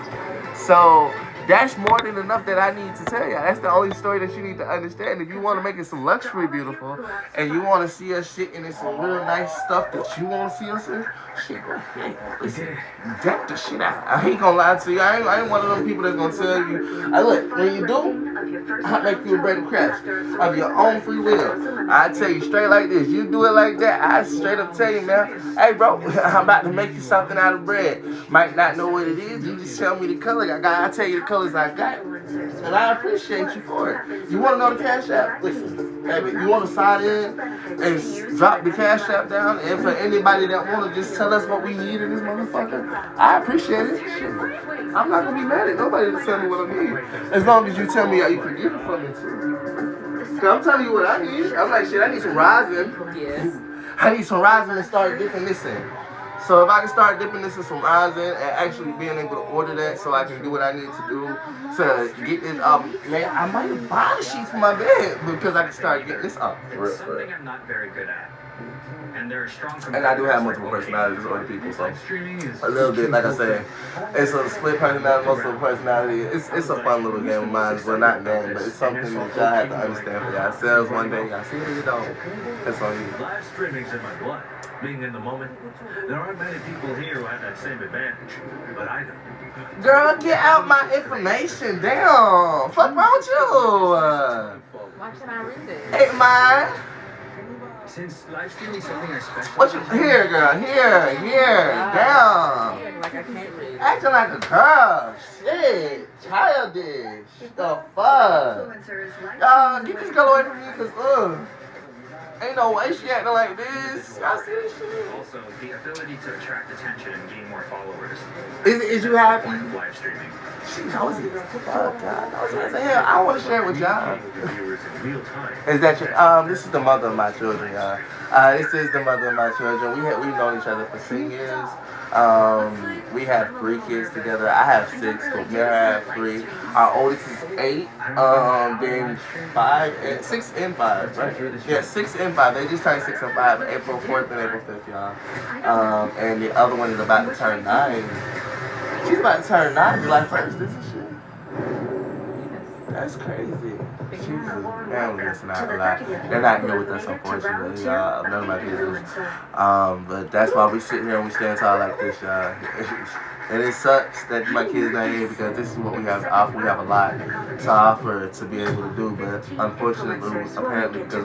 So that's more than enough that I need to tell you. That's the only story that you need to understand. If you want to make it some luxury beautiful, and you want to see us sitting in some real nice stuff that you want to see us in, shit, go ahead. Listen, deck the shit out. I ain't gonna lie to you. I ain't one of those people that's gonna tell you, look, when you do, I make you a bread and crafts of your own free will. I tell you straight like this. You do it like that, I straight up tell you, man, hey, bro, I'm about to make you something out of bread. Might not know what it is. You just tell me the color I got. I tell you the colors I got, and I appreciate you for it. You want to know the Cash App? Listen, baby, you want to sign in and drop the Cash App down, and for anybody that want to just tell us what we need in this motherfucker, I appreciate it. Shit. I'm not gonna be mad at nobody to tell me what I need, as long as you tell me how you can get it from me too. Cause I'm telling you what I need. I'm like, shit, I need some rosin. Yes. I need some rosin to start dipping this in. So if I can start dipping this in some rosin and actually being able to order that so I can do what I need to do to get this up, man, I might buy the sheets for my bed because I can start getting this up. Something I'm not very good at. And I do have multiple personalities or people, so a little bit, like I said, it's a split personality, multiple personality. It's a fun little game of mine, well, not game, but it's something that y'all have to understand for yourselves one day. Y'all see it or you don't. That's on you. Live streaming's in my blood. Being in the moment, there aren't many people here who have that same advantage, but I do. Girl, get out my information. Damn. Fuck wrong with you? Why can't I read it? Hey, mine. Since live streaming is something I specialize What you here, girl? Here, down. Like I can't read. Acting like a girl. Shit, childish. The fuck? Y'all, get this girl away from me, cause ain't no way she acting like this. Y'all see this shit? also the ability to attract attention and gain more followers. Is you happy? Live streaming. She's nosy as fuck, God. Nosy as hell. I want to share it with y'all. With viewers in real time. Is that your, this is the mother of my children, y'all. This is the mother of my children. We've known each other for 10 years. We have 3 kids together. I have 6, but Mara have 3. Our oldest is 8. Then 6 and 5, right? Yeah, 6 and 5. They just turned 6 and 5, April 4th and April 5th, y'all. And the other one is about to turn 9. She's about to turn 9 July 1st, isn't she? That's crazy. Family listen out a lot. They're not here with us, unfortunately. None of my business. But that's why we sit here and we stand tall like this, y'all. And it sucks that my kids not here because this is what we have to offer. We have a lot to offer to be able to do, but unfortunately, apparently, because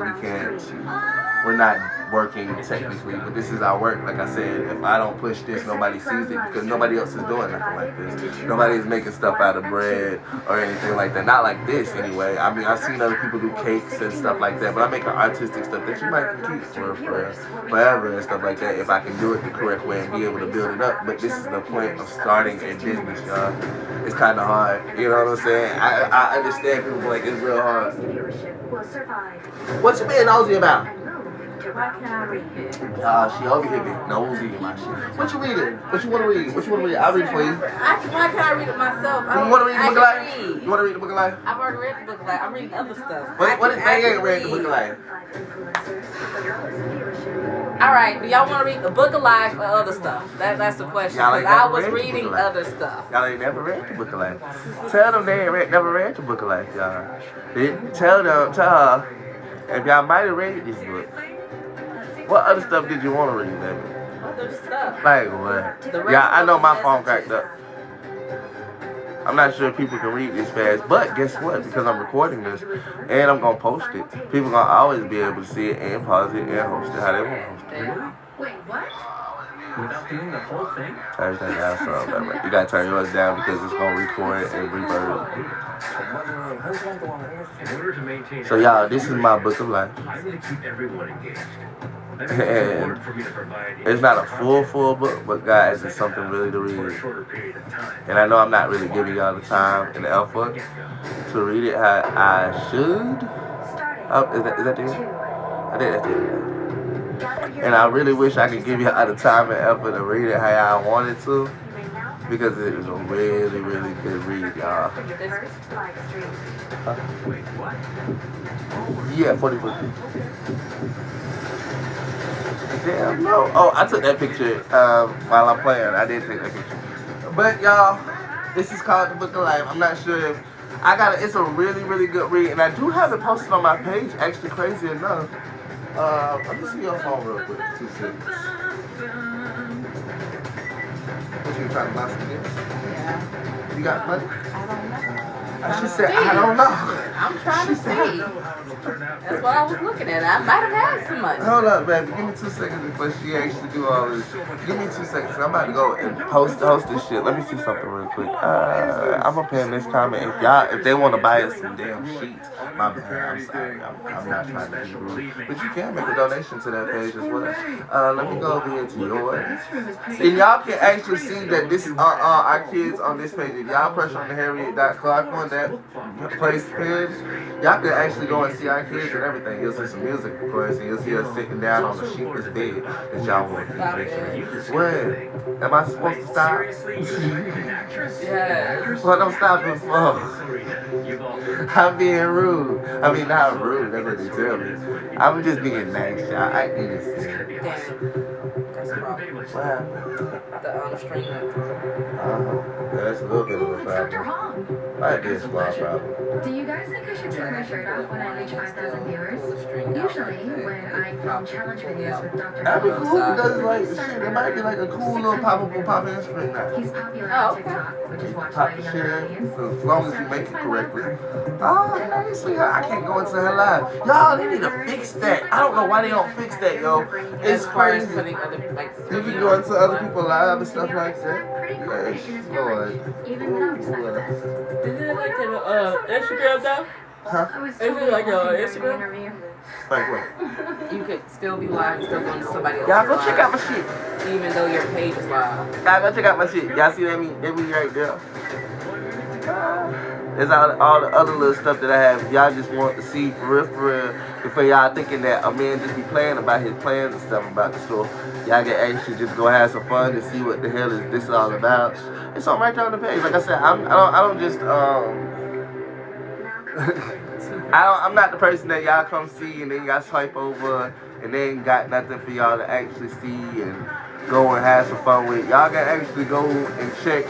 we're not working technically, but this is our work. Like I said, if I don't push this, nobody sees it because nobody else is doing nothing like this. Nobody's making stuff out of bread or anything like that. Not like this, anyway. I mean, I've seen other people do cakes and stuff like that, but I'm making artistic stuff that you might keep for forever and stuff like that if I can do it the correct way and be able to build it up. But this is the point of starting a business, y'all. It's kind of hard. You know what I'm saying? I understand people like it's real hard. What you being nosy about? Why can't I read it? She over here being nosy in my shit. What you reading? What you want to read? What you want to read? I'll read for you. Why can't I read it myself? You want to read the Book of Life? You want to read the Book of Life? I've already read the Book of Life. I'm reading other stuff. What if they ain't read the Book of Life? Alright, do y'all want to read the Book of Life or other stuff? That's the question. Because I was reading other stuff. Y'all ain't never read the Book of Life. Tell them they ain't never read the Book of Life, y'all. Tell her, if y'all might have read this book, what other stuff did you want to read, baby? Other stuff. Like what? Yeah, I know my phone cracked up. I'm not sure if people can read this fast, but guess what? Because I'm recording this and I'm going to post it, people going to always be able to see it and pause it and host it how they want to host it. Wait, what? Without doing the whole thing? Turn that down, so you got to turn yours down because it's going to record and reverb. In order to maintain So y'all, this is my Book of Life. I really keep everyone engaged. And it's not a full book, but guys, it's something really to read. And I know I'm not really giving y'all the time and the effort to read it how I should. Is that the end? I think that's the end. And I really wish I could give y'all the time and effort to read it how I wanted to, because it was a really, really good read, y'all. Wait, what? Yeah, 40. Damn, no. Oh, I took that picture while I'm playing. I did take that picture. But y'all, this is called The Book of Life. I'm not sure if it's a really, really good read, and I do have it posted on my page. Actually, crazy enough. Let me see your phone real quick. 2 seconds. What you trying to buy some gifts? Yeah. You got money? I don't know. She said, I don't know. I'm trying to see. That's what I was looking at. I might have had some money. Hold up, baby. Give me 2 seconds before she actually do all this. Give me 2 seconds. I'm about to go and host this shit. Let me see something real quick. I'm gonna pin this comment. If they want to buy us some damn sheets, my bad. I'm sorry. I'm not trying to be rude, but you can make a donation to that page as well. Let me go over here to yours. And y'all can actually see that this is our kids on this page. If y'all press on the Harriet.Clark one, that place pin, y'all can actually go and see our kids and everything. You'll see some music, of course, and you'll see us sitting down on the sheetless bed that y'all want to picture. What? Am I supposed to stop? Yeah. What I'm stopping for? I'm being rude. I mean, not rude. That's what they tell me. I'm just being nice, y'all. I need to see. That's a problem. What happened? The string hook. Yeah, that's a little bit of a It's Dr. problem. Hong. Might be a small problem. Do you guys think I should take my shirt off when I reach 5,000 viewers? Usually, when I film challenge videos with Dr. That'd be Hong, cool because like shit, it might be like a cool little poppable pop instrument now. he's popular Oh, on okay. TikTok, which is watched Pop by a the younger shit, audience. as long as you make it correctly. Oh, nice, sweetheart. I can't go into her live. Y'all, they need to fix that. I don't know why they don't fix that, yo. It's As far as crazy. putting other, like, You can go into other people's live and stuff like that. Pretty Yes, confident in his Lord. knowledge, even without respect. Is it like an Instagram though? Huh? I was Is it totally like joking a during the Instagram? interview. Like what? You could still be live and still go into somebody else's Y'all go check out my live, shit. even though your page is live. Y'all go check out my shit. Y'all see that me right there? There's all the other little stuff that I have. Y'all just want to see for real. Before y'all thinking that a man just be playing about his plans and stuff about the store. Y'all get actually just go have some fun and see what the hell is this all about. It's on right there on the page. Like I said, I don't just I'm not the person that y'all come see and then y'all swipe over and then got nothing for y'all to actually see and go and have some fun with. Y'all can actually go and check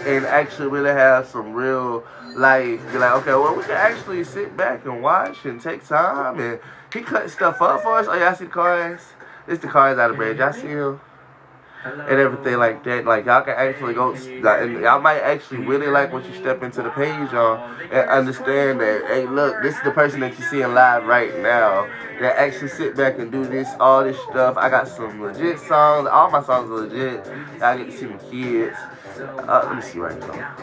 and actually really have some real life. Be like, okay, well, we can actually sit back and watch and take time. And he cut stuff up for us. Oh, y'all see the cars? This the cars out of bridge. Y'all see him? And everything like that. Like, y'all can actually go, like, and y'all might actually really like what you step into the page on and understand that, hey, look, this is the person that you're seeing live right now that actually sit back and do this, all this stuff. I got some legit songs. All my songs are legit. Y'all get to see my kids. Let me see right now.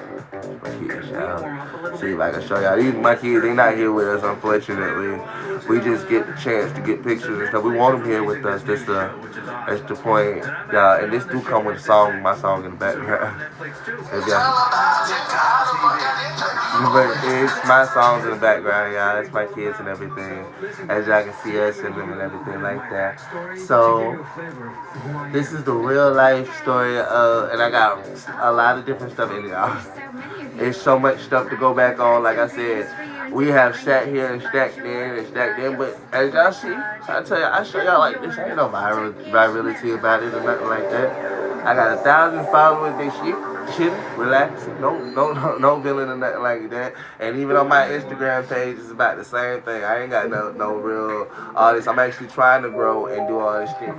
My kids, y'all. See if I can show y'all. These my kids, they not here with us, unfortunately. We just get the chance to get pictures and stuff. We want them here with us. That's the point, y'all. And this do come with a song, my song in the background. But it's my songs in the background, y'all. It's my kids and everything. As y'all can see us and them and everything like that. So, this is the real life story of, and I got a lot of different stuff in it, y'all. There's so much stuff to go back on. Like I said, we have sat here and stacked in, but as y'all see, I tell you, I show y'all like this. Ain't no virality about it or nothing like that. I got 1,000 followers. They chilling, relaxing, no villain or nothing like that. And even on my Instagram page, it's about the same thing. I ain't got no real all this. I'm actually trying to grow and do all this shit.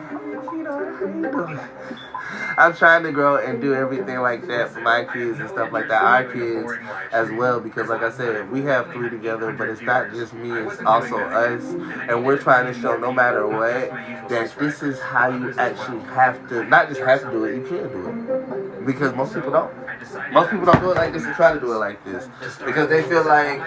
I'm trying to grow and do everything like that for my kids and stuff like that, our kids as well, because like I said, we have 3 together, but it's not just me, it's also us, and we're trying to show no matter what, that this is how you actually have to, not just have to do it, you can do it, because most people don't. Most people don't do it like this and try to do it like this, because they feel like,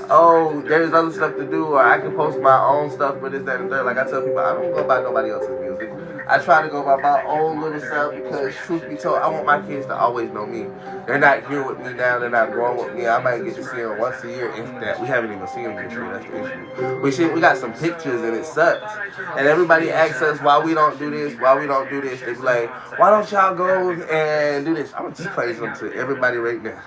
oh, there's other stuff to do, or I can post my own stuff for this, that, and third. Like I tell people, I don't go by nobody else's music. I try to go by my own little self because, truth be told, I want my kids to always know me. They're not here with me now. They're not growing with me. I might get to see them once a year, if that. We haven't even seen them this year. That's the issue. We got some pictures, and it sucks. And everybody asks us why we don't do this, why we don't do this. They be like, why don't y'all go and do this? I'm going to just play something to everybody right now.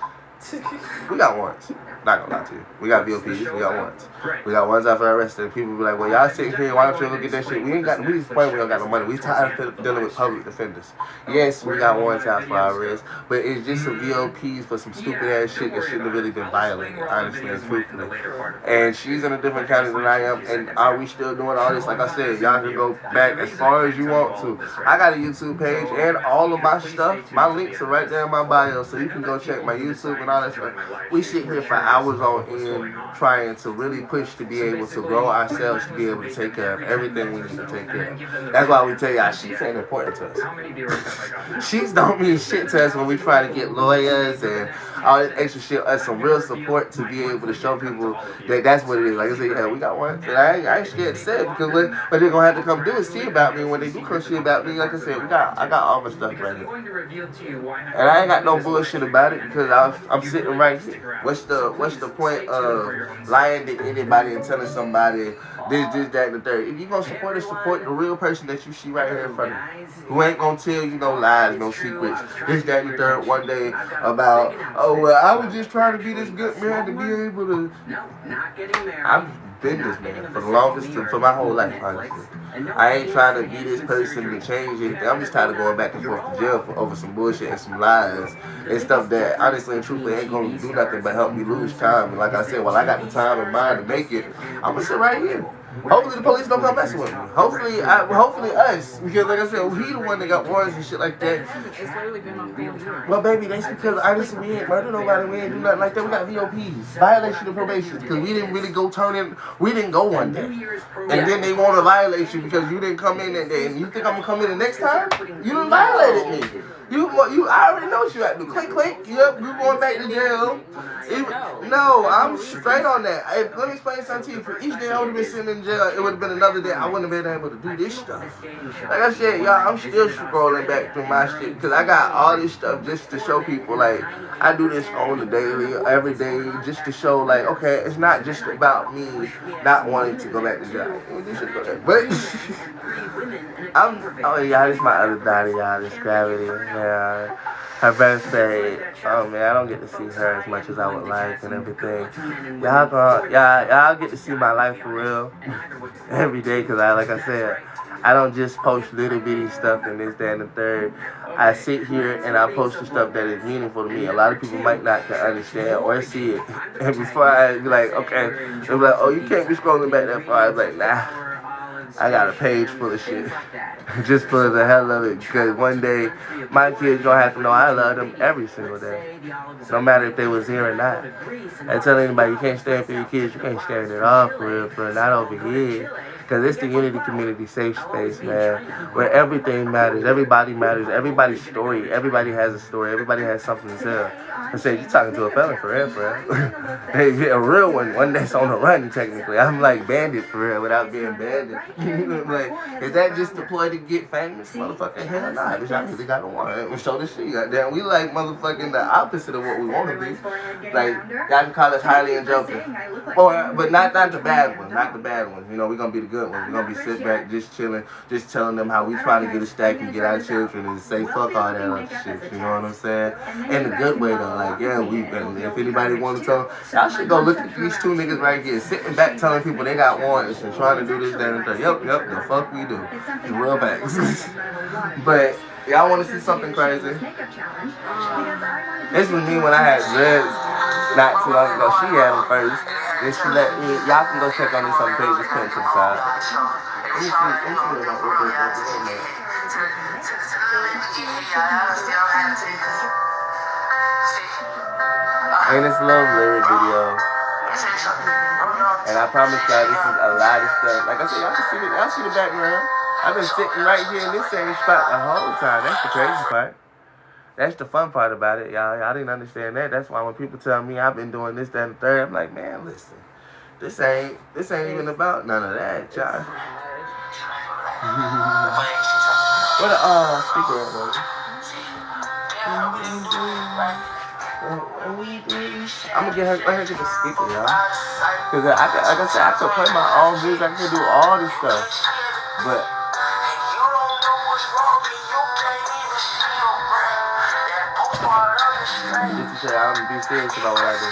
We got ones. Not gonna lie to you. We got VOPs. We got ones. We got ones after arrested. People be like, well, y'all sitting here. Why don't you go get that shit? We just point we don't got no money. We tired of dealing with public defenders. Yes, we got ones out for our arrest, but it's just some VOPs for some stupid ass shit that shouldn't have really been violated, honestly and truthfully. And she's in a different county than I am. And are we still doing all this? Like I said, y'all can go back as far as you want to. I got a YouTube page and all of my stuff. My links are right there in my bio, so you can go check my YouTube and all that stuff. We sit here for hours on end trying to really push to be able to grow ourselves, to be able to take care of everything we need to take care of. That's why we tell y'all sheets ain't important to us. Sheets don't mean shit to us when we try to get lawyers and all this extra shit, us some real support to be able to show people that that's what it is. Like I said, yeah, we got one. And I ain't scared to say it, because what they're gonna have to come do is see about me. When they do come see about me, like I said, I got all my stuff right here. And I ain't got no bullshit about it, because I'm sitting right here. What's the point of lying to anybody and telling somebody this, that, and the third? If you gonna support the real person that you see right here in front of you, who ain't gonna tell you no lies, no secrets, this, that, and the third one day about, oh, well, I was just trying to be this good man to be able to. been this man for the longest, for my whole life, honestly. I ain't trying to be this person to change anything. I'm just tired of going back and forth to jail over some bullshit and some lies and stuff that honestly and truthfully ain't gonna do nothing but help me lose time. And like I said, while I got the time and mind to make it, I'm gonna sit right here. Hopefully the police don't come messing with me. Hopefully us, because like I said, he the one that got warrants and shit like that. It's literally been on family. Well, baby, that's because honestly we ain't murder nobody, we ain't do nothing like that. We got VOPs, violation of probation, because we didn't really go we didn't go one day, and then they want to violate you because you didn't come in that day, and you think I'm gonna come in the next time? You done violated me. I already know what you got to do. Click, click. Yep, you going back to jail. No, I'm straight on that. Let me explain something to you. For each day I would have been sitting in jail, it would have been another day I wouldn't have been able to do this stuff. Like I said, y'all, I'm still scrolling back through my shit because I got all this stuff just to show people, like, I do this on the daily, every day, just to show, like, okay, it's not just about me not wanting to go back to jail. But, oh, y'all, this is my other daughter, y'all, this Gravity. Yeah, her birthday. Oh man, I don't get to see her as much as I would like and everything. Y'all get to see my life for real every day, cause like I said, I don't just post little bitty stuff and this, that, and the third. I sit here and I post the stuff that is meaningful to me. A lot of people might not can understand or see it. And before I be like, okay, they'll be like, oh, you can't be scrolling back that far. I was like, nah. I got a page full of shit. Just for the hell of it. Because one day, my kids gonna have to know I love them every single day. No matter if they was here or not. I tell anybody, you can't stand for your kids, you can't stand at all for real, not over here. Because it's the Unity Community Safe Space, man, where everything matters, everybody's story, everybody has a story, everybody has something to tell. I said, you're talking to a felon for real. Hey, a real one that's on the run, technically. I'm like Bandit for real, without being Bandit. Like, is that just the ploy to get famous? Motherfucking hell nah, bitch, I really got a warrant. Show this shit, goddamn. We like motherfucking the opposite of what we want to be. Like, y'all can call us highly injustice. But not the bad ones, not the bad ones. You know, we're gonna be the good ones. We're gonna be sit back, just chilling, just telling them how we trying to get a stack and get our children and say fuck all that other shit. You know what I'm saying? In a good way though. Like, yeah, if anybody want to tell, y'all should go look at these two niggas right here, sitting back telling people they got warrants and trying to do this, that, and that. Yep, the fuck we do. It's real facts. But y'all want to see something crazy? This was me when I had dreads not too long ago. She had them first. Then she let me, y'all can go check on this on the page, just put it to the side. And it's a little lyric video. And I promise y'all this is a lot of stuff. Like I said, y'all see the background. I've been sitting right here in this same spot the whole time. That's the crazy part. That's the fun part about it, y'all. Y'all didn't understand that. That's why when people tell me I've been doing this, that, and the third, I'm like, man, listen. This ain't even about none of that, y'all. What a speaker at, baby? I'm gonna let her get the speaker, y'all. Cause like I said, I could play my own music, I could do all this stuff. But just to say, I'm gonna be serious about what I do.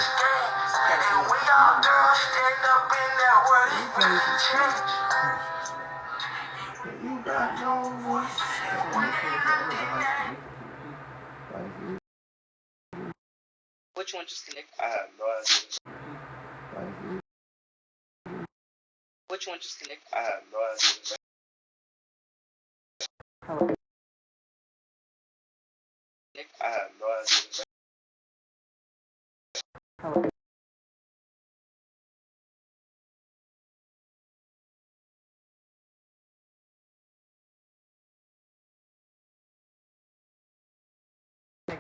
You got no voice. Which one just connected? I have no idea. Which one just connected? I have no idea. I have no idea.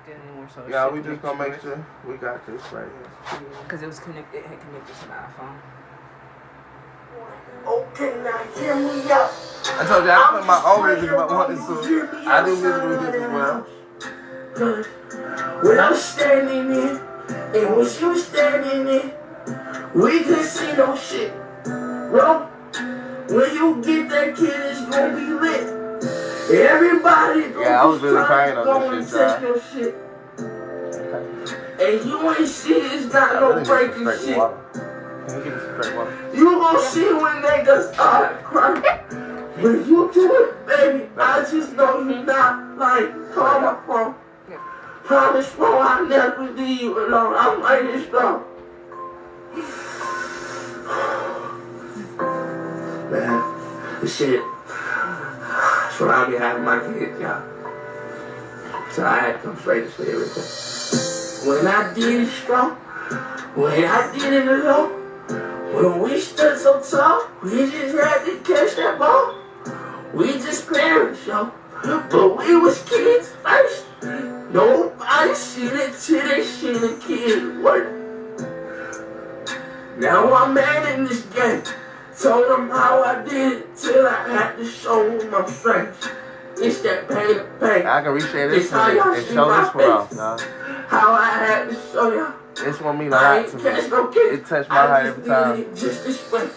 Anymore, so Yeah, we just gonna make sure we got this right here. Because it was connected, it had connected to the iPhone. Okay, now hear me out. I told you I put my own music if I wanted to. I do music with this as well. When I'm standing in, and when she was standing in, we couldn't see no shit. Bro, when you get that kid, it's gonna be lit. Everybody I was really crying on this shit, and you ain't see it's not no breaking shit. Can you give me some straight water? You gon' see when niggas start crying. When you do it, baby, I just know you not like call my phone. Promise, bro, I'll never leave you alone. I'm like this, bro. Man, this shit. That's what I be having my kids, y'all. So I had to come straight to say everything. When I did it strong, when I did it alone, when we stood so tall, we just had to catch that ball. We just perished, yo. But we was kids first. Nobody seen it till they seen the kid work. Now I'm man in this game. Told them how I did it till I had to show my strength. It's that pain to pain. I can reshare this one and show this one off, y'all. How I had to show y'all. This one mean a lot to me. It touched my heart every time. Just this way.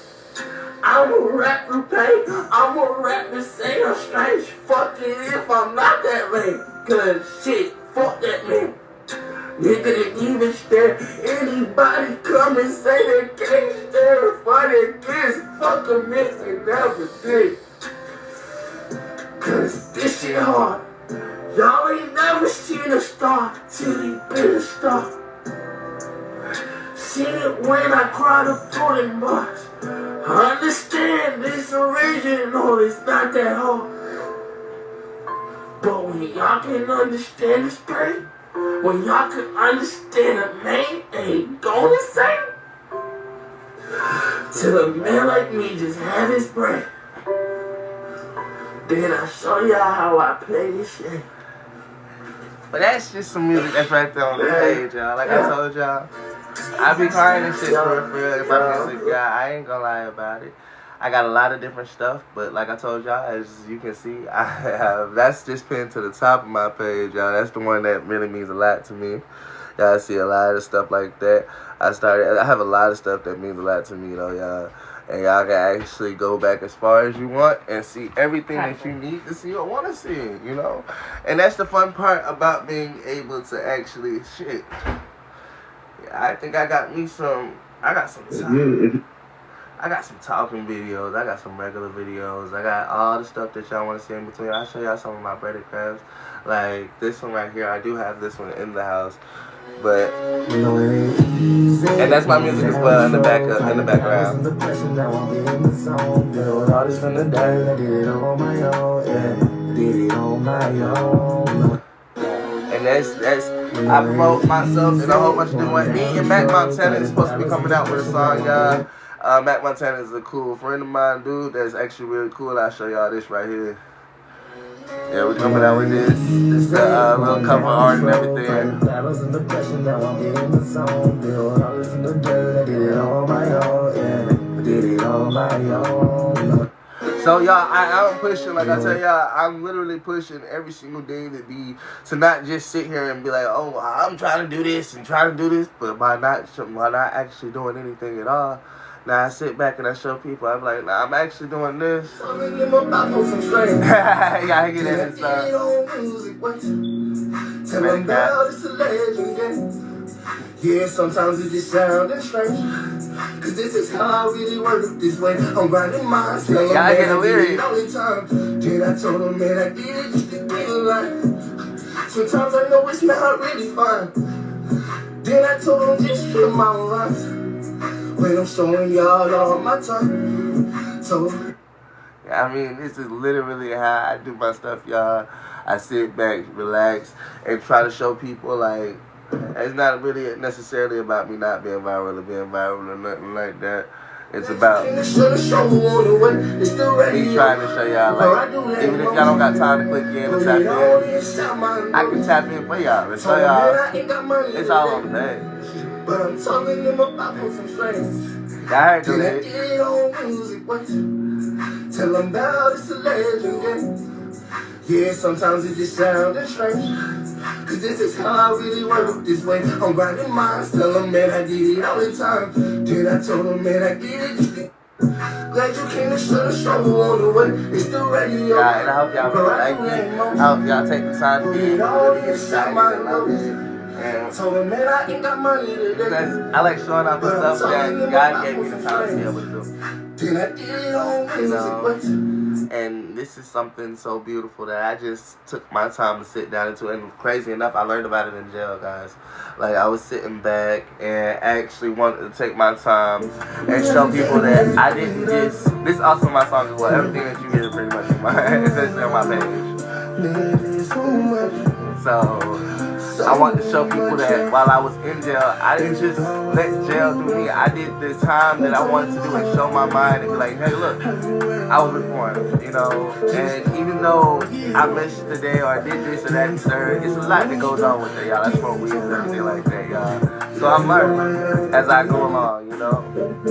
I'm a rap for pain. I'm a rap to say I'm strange. Fuck it if I'm not that lame. Cause shit, fuck that man. Nigga didn't even stare. Anybody come and say they can't stare for their kids. Fuck a mix and never did. Cause this shit hard. Y'all ain't never seen a star till he been a star. Seen it when I cried a pulling box. I understand this original, it's not that hard. But when y'all can understand this pain, when y'all can understand a man ain't going insane, till a man like me just have his brain, then I show y'all how I play this shit. But that's just some music that's right there on the page, y'all. Like I told y'all, I be crying and shit for real about music, y'all. I ain't gonna lie about it. I got a lot of different stuff, but like I told y'all, as you can see, I have, that's just pinned to the top of my page, y'all. That's the one that really means a lot to me. Y'all see a lot of stuff like that. I have a lot of stuff that means a lot to me, though, y'all. And y'all can actually go back as far as you want and see everything that you need to see or want to see, you know? And that's the fun part about being able to actually, shit. I think I got some talking videos. I got some regular videos. I got all the stuff that y'all want to see in between. I'll show y'all some of my breaded crabs. Like this one right here. I do have this one in the house. But and that's my music as well in the background. All this from the dirt. And that's I promote myself and a whole bunch of different. Me and Mac Montana is supposed to be coming out with a song, y'all. Mac Montana is a cool friend of mine, dude. That's actually really cool. I'll show y'all this right here. Yeah, we're coming out with this. This little cover art and everything. So y'all, I'm pushing, like I tell y'all, I'm literally pushing every single day to not just sit here and be like, oh, I'm trying to do this and trying to do this, but by not actually doing anything at all. Now I sit back and I show people, I'm like, nah, I'm actually doing this. Yeah, I get that inside. Yeah, sometimes it just sounds strange. Cause this is how I really work this way. I'm grinding mine. Y'all get a lyric. Then I told him, man, I did it just to get in line. Sometimes I know it's not really fine. Then I told him, just hear my rhymes. When I'm showing y'all all my time. So I mean, this is literally how I do my stuff, y'all. I sit back, relax, and try to show people, like, it's not really necessarily about me not being viral or being viral or nothing like that. It's about me trying to show y'all, like, even if y'all don't got time to click in and tap in, I can tap in for y'all and show y'all it's all on the page. But I'm talking them about some strings. I heard that. Tell them about it's a legend game. Yeah, sometimes it just sounds strange. Cause this is how I really work this way. I'm grinding mines. Tell them, man, I did it all the time. Then I told them, man, I did it. Glad you came to show the show on the way. It's the radio. Yeah, and I hope y'all really like it. I hope y'all take the time to be here. And Told him, man, I ain't got money today. I like showing off the stuff that God gave me the time to be able to do. Then I did it on music. And this is something so beautiful that I just took my time to sit down into. And crazy enough, I learned about it in jail, guys. Like, I was sitting back and actually wanted to take my time and show people that I didn't just... This is also my song as well. Everything that you hear pretty much is essentially on my page. So... I wanted to show people that while I was in jail, I didn't just let jail do me. I did the time that I wanted to do and show my mind and be like, hey, look, I was reformed, you know. And even though I missed the day or I did this or that and third, it's a lot that goes on with it, y'all. I smoke weed and everything like that, y'all. So I'm learning as I go along, you know.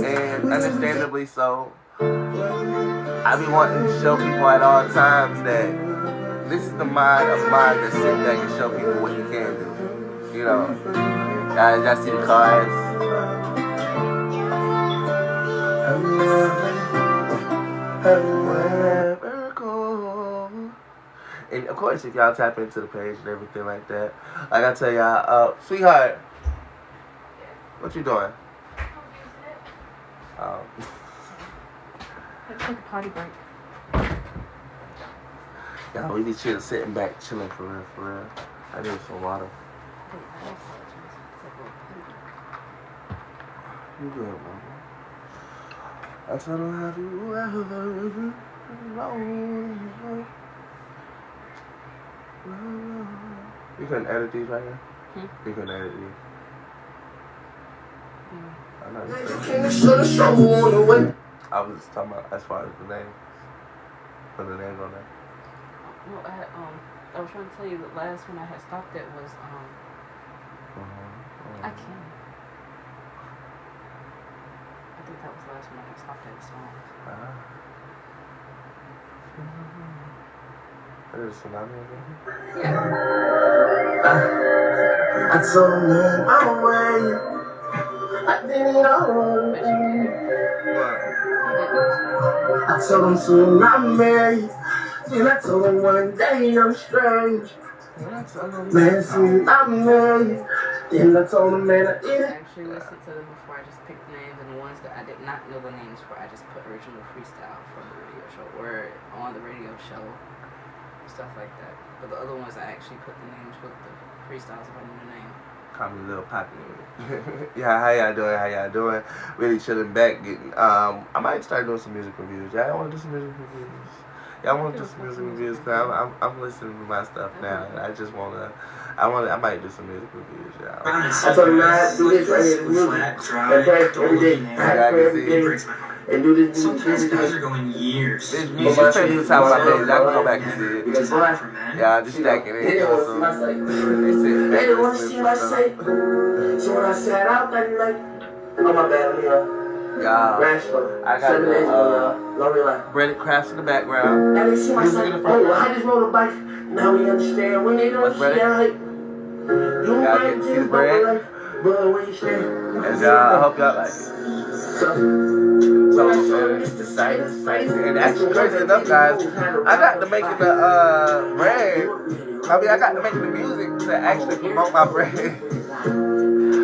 And understandably so, I be wanting to show people at all times that this is the mind of mine that sit back and show people what you can do. You know, guys, y'all see the cards. And of course, if y'all tap into the page and everything like that, like I tell y'all, sweetheart, what you doing? I took a potty break. Yeah, we be chilling, sitting back, chilling for real, for real. I need some water. You good, mama? I told her, have you ever You can edit these right here? You can edit these. I know you. I was just talking about as far as the names. Put the names on there. Well, I was trying to tell you the last one I had stopped at was, I can't. I think that was the last one I had stopped at the songs. There's a tsunami again? I told him, man, I'm away. I did it all. I told him soon I'm married. Then I told him one day I'm strange. Man, soon I'm married. Then I told him, man, I did it. I actually listened to them before I just picked the names, and the ones that I did not know the names for, I just put original freestyle from the radio show, or on the radio show, stuff like that. But the other ones, I actually put the names with the freestyles if I knew the name. Call me Lil Poppy. Yeah, how y'all doing? How y'all doing? Really chilling back, getting, I might start doing some music reviews. Y'all want to do some music reviews? Y'all want to do some music reviews? Cause I'm listening to my stuff now, and I just I might do some music reviews, y'all. I told him, man, do this right here, music. And pray every day, every day, and do this. Sometimes guys are going years. This music pay me the time on my page. I can go back and see it. Yeah, just stacking it. They didn't want to see my say. So when I sat out that night, oh my bad, y'all, I got the Breaded Crafts in the background. And they see my son, oh, I just rode a bike. Now we understand when they don't share. Y'all get to see the bread. And I hope y'all like it. And actually, crazy enough, guys, I got to making the bread. I got to making the music to actually promote my bread.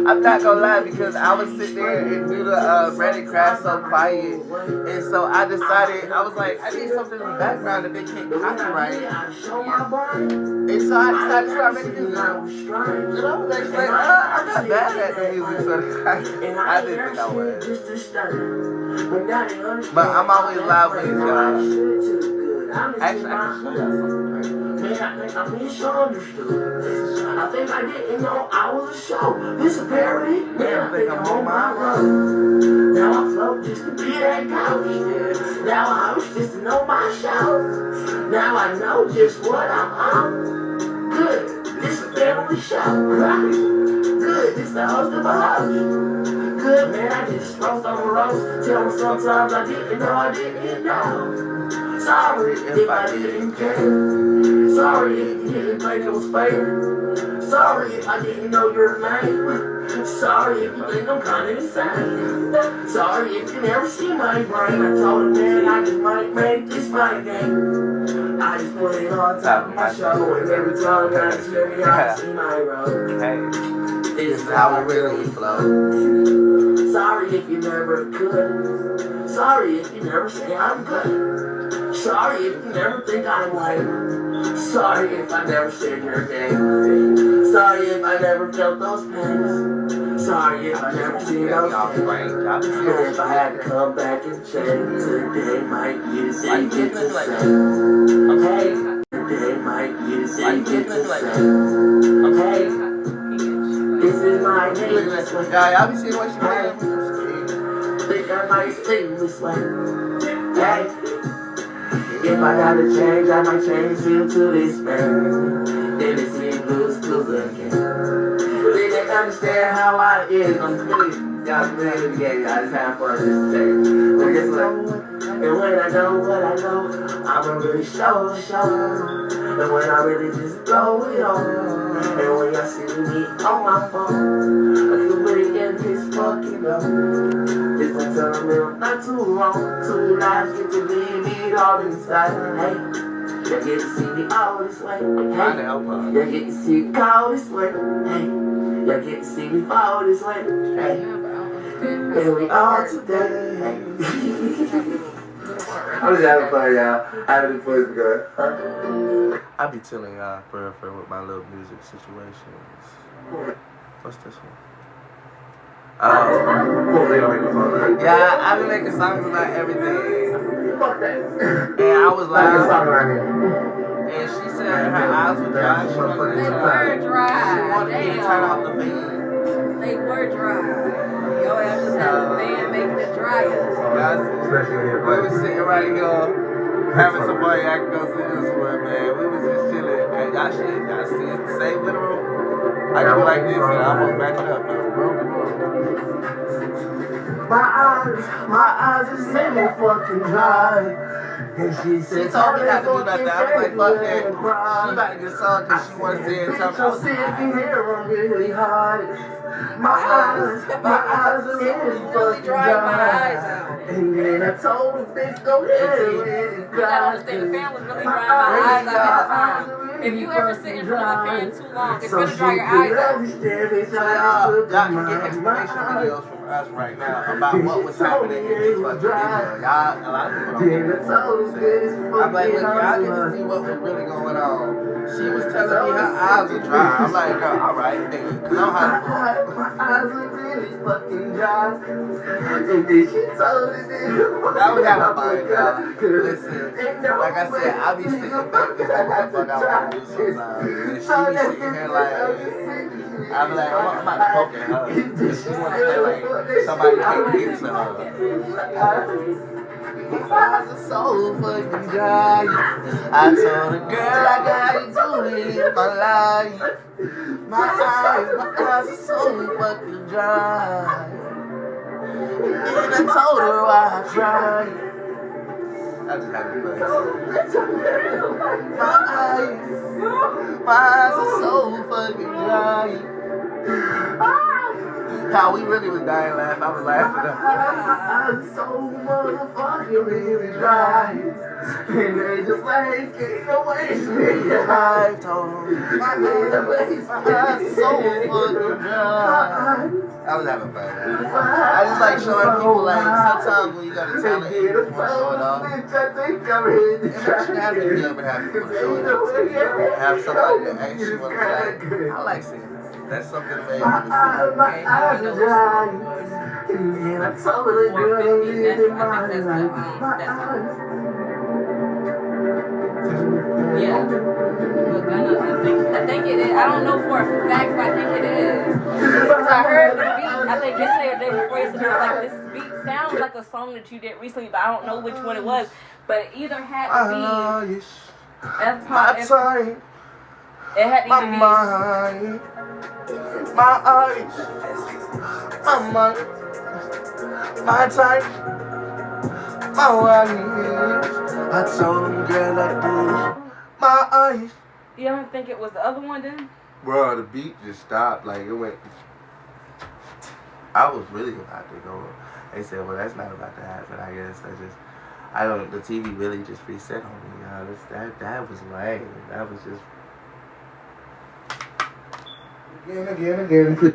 I'm not gonna lie, because I was sitting there and do the Breaded Crafts so quiet, and so I decided, I was like, I need something in the background that they can't copyright, and so I decided to start making music. You know, like, I'm not bad at the music, so I didn't think I was. But I'm always live with y'all. Actually, I can show y'all something crazy. I misunderstood. I think I didn't know I was a show. This a parody. Man, I think I'm on my road. Now I float just to be that couch. Now I host just to know my show. Now I know just what I'm on. Good, this a family show, right? Good, this the host of a house. Good, man, I just roast on the roast. Tell me sometimes I didn't know. Sorry if I didn't care. Sorry if you didn't think it was fair. Sorry if I didn't know your name. Sorry if you think I'm kind of insane. Sorry if you never see my brain. I told him, man, I just might make this my game. I just put it on top of my show, and every time I see me, I see my road. Hey. This is how we really flow. Sorry if you never could. Sorry if you never say I'm good. Sorry if you never think I'm white. Sorry if I never said your name. Sorry if I never felt those pains. Sorry if I never seen those things. And if I had to come back and change, today might be the day you get to say. Hey, today might be the day you get to say. Hey. This is my name. Y'all be seeing what she doing. Think I might sing this way. Hey, if I gotta change, I might change you to this man. Then it's me blues again. They didn't understand how I is. I'm really, y'all playing the game. I just have fun this day. But guess what? And when I know what I know, I'ma really show. And when I really just blow it on. And when y'all see me on my phone, I can really end this fucking love. This one tell me not too long. 2 lives get to leave me all inside. Hey, y'all get to see me all this way. Hey, y'all get to see me call this way. Hey, y'all get to see me fall this way. Hey, and we all today. Hey. I'm just having fun, y'all. Having fun, good. I be telling y'all for with my little music situations. What's this one? Yeah, I be making songs about everything. Fuck that. And I was like, and she said her eyes were dry. She wanted They were dry. She wanted me to turn off the fan. They were dry. Yo, I just had the fan making it drier. We was sitting right here having somebody act us in this one, man. We was just chilling. And y'all see it the same literal. I go like this and I almost match it up, My eyes are semi fucking dry. And she said, told me not to do nothing. I was like, fuck that. She about to get sung because she wants to see it. I was sitting here really hard. My eyes are really dry my eyes out. And then I told the bitch, go ahead and You gotta understand, the fan was really drying my eyes out at the time. If you ever sit in front of the fan too long, it's gonna dry your eyes out. Y'all can get explanation videos from us right now about what was happening in this fucking video. Y'all, a lot of people don't I'm like, look, y'all get to see what was really going on. She was telling me her eyes were dry. I'm like, girl, alright, nigga, cause I'm high. My eyes are really fucking dry. And then she told me that was how my mind, y'all. Listen, like I said, I be sitting back and doing what the fuck I want to do sometimes. And she be sitting here like, I be like, I'm about to poke at her. And she want to play like somebody can't get to her. My eyes are so fucking dry. I told the girl I gotta do it in my life. My eyes are so fucking dry. And I told her why I tried. I just had to my eyes are so fucking dry. How we really was dying laughing. I was laughing up. I'm so motherfucking really dry. And they just like, ain't no way to get I told her my eyes are so fucking dry. I was having fun. I just like showing people like sometimes when you got a talent and you want to show it off. It makes you happy to be able to have people show it off to you. Have somebody that actually want to be like, I like seeing that. That's something amazing to see. My eyes are dry. And I told her girl to live in my life. My eyes. Yeah. Look, I think it is. I don't know for a fact, but I think it is. Because I heard the beat, I think yesterday or the day before yesterday, I was like, this beat sounds like a song that you did recently, but I don't know which one it was. But it either had to be... That's time. It had to My either be... mind, my eyes, my mind, my time, my eyes. I told them, girl, I do. My eyes. You don't think it was the other one then? Bro, the beat just stopped. Like, it went. I was really about to go. They said, well, that's not about to happen. I guess I just. I don't. The TV really just reset on me. That was lame. That was just. Again. I feel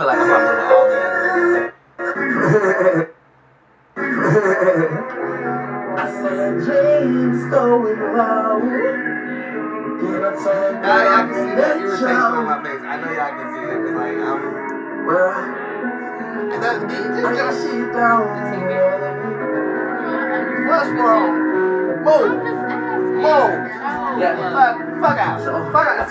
like I'm popping all day. I said, James going low. Then I told him, I can see that irritation on my face. I know y'all can see it. Cause like, I got shit down. What's wrong? Move. Yeah, fuck out. Fuck out.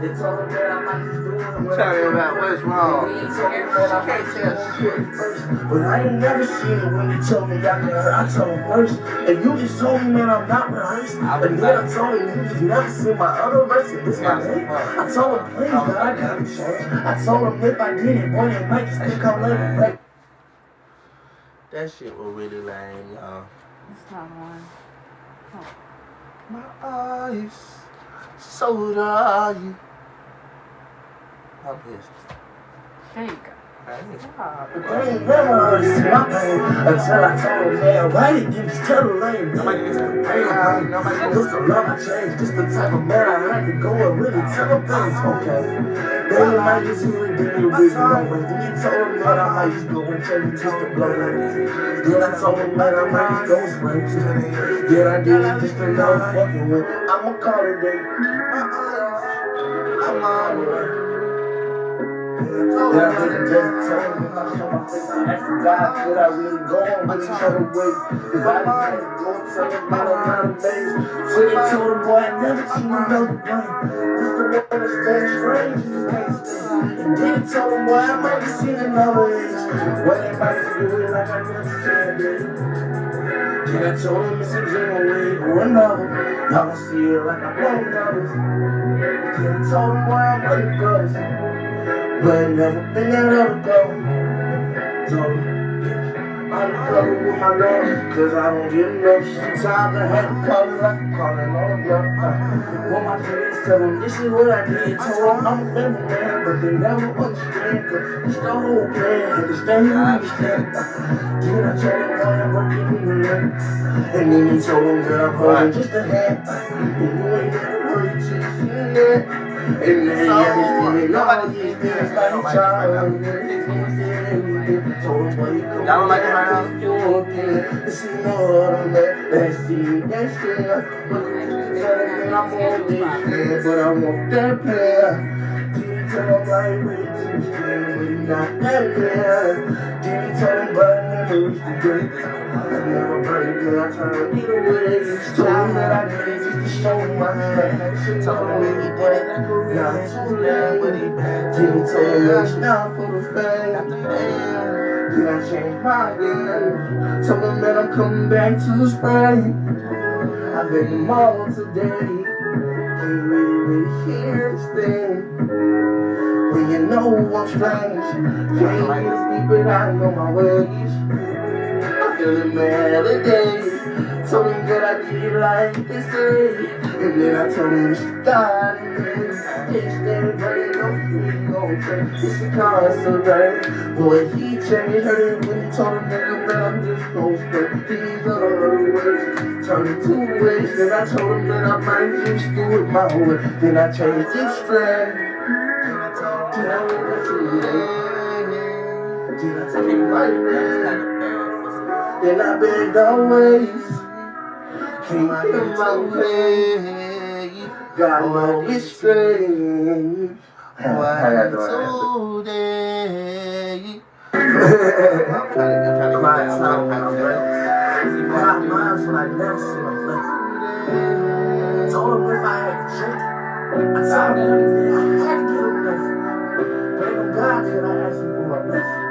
They told me that I might just do it. Tell me about what's wrong. She can't tell shit first. But I ain't never seen it when you told me I got hurt. I told him first. And you just told me, man, I'm not rehearsed. And then I told him you just never seen my other verse. And this my name. I told him, please, God, I gotta change. I told him if I did it, boy, it might just think I'm late. That shit was really lame, y'all. It's not one. My eyes, so are you. I'm pissed. There you go. But they ain't never understood my pain until I told them, man, why did you just tell the lame? Nobody This the love I changed, this the type of man I had to go and really tell them things, okay? They might just really give me a reason, but then you told them that I might just go and tell you just to blow like this. Then I told them that I might just go straight. Then I did it just to know fucking with. I'ma call it day. I'm on the way. I really just told me I show my face. I asked God, could I really go on with each other way? Cause I just go and tell them about a lot of days. So they told him, boy, I never seen another brain. Just the one that stays strange, just can't stay. And then he told him, boy, I might have seen another age. Well, they might just do it like I never seen it. Then I told him it's a dream away or another. Y'all gon' see it like I want others. Then I told him, boy, I'm like brothers. But never been that other go. So I'm covered with my love, cause I don't get enough. Sometimes I had to call it like I'm calling on love. When my friends tell them this is what I did, told them I'm a family man, but they never understand. Cause it's the whole plan, and to stay here understand. Then I told them why I'm working in the land. And then he told them that I'm holding just a hand. And you ain't never worried till you seen that. And then Nobody is there. Y'all don't like it right now? It's more let's see, that's it. But I want that player. Did he tell him like wait but he not that player. Did he tell him but I never reached the gate. I never break it, I turned either way. Told him that I did it just to show him my hand. Told him that he did it like a real too late. But he bad. Then he told him that it's not for the fame. Then I changed my game. Told him that I'm coming back to spring. I bet him all today. Can't really hear his thing. When you know I'm strange, can't really speak, but I know my ways. I feel it mad today. Told him that I did it like they say. And then I told him she died and then they stayed burning no free, okay. It's a constant thing. Boy, he changed her when he told him that I'm just gon' stay. These are the words, turned it 2 ways. Then I told him that I might just do it my way. Then I changed it straight. Then I told him that Then I told him right now. Then I begged always. Can't hear my way. God know it's strange. Today. I'm trying to get Mine's when I never see my place. Told him if I had to drink, I told him everything. I had to get him nothing. Beg on God, could I ask him for my blessing?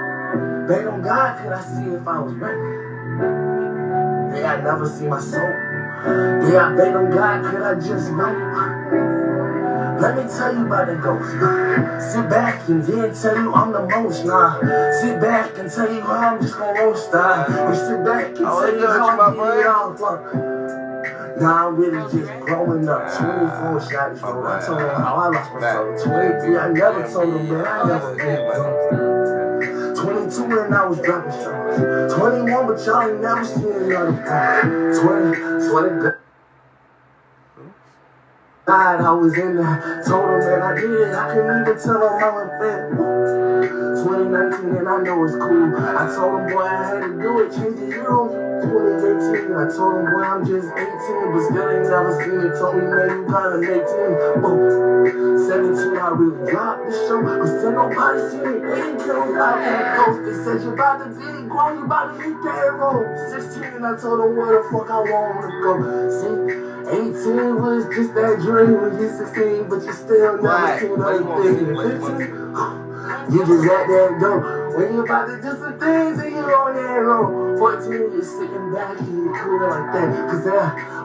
Beg on God, could I see if I was ready? May I never see my soul. May I beg on God, could I just know? Let me tell you about the ghost. Sit back and then tell you I'm the most. Sit back and tell you how I'm just gonna roast. Sit back and tell you how I did it all. I'm really just growing up. 24 shots. I told him how I lost my soul. 23, I never told him that I never did. 22 and I was dropping shots. 21, but y'all ain't never seen another part. 20, swear to God. I was in there, told him that I did it. I couldn't even tell him I was bad. 2019 and I know it's cool. I told him, boy, I had to do it. Change the year 2018. I told him, boy, I'm just 18, but still ain't never seen it. Told me, man, you gotta make 10. Oh, 17, I really dropped the show, but still nobody seen it. They ain't kill me out that ghost. They said you about to be grown, you about to hit that road. 16, I told them where the fuck I want to go. See? 18 was just that dream when you 16, but you still never seen anything. 15, you just at that door. When you about to do some things and you on that road. 14, you're sitting back and you cool like that. Cause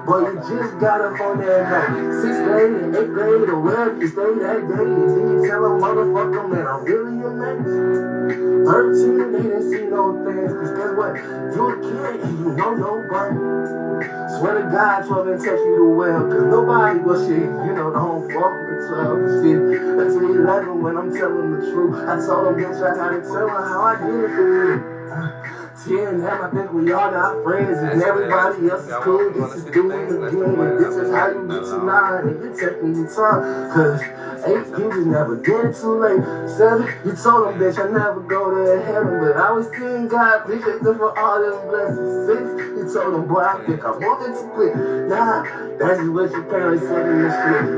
boy, you just got up on that night. 6th grade and 8th grade or wherever you stay that day. And then you tell a motherfucker, man, I'm really amazing. 13, they didn't see no things. Cause guess what? You a kid and you know nobody. Swear to God, 12 and touch you the well, cause nobody will shit, you know, don't fuck with 12 and shit. That's 11 when I'm telling the truth. I told them, bitch, I gotta tell her how I did it for you. 10 and I think we all got friends, and everybody else is cool. This is doing the game, and this is how you get to 9, and you're taking your time. Cause 8, you just never get it too late. 7, you told them, bitch, I never go to heaven, but I was seeing God, appreciate them for all them blessings. 6, you told them, boy, I think I want it to quit. 9, that's just what your parents said in the street.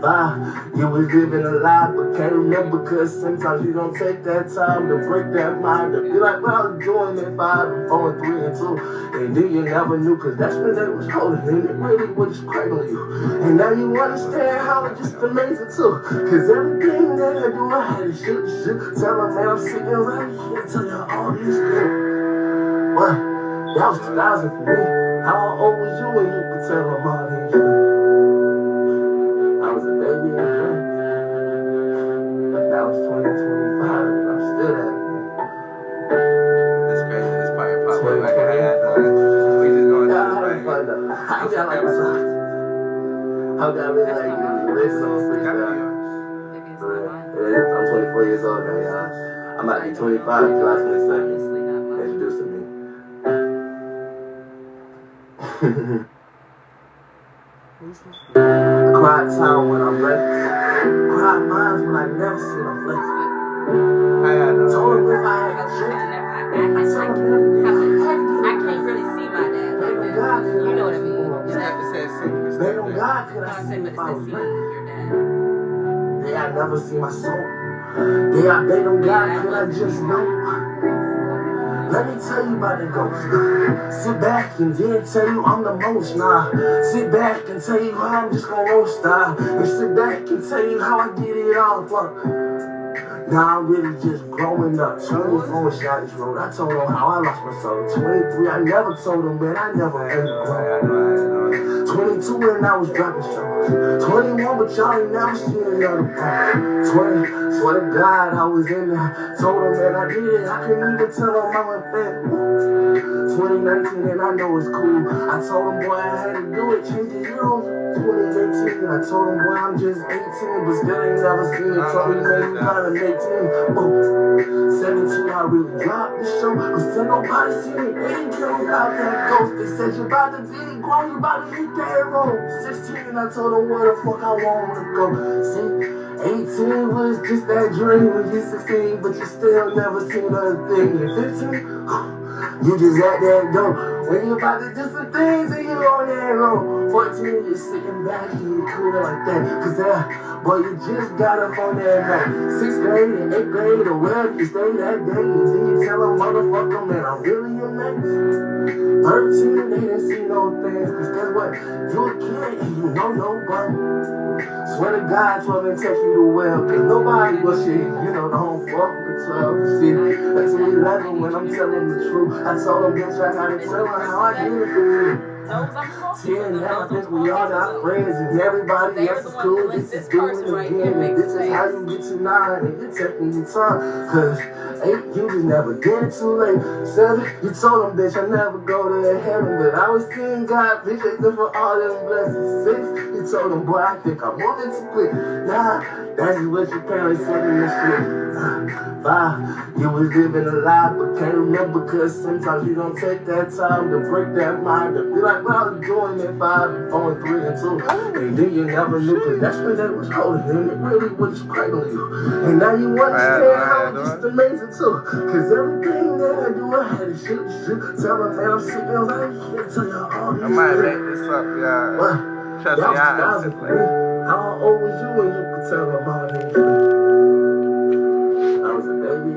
5, you was living a lie, but can't remember, cause sometimes you don't take that time to break that mind, to be like, well, I was doing it 5 and 4 and 3 and 2, and then you never knew, cause that's when they was holding, and it really was cradling you, and now you understand how it just amazing too, cause everything that I do, I had to shoot, tell them, man, I'm sitting right here, tell you all these things. What? That was 2000 for me. How old was you when you could tell them all these things? I was a baby in dream. But that was 2025, and I'm still at it. It's crazy, this part probably like how y'all doing. We just going to this right. How y'all like my socks? How y'all really like you? This song freestyle. I'm 24 years old now, y'all. I'm about to be 25 July 22nd. Introduce to me. Cry time when I'm ready. Cry minds when I never see no flex. Told him if I had a trick. I can't really see my dad like that. You know what I mean? They don't God could I see if I was They I never see my soul. They don't God could I just know. Let me tell you about the ghost. Sit back and then tell you I'm the most. Nah, sit back and tell you how I'm just gonna roast. And sit back and tell you how I did it all. Now I'm really just growing up. 24 shot this road. I told them how I lost my soul. 23, I never told them, man, I never made it grow. 22 and I was dropping shows. 21, but y'all ain't never seen another part. 20, swear to God, I was in there. Told them, man, I did it. I couldn't even tell them I went back. 2019 and I know it's cool. I told them, boy, I had to do it. Change the year 2018, I told him, boy, I'm just 18, but still ain't never seen it. Told me, man, you gotta make 10. Oh, 17, I really dropped the show, but still nobody seen it. They ain't kill me out that ghost. They said you about to be grown, you about to hit that road. 16, I told them where the fuck I want to go. See, 18 was just that dream when you 16, but you still never seen another thing. And 15, you just at that door. When you about to do some things and you on that road. 14, you're sitting back and you cool like that. Cause boy, you just got up on that night. 6th grade and 8th grade or wherever you stay that day. And then you tell a motherfucker, man, I'm really amazing. 13, they didn't see no things. Cause guess what? You a kid and you know nobody. Swear to God, 12 and touch you the well. Cause nobody will shit, you know, don't fuck with 12 shit. That's 11 when I'm telling the truth. I told them, bitch, I gotta tell her how I did it for you. 10 now, I think we all got friends, and everybody else is cool. This is doing it again, and this is how you get to 9, and you're taking your time. Cause 8, you just never get it too late. 7, you told them, bitch, I never go to heaven, but I was seeing God, appreciate them for all them blessings. 6, you told them, boy, I think I want it to quit. 9, that's just what your parents said in the street. 5, you was living a lie, but can't remember, cause sometimes you don't take that time to break that mind, to be like, like what I was doing at 5 and 4 and 3 and 2. And then you never knew, cause that's when they was holding you, and it really was great on you. And now you understand how it's just amazing too. Cause everything that I do, I had to shoot. Tell them that I'm sick, I can't tell you all this. I might make this up, y'all. Trust me, how old was you when you could tell about it? I was a baby.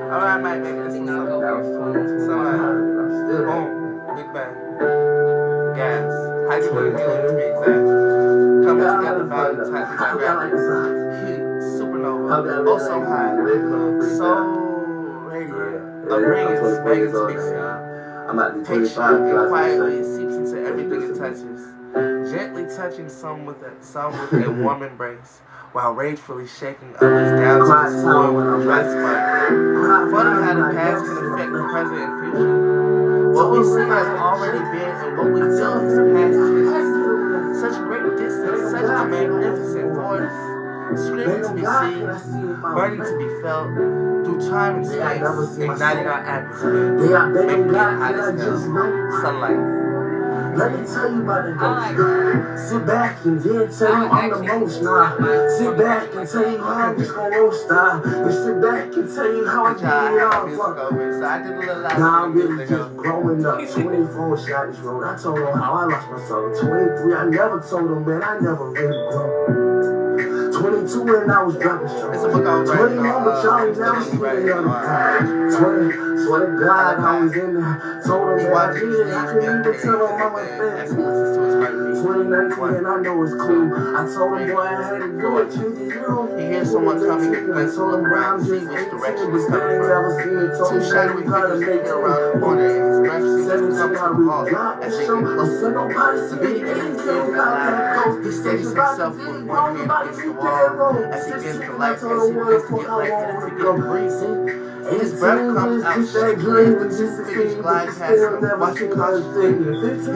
I might make this one up. Boom. Big Bang. Gas. Hydrogen helium to be exact. Coming together by the type of gravity. Heat. Supernova. Oh, so high. So radiant. A brilliance begging to be seen. Patient and quietly, it seeps into everything it touches. Gently touching some with a warm embrace, while ragefully shaking others down to the floor with a dry spot. Funny how the past can affect the present and future. What we see has already been, and what we feel is past tense. Such great distance, such a magnificent force, screaming to be seen, burning to be felt, through time and space, igniting our atmosphere, making it hot as hell. Sunlight. Let me tell you about it. Sit back and then tell you I'm the most now. Sit back and tell you how I'm just gonna roast style. And sit back and tell you how I get it all. Now I'm really just growing up. 24 shots road. I told them how I lost my soul. 23, I never told them, man, I never really grew. 22 and I was dropping straight. 21, but y'all ain't never seen the other time. 20, swear to God, I was in there. Told them that I did it. I couldn't even tell them I'm a fan. 2019 and I know it's cool. I told him, boy, I had to do it. He hears someone coming in place to look around, see which direction he's coming from. Two shadowy figures appear around the corner, and his breath seems to come to a halt as they get closer. The beating in his ears get louder. He steadies himself with one hand against the wall as he begins to light, as he begins to get lightheaded and forget to breathe. His breath comes out shakily as the two figures glide past him, watching cautiously.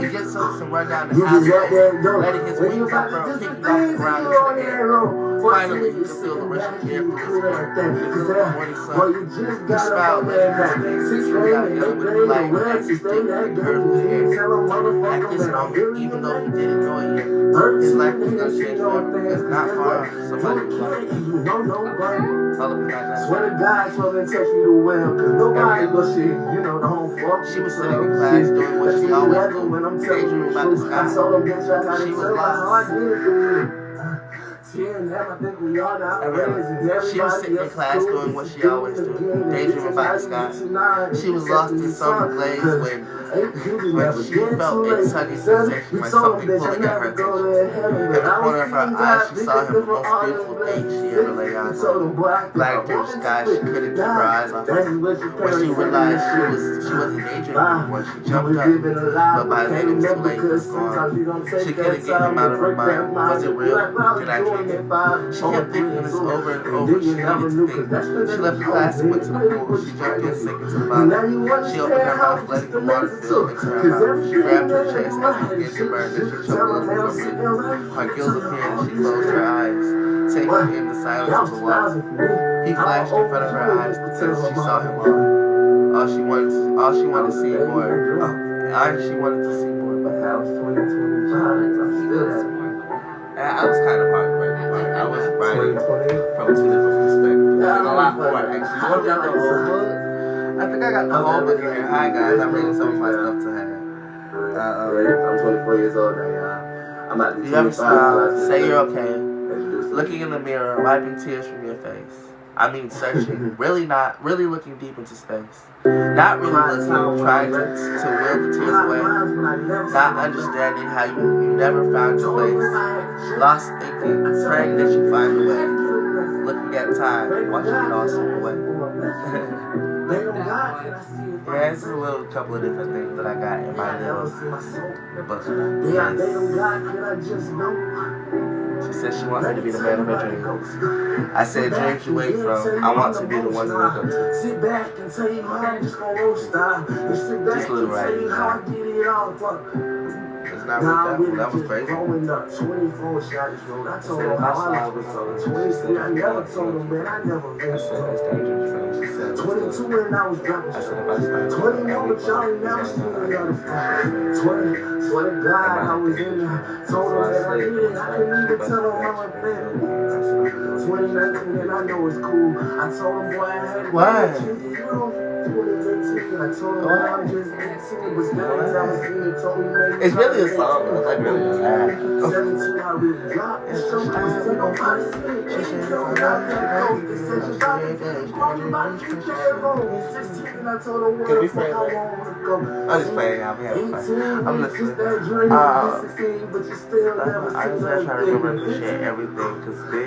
He gets up and runs down the alleyway, letting his wings unfurl, kicking off the ground into the air. Finally, he can feel the rush of air from his feet. He feels the morning sun. He smiled, letting his face without dealing with the light as he dipped and curved his hair. At this moment, even though he didn't know it yet, his life was going to change forever because not far somebody was like, swear to God, so they touch me the well, cause nobody but shit, you know, the whole fuck. She was sitting in class doing what she always do, daydreaming about the sky. She was lost. She was sitting in class doing what she always do, daydreaming about the sky. She was lost in some glaze when she felt a tugging sensation like something pulling at her attention. In the corner of her eyes, she saw him the most beautiful thing she ever laid eyes on. Gliding through the sky, she couldn't keep her eyes off him. When she realized she wasn't daydreaming anymore, she jumped up, but by then it was too late, he was gone. She couldn't get him out of her mind. Was it real? Did I dream it? She kept thinking this over and over. She needed to think. She left class and went to the pool. She jumped in, sank into the bottom. She opened her mouth, letting the water fill into her mouth. She grabbed her chest as it began to burn, and she choked a little bit. Her gills appeared and she closed her eyes, taking in the silence of the water. He flashed in front of her eyes because she saw him all. All she wanted to see more. But how was 2025? I was kind of heartbroken. I was writing from two different perspectives. And a lot more, actually. You want to got the whole book? I think I got the whole book here. Hi, guys. I'm reading some of my stuff today. I'm 24 years old now, y'all. I'm at the you ever smile, say you're okay, looking in the mirror, wiping tears from your face. I mean searching, really looking deep into space. Not really listening, trying to will the tears away. Not understanding how you never found your place. Lost thinking, praying that you find a way. Looking at time, watching it all slip away. Yeah, it's a little couple of different things that I got in my little book. She said she wants me to be the man of her dreams. I said, dreams you wait from, I want to be the one to wake up to. Just a little right. it's not worked out. Well, that was crazy. Growing up, 24 shots, bro. I told him how I lost myself. 23, I never told him, man, I never missed him. 22 when I was dropping shots. 21 with Charlie, now she in the other fight. 20, swear to God, I was in there. Told him that I did it. I couldn't even tell him how I felt. 2019, and I know it's cool. I told him, boy, I had it. Why? 2018, I told him I'm just 18, but still I seen it, told me maybe It's really a song. It's like really a song. 17, I really dropped. It's so much still nobody see it. She said, "Yo, I got to go." They said, "You got to call me about 2K ago." 16, I told her, "What the fuck I want to go." I'm just playing. I'm having fun. I'm listening. I just try to remember to appreciate everything because big.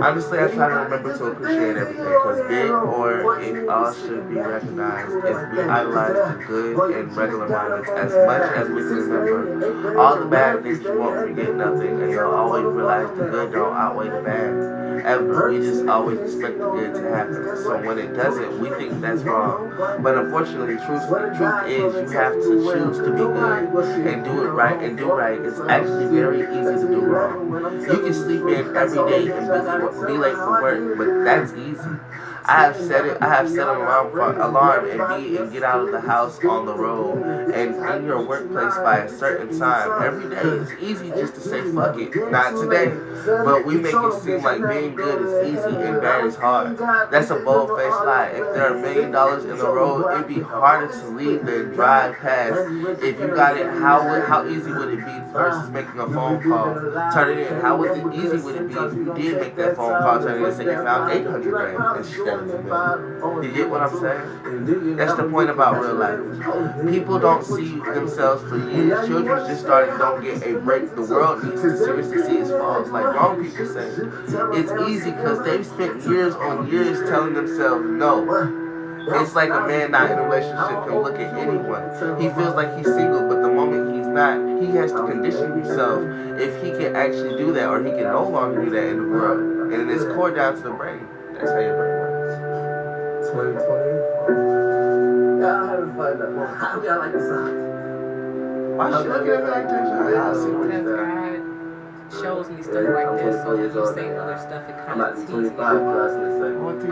Honestly, I try to remember to appreciate everything because big or it all should be recognized if we idolize the good in regular moments as much as we can remember. All the bad things you won't forget nothing, and you'll always realize the good don't outweigh the bad. Ever. We just always expect the good to happen. So when it doesn't, we think that's wrong. But unfortunately, the truth is you have to choose to be good and do it right and do right. It's actually very easy to do wrong. You can sleep in every day and be late for work, but that's easy. I have set an alarm and get out of the house on the road and in your workplace by a certain time. Every day it's easy just to say fuck it. Not today. But we make it seem like being good is easy and bad is hard. That's a bold-faced lie. If there are $1 million in the road, it'd be harder to leave than drive past. If you got it, how easy would it be versus making a phone call? Turn it in. How easy would it be if you did make that phone call, turn it in and say you found 800 grand instead of $1 million? You get what I'm saying? That's the point about real life. People don't see themselves for years. Children just starting don't get a break. The world needs to seriously see its faults. Like grown people say, it's easy because they've spent years on years telling themselves no. It's like a man not in a relationship can look at anyone. He feels like he's single, but the moment he's not, he has to condition himself if he can actually do that, or he can no longer do that in the world. And it's core down to the brain. That's how your brain works. 2020. Yeah, I haven't found that one. How do y'all like the song? Why is she looking at me like that? I see what Because God shows me stuff like this, so when you say other stuff, it kind of teases me.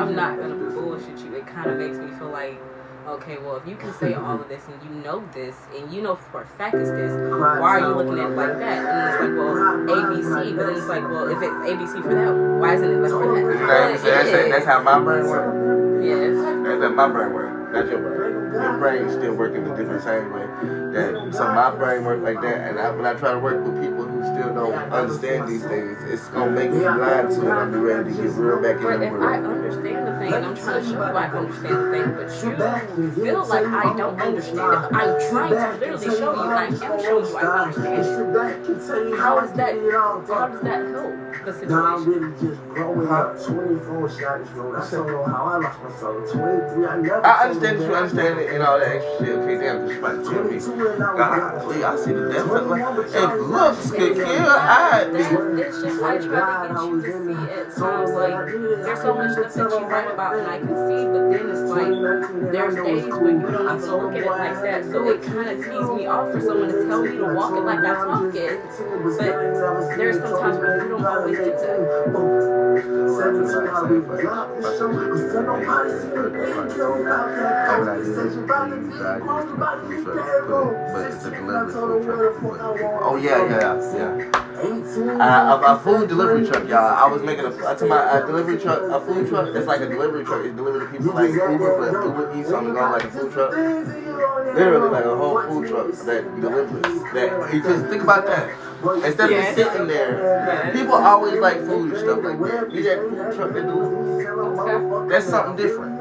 I'm not gonna bullshit you. It kind of makes me feel like, okay, well, if you can say all of this and you know this and you know for a fact it's this, why are you looking at it like that? And then it's like, well, ABC, but then it's like, well, if it's ABC for that, why isn't it like for that? That's how my brain works. Yes. That's how my brain works. Not your brain. Your brain still working the different same way. So my brain works like that, and when I try to work with people who still don't understand these things, it's gonna make me blind to it. I'm be ready to get real back in the But if world. I understand the thing, and I'm trying to show you I understand the thing, but you feel like I don't understand it. But I'm trying to literally show you, and I am showing you I understand it. How does that help the situation? I'm really just growing up. 24 shots, bro. That's all how I lost myself. 23, I never. I understand that you understand it and all that extra shit. Okay, damn, just about to tell me. Golly, I see the difference. If looks could kill, I'd be. It's just I try to get you to see at times like there's so much stuff that you write about and I can see, but then it's like there's days where you don't even look at it like that. So it kind of tees me off for someone to tell me to walk it like I talk it. But there's sometimes when you don't always do that. Oh yeah. A food delivery truck, y'all. I was making a delivery truck, a food truck. It's like a delivery truck. It's delivered to people like Uber, but Uber Eats on the go like a food truck. Literally like a whole food truck that delivers. That because think about that. Instead of just sitting there, people always like food and stuff like that. You got a food truck that delivers. That's something different.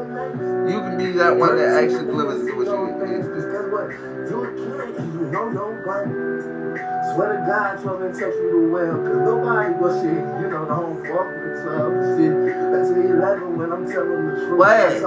You can be that one that actually delivers to what you Swear to God, told me to text me the well, cause nobody will see, the whole fuck with the club and shit. That's me 11 when I'm telling the truth. Wait.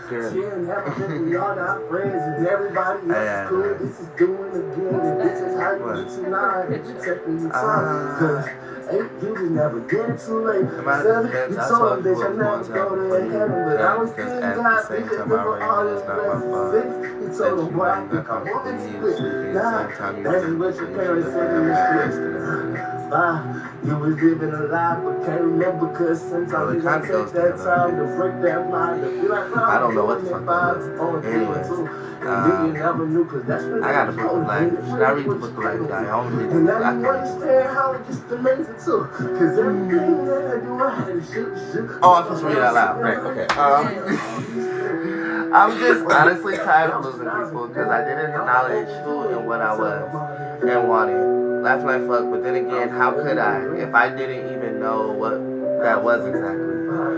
Girl. We all not friends and everybody else is cool. This is doing again, and this is how you do tonight. You taking your time. You just never get it too late. You told me, bitch, I never go to heaven, but I was seeing God because they were all this blessings. You told them, boy, I think I want to split. Nah, that's what your parents said in the street. You was living a lie, but can't remember because sometimes you gotta take that time to break that mind. I don't know what the fuck that was. Anyways, I got a book of life. Should I read the book of life, guy? I don't read the book of life. Oh, I'm supposed to read it out loud. Right, okay. I'm just honestly tired of losing people because I didn't acknowledge who and what I was and wanted. Laugh like fuck, but then again, how could I if I didn't even know what that was exactly?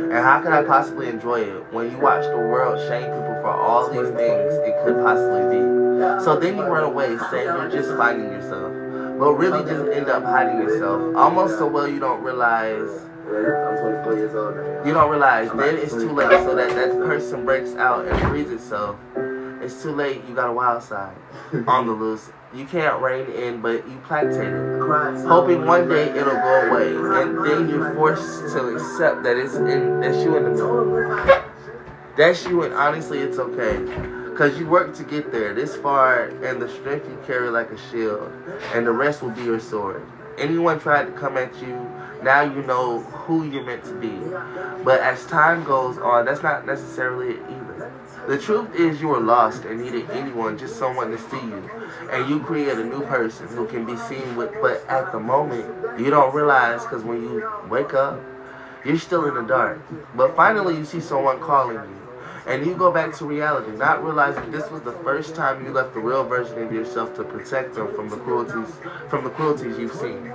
And how could I possibly enjoy it when you watch the world shame people for all these things it could possibly be? So then you run away saying you're just finding yourself, but really just end up hiding yourself, almost so well you don't realize. You don't realize, then it's too late, so that person breaks out and frees itself. It's too late, you got a wild side on the loose. You can't rein in, but you placate it, hoping one day it'll go away, and then you're forced to accept that that's you in the middle. That's you, and honestly, it's okay, because you worked to get there this far, and the strength you carry like a shield, and the rest will be your sword. Anyone tried to come at you, now you know who you're meant to be. But as time goes on, that's not necessarily it either. The truth is you were lost and needed anyone, just someone to see you. And you create a new person who can be seen with, but at the moment, you don't realize because when you wake up, you're still in the dark. But finally you see someone calling you. And you go back to reality, not realizing this was the first time you left the real version of yourself to protect them from the cruelties you've seen.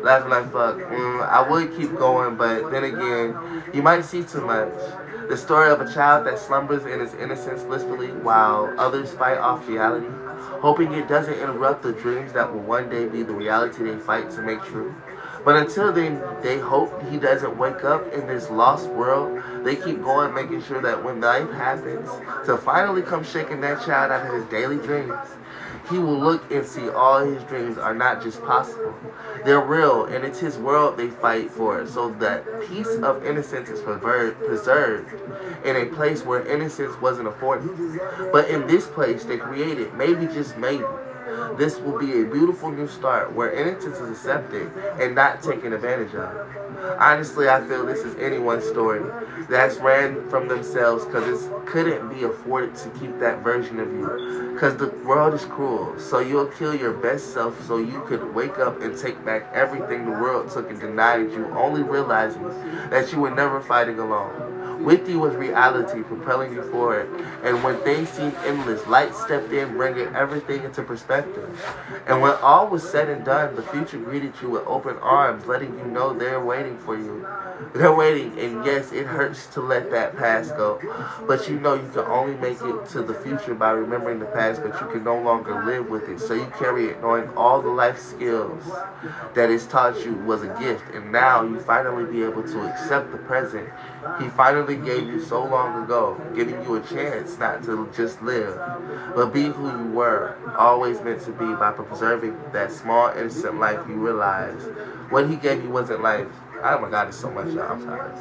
Laughing like fuck. I would keep going, but then again, you might see too much. The story of a child that slumbers in his innocence blissfully while others fight off reality, hoping it doesn't interrupt the dreams that will one day be the reality they fight to make true. But until then, they hope he doesn't wake up in this lost world. They keep going, making sure that when life happens, to finally come shaking that child out of his daily dreams, he will look and see all his dreams are not just possible. They're real, and it's his world they fight for, so that piece of innocence is preserved in a place where innocence wasn't afforded. But in this place they created, maybe just maybe, this will be a beautiful new start where innocence is accepted and not taken advantage of. Honestly, I feel this is anyone's story that's ran from themselves because it couldn't be afforded to keep that version of you. Because the world is cruel, so you'll kill your best self so you could wake up and take back everything the world took and denied you, only realizing that you were never fighting alone. With you was reality propelling you forward, and when things seemed endless, light stepped in, bringing everything into perspective. And when all was said and done, the future greeted you with open arms, letting you know they're waiting for you. They're waiting, and yes, it hurts to let that past go, but you know you can only make it to the future by remembering the past, but you can no longer live with it, so you carry it knowing all the life skills that it's taught you was a gift, and now you finally be able to accept the present. He finally gave you so long ago, giving you a chance not to just live, but be who you were, always meant to be, by preserving that small, innocent life you realized. What he gave you wasn't life. Oh my God, it's so much, y'all. I'm sorry.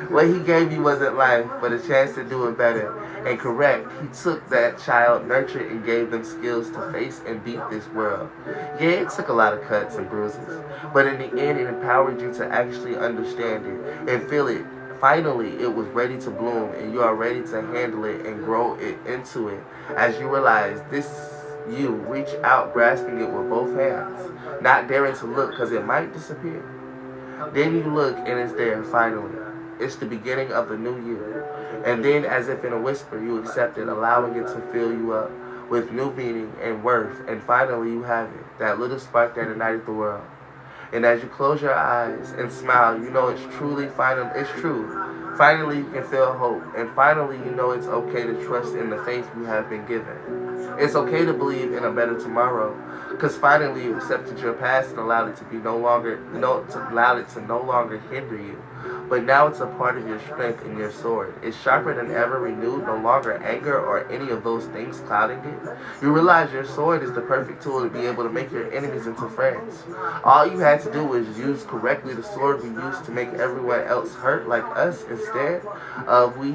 What he gave you wasn't life, but a chance to do it better and correct. He took that child, nurtured, and gave them skills to face and beat this world. Yeah, it took a lot of cuts and bruises, but in the end, it empowered you to actually understand it and feel it. Finally, it was ready to bloom, and you are ready to handle it and grow it into it. As you realize this, you reach out, grasping it with both hands, not daring to look because it might disappear. Then you look and it's there finally. It's the beginning of the new year. And then, as if in a whisper, you accept it, allowing it to fill you up with new meaning and worth. And finally you have it, that little spark that ignited the world. And as you close your eyes and smile, you know it's truly final. It's true. Finally you can feel hope. And finally you know it's okay to trust in the faith you have been given. It's okay to believe in a better tomorrow, because finally you accepted your past and allowed it to be no longer hinder you, but now it's a part of your strength and your sword. It's sharper than ever, renewed, no longer anger or any of those things clouding it. You realize your sword is the perfect tool to be able to make your enemies into friends. All you had to do was use correctly the sword we used to make everyone else hurt like us. Instead of we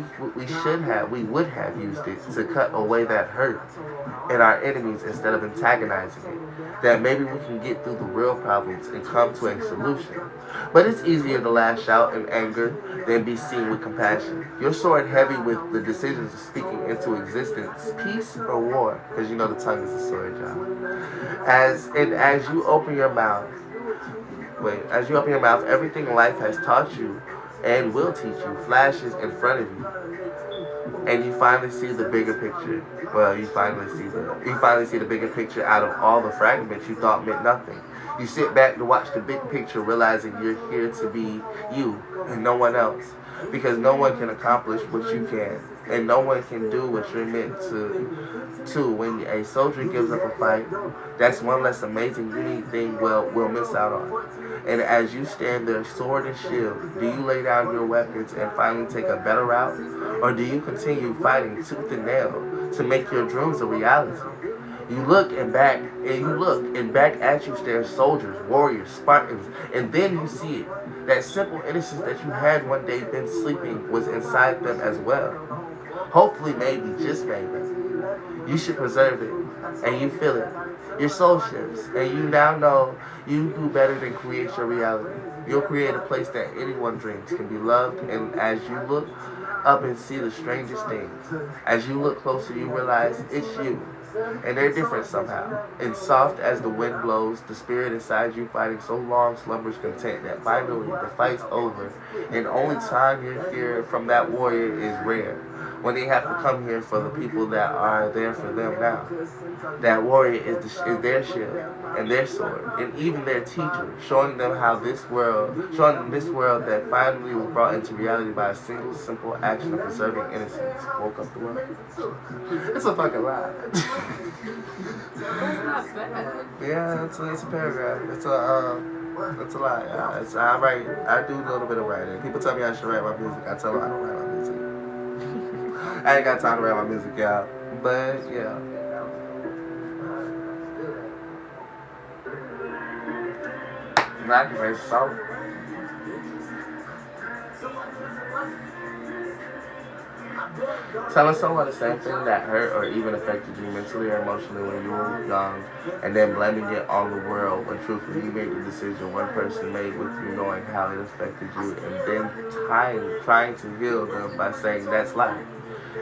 would have used it to cut away that hurt in our enemies instead of antagonizing it. That maybe we can get through the real problems and come to a solution. But it's easier to lash out in anger than be seen with compassion. Your sword heavy with the decisions of speaking into existence, peace or war, because you know the tongue is a sword, y'all. As you open your mouth, everything life has taught you and will teach you flashes in front of you. And you finally see the bigger picture. Well, you finally see the bigger picture out of all the fragments you thought meant nothing. You sit back to watch the big picture, realizing you're here to be you and no one else. Because no one can accomplish what you can. And no one can do what you're meant to. When a soldier gives up a fight, that's one less amazing, unique thing we'll miss out on. And as you stand there, sword and shield, do you lay down your weapons and finally take a better route? Or do you continue fighting tooth and nail to make your dreams a reality? You look and back at you stare soldiers, warriors, Spartans, and then you see it. That simple innocence that you had one day been sleeping was inside them as well. Hopefully, maybe, just maybe. You should preserve it, and you feel it. Your soul shifts, and you now know you do better than create your reality. You'll create a place that anyone dreams can be loved, and as you look up and see the strangest things, as you look closer, you realize it's you. And they're different somehow. And soft as the wind blows, the spirit inside you fighting so long slumbers content that finally the fight's over. And only time you hear from that warrior is rare. When they have to come here for the people that are there for them now. That warrior is their shield and their sword and even their teacher, showing them this world that finally was brought into reality by a single simple action of preserving innocence woke up the world. It's a fucking lie. That's not bad. Yeah, it's a paragraph. It's a lie. Yeah, I do a little bit of writing. People tell me I should write my music. I tell them I don't write my music. I ain't got time to write my music, y'all. But yeah. I can make a song. Telling someone the same thing that hurt or even affected you mentally or emotionally when you were young, and then blaming it on the world when truthfully you made the decision one person made with you knowing how it affected you, and then trying to heal them by saying that's life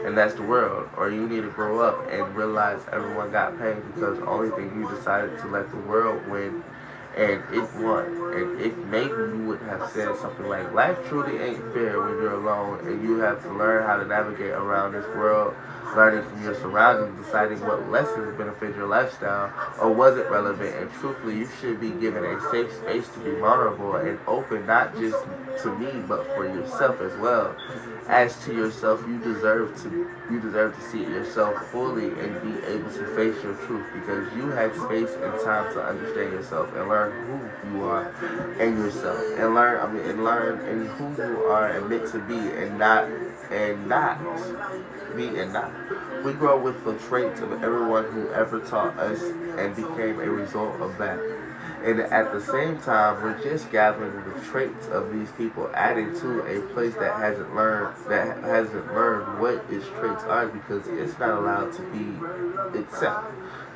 and that's the world, or you need to grow up and realize everyone got pain because the only thing you decided to let the world win. And it won. And if maybe you would have said something like, life truly ain't fair when you're alone and you have to learn how to navigate around this world, learning from your surroundings, deciding what lessons benefit your lifestyle or wasn't relevant. And truthfully, you should be given a safe space to be vulnerable and open, not just to me, but for yourself as well. As to yourself, you deserve to see yourself fully and be able to face your truth because you had space and time to understand yourself and learn who you are and yourself and learn who you are and meant to be and not be and not. We grow with the traits of everyone who ever taught us and became a result of that. And at the same time, we're just gathering the traits of these people, adding to a place that hasn't learned what its traits are because it's not allowed to be itself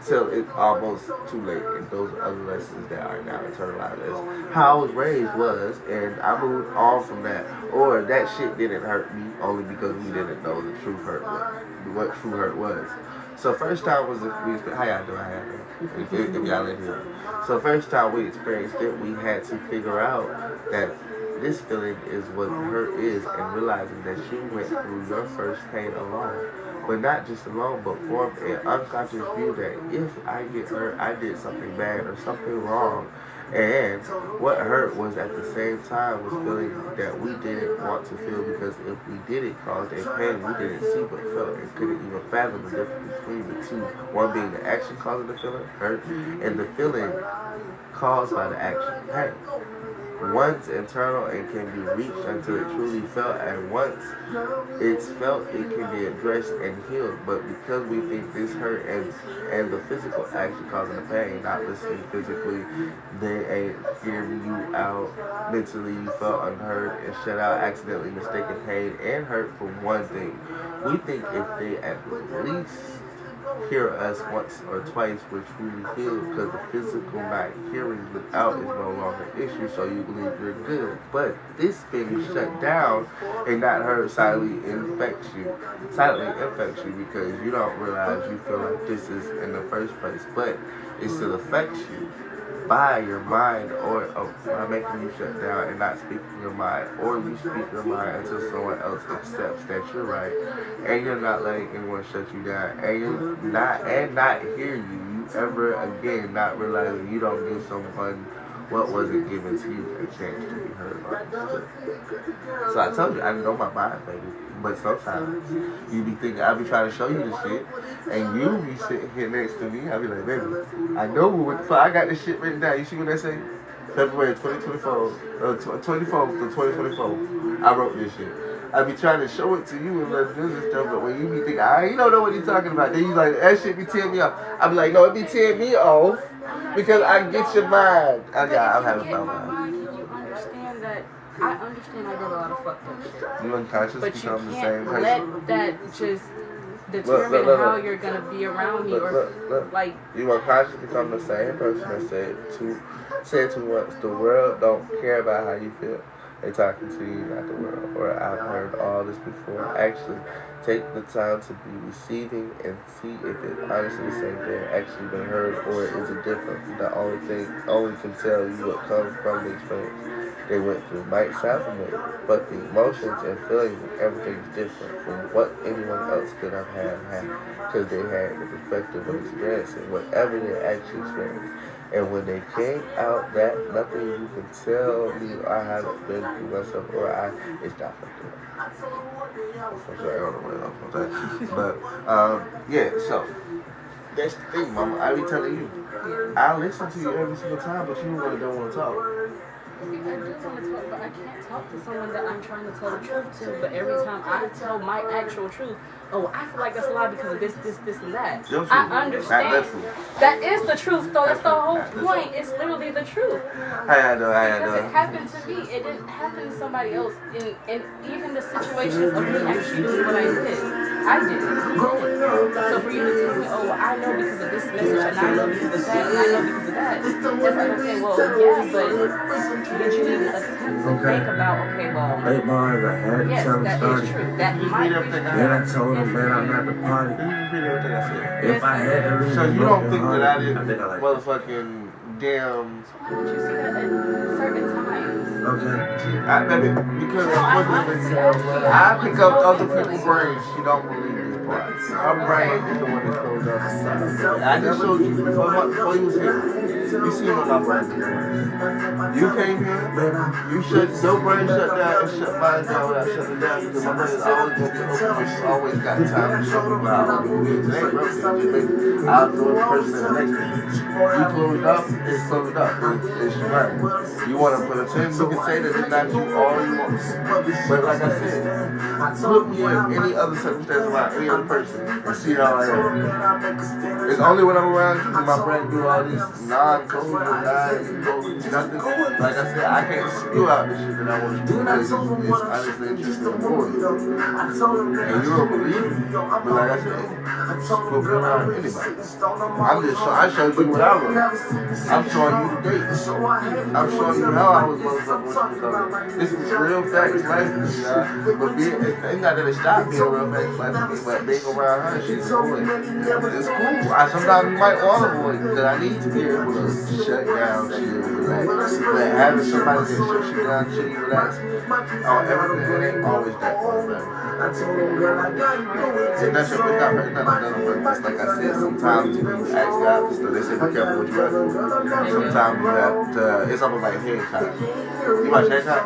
till it's almost too late. And those are other lessons that are now internalized as how I was raised was, and I moved on from that. Or that shit didn't hurt me only because we didn't know the true hurt what true hurt was. So first time was how y'all doing? If y'all in here. So first time we experienced it, we had to figure out that this feeling is what hurt is, and realizing that you went through your first pain alone. But not just alone, but formed an unconscious view that if I get hurt, I did something bad or something wrong. And what hurt was at the same time was feeling that we didn't want to feel because if we did it caused a pain we didn't see but felt and couldn't even fathom the difference between the two. One being the action causing the feeling, hurt, and the feeling caused by the action, pain. once internal and can be reached until it truly felt, and once it's felt, it can be addressed and healed. But because we think this hurt and the physical actually causing the pain, not listening physically, they ain't hearing you out. Mentally, you felt unheard and shut out, accidentally mistaken pain and hurt for one thing. We think if they at least hear us once or twice, we're truly healed, because the physical not hearing without is no longer an issue, so you believe you're good. But this being shut down and not heard silently infects you because you don't realize you feel like this is in the first place, but it still affects you by your mind or by making you shut down and not speaking your mind, or you speak your mind until someone else accepts that you're right and you're not letting anyone shut you down and not hear you ever again, not realizing you don't give someone what wasn't given to you a chance to be heard. So I told you, I know my mind, baby. But sometimes you be thinking, I be trying to show you this shit, and you be sitting here next to me. I be like, baby, I know what. I got this shit written down. You see what I say? February 2024, 24th to 2024. I wrote this shit. I be trying to show it to you and let business stuff, but when you be thinking, you don't know what you're talking about, then you like, that shit be tearing me off. I be like, no, it be tearing me off because I get your mind. I'm having fun. Can you understand that? I understand I did a lot of fucked up shit. You unconscious but become you the can't same person. let that just determine how you're gonna be around me, or like. You unconscious become the same person that said too much. The world don't care about how you feel. They talking to you, not the world. Or I've heard all this before. Actually, take the time to be receiving and see if it's honestly the same thing actually been heard, or is it different. The only can tell you what comes from the experience they went through. Might sound familiar, but the emotions and feelings and everything's different from what anyone else could have had, because they had the perspective of experiencing whatever they actually experienced. And when they came out, that nothing you can tell me I haven't been through myself, or it's not like that. I'm sorry, I don't know what I'm But, yeah, so, that's the thing, mama. I be telling you, I listen to you every single time, but you really don't want to talk. I do want to talk, but I can't talk to someone that I'm trying to tell the truth to. But every time I tell my actual truth, I feel like that's a lie because of this, and that. I understand. That is the truth, though. That's the whole point. It's literally the truth. Because it happened to me. It didn't happen to somebody else. And even the situations of me actually doing what I did, I did it. So for you to tell me, I know because of this message, and I know because of that, and I know because of that, it's like, okay, well, yeah, but did you even attempt to think about, okay, well, 8 bars, I had yes, something that started. is true. That might be true. Then I told him, man, I'm at the party. If I had to leave, so you don't think that I didn't motherfucking damn. Why don't you see that at certain times? Okay. Because I pick up other people's brains. She don't believe this part. Her brain is the one that closed up. I just showed you before you was here. You see what my brain did. You came here, your brain shut down and shut mine down without shutting down, because my brain is always going to be open. It's always got time to show me how I'm doing. It ain't broken. I'll do the person in the next thing. You close it up, it's closed up. It's right. You want to put a 10, you can say that it's not you all you want. But like I said, put me in any other circumstance around any other person and see how I am. It's only when I'm around you that my brain do all these non-code, nothing. Like I said, I can't spew out the shit that I want to do because it's honestly interesting for you. And you don't believe me. But like I said, we'll be around anybody. I showed you what I wrote. I'm showing you the dates. I'm showing you how I was motherfucking. This is real facts life for me, y'all. But it's not that it stopped being real facts life for me, but being around her, she's cool. It's cool. Sometimes you might want to avoid because I need to be able to shut down, chill, relax. But having somebody that shuts you down, chill, relax, everything, it ain't always that fun, man. It's not on purpose. Like I said, sometimes you ask God for stuff. They say be careful what you ask for. Sometimes you have to, it's almost like a head cop. You watch head cop?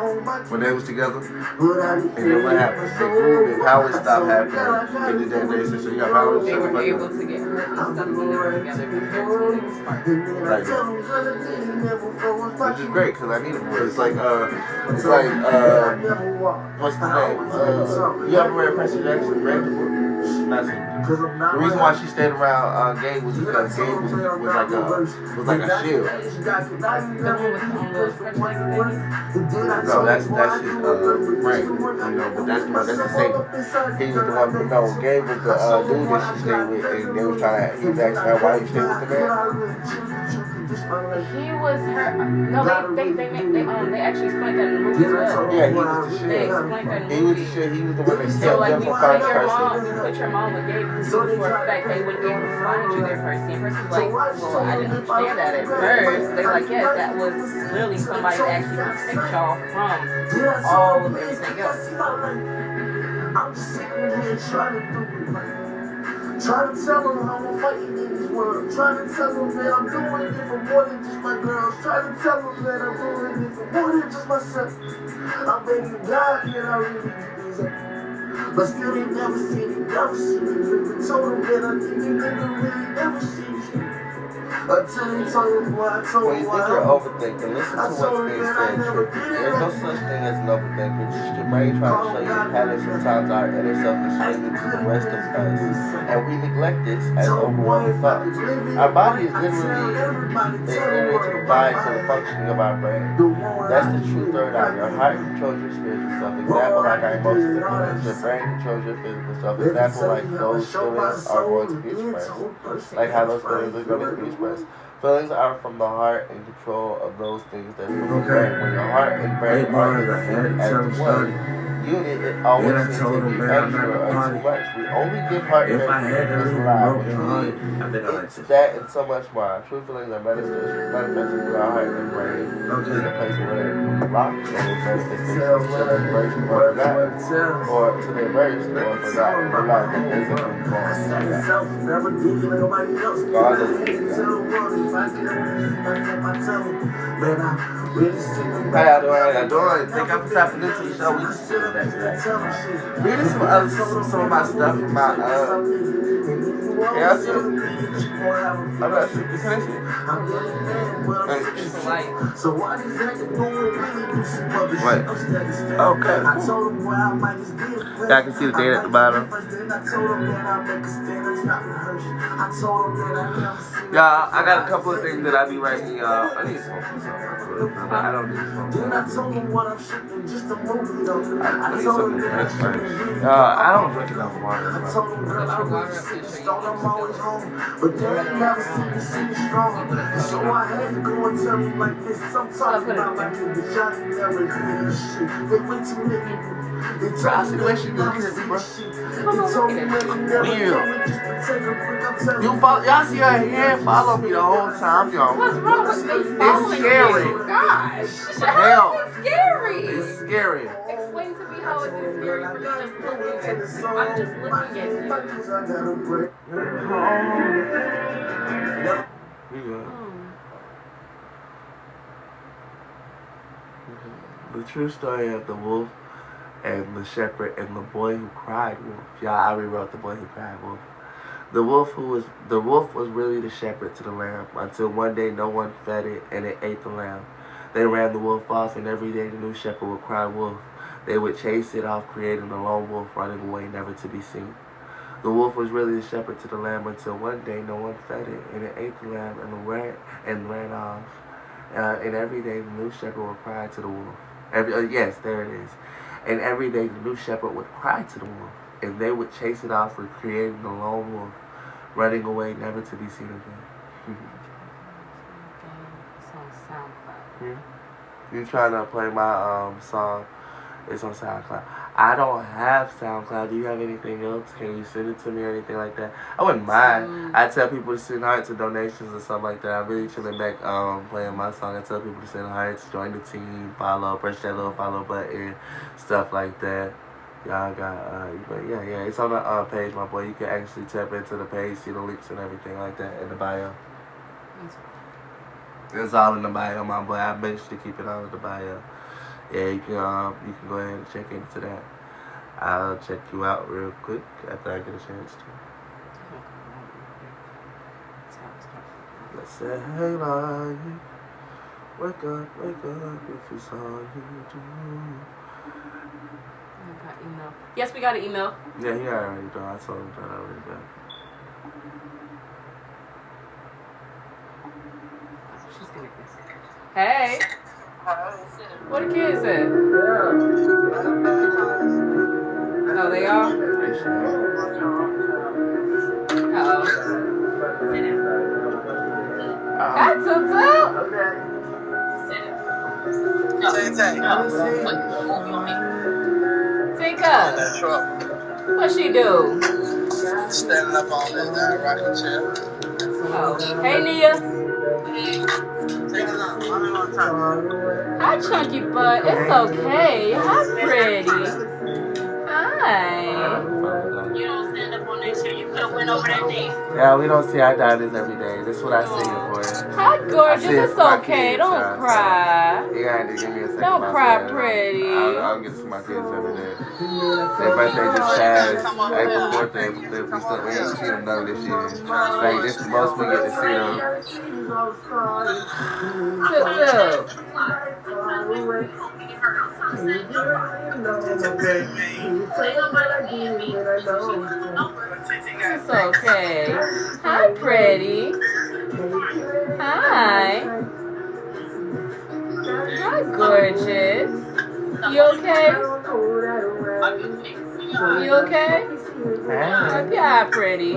When they was together? And then what happened? They grew, their powers stopped happening. And then they said, so you got powers? They were able to get hurt and stuff when they were together compared to when they was apart. Like Which is great because I need it. It's like what's the name? You ever read Percy Jackson? Read the book? Not seen it. The reason why she stayed around Gabe was because Gabe was like a shield. No, that's his brain. You know, but that's the same. He was the one. No, Gabe was the dude that she stayed with, and they was trying to. He was asking her why you stayed with the man. He was her. No, they actually explained that in the movie as well. Yeah, he was the shit. They explained that in the movie. He was the shit. He was the one that so kept like them you from put finding your Percy. mom with Gabe for a fact they wouldn't be able to find you there, Percy. And Percy was like, well, I didn't understand that at first. They were like, yes, that was literally somebody that actually protect y'all from all of everything else. I'm just sitting here trying to do it. Trying to tell them how I'm fighting in this world. Trying to tell them that I'm doing it for more than just my girls. Trying to tell them that I'm doing it for more than just myself. I'm begging God that I really do this. But still they never see it, never see it. They told them that I think they really never see it. Until they told them why I told When you think you're overthinking, listen to what's being said. There's no such thing as an overthinker. Just your brain trying to show you how that sometimes our inner self is swinging to the rest of us. And we neglect this as overwhelming thoughts. Our body is literally to provide for the functioning of our brain. That's the true third eye. Your heart controls your spiritual self. Example like our emotions and feelings. Your brain controls your physical self. Example like those feelings are going to be expressed. Like how those feelings are going to be expressed. Feelings are from the heart and control of those things that from the brain. When your heart and brain are as one unit, it always seems to be extra or too much. We only give heart and brain this alive. It's that and so much more. Our true feelings are manifested through our heart and brain. Which is a place where we rock and manifestations to the version or forgotten, or to the version or forgotten. We're not physically born. God doesn't do that. How y'all doing? Think I'm tapping into the show. We just reading some of my stuff. My yeah, I see it. I'm not sure. Can I see it? Wait. Okay. Cool. Yeah, I can see the date at the bottom. Yeah, I got a couple of things that I be writing. I need some. I don't need some. I need something to drink first. I don't drink enough water. But they ain't never seen me strong. So I had to go and tell them like this. I'm talking about my niggas. Y'all ain't never hear this shit. They went to me. Bro, I see the way she do this, bro. You follow, y'all see her here follow me the whole time, y'all. What's wrong with me following It's scary. you? Gosh. Hell. It's scary. It's scary. Explain to me how it's scary for me just looking at you. I'm just looking at you. The true story of the wolf and the shepherd and the boy who cried wolf. Yeah, I rewrote The Boy Who Cried Wolf. The wolf was really the shepherd to the lamb until one day no one fed it and it ate the lamb. They ran the wolf off, and every day the new shepherd would cry wolf. They would chase it off, creating a lone wolf running away, never to be seen. The wolf was really the shepherd to the lamb until one day no one fed it and it ate the lamb and ran off. And every day the new shepherd would cry to the wolf. Yes, there it is. And every day the new shepherd would cry to the wolf, and they would chase it off, creating a lone wolf, running away, never to be seen again. It's on SoundCloud. You trying to play my song? It's on SoundCloud. I don't have SoundCloud. Do you have anything else? Can you send it to me or anything like that? I wouldn't mind. I tell people to send hearts or donations or something like that. I'm really chilling back playing my song. I tell people to send hearts, join the team, follow, press that little follow button, stuff like that. Y'all got, but yeah, it's on the page, my boy. You can actually tap into the page, see the links and everything like that in the bio. It's all in the bio, my boy. I managed to keep it all in the bio. Yeah, you can go ahead and check into that. I'll check you out real quick after I get a chance to. I said, hey, like, wake up if it's all you do. I got email. Yes, we got an email. Yeah, he already done. I told him that already done. She's gonna guess. Hey. What the kids at? Oh, they are? Uh-oh. Hi, Tutu. Tinka. What she do? Standing up on that rocking chair. Oh. Hey, Nia. Hi, Chunky Butt. It's okay. Hi, pretty. Hi. You don't stand up on that shit. You could have went over that day. Yeah, we don't see our daughters every day. This is what I see it for. Hi, gorgeous. It's okay. Don't cry. You gotta give me a second. Don't cry, pretty. I'll get to see my kids every day. Their birthday just passed. April 4th. We ain't seen them none this year. Like, this is the most we get to see them. It's okay. Hi, pretty. Hi. Hi, gorgeous. You okay? You okay? Hi, pretty.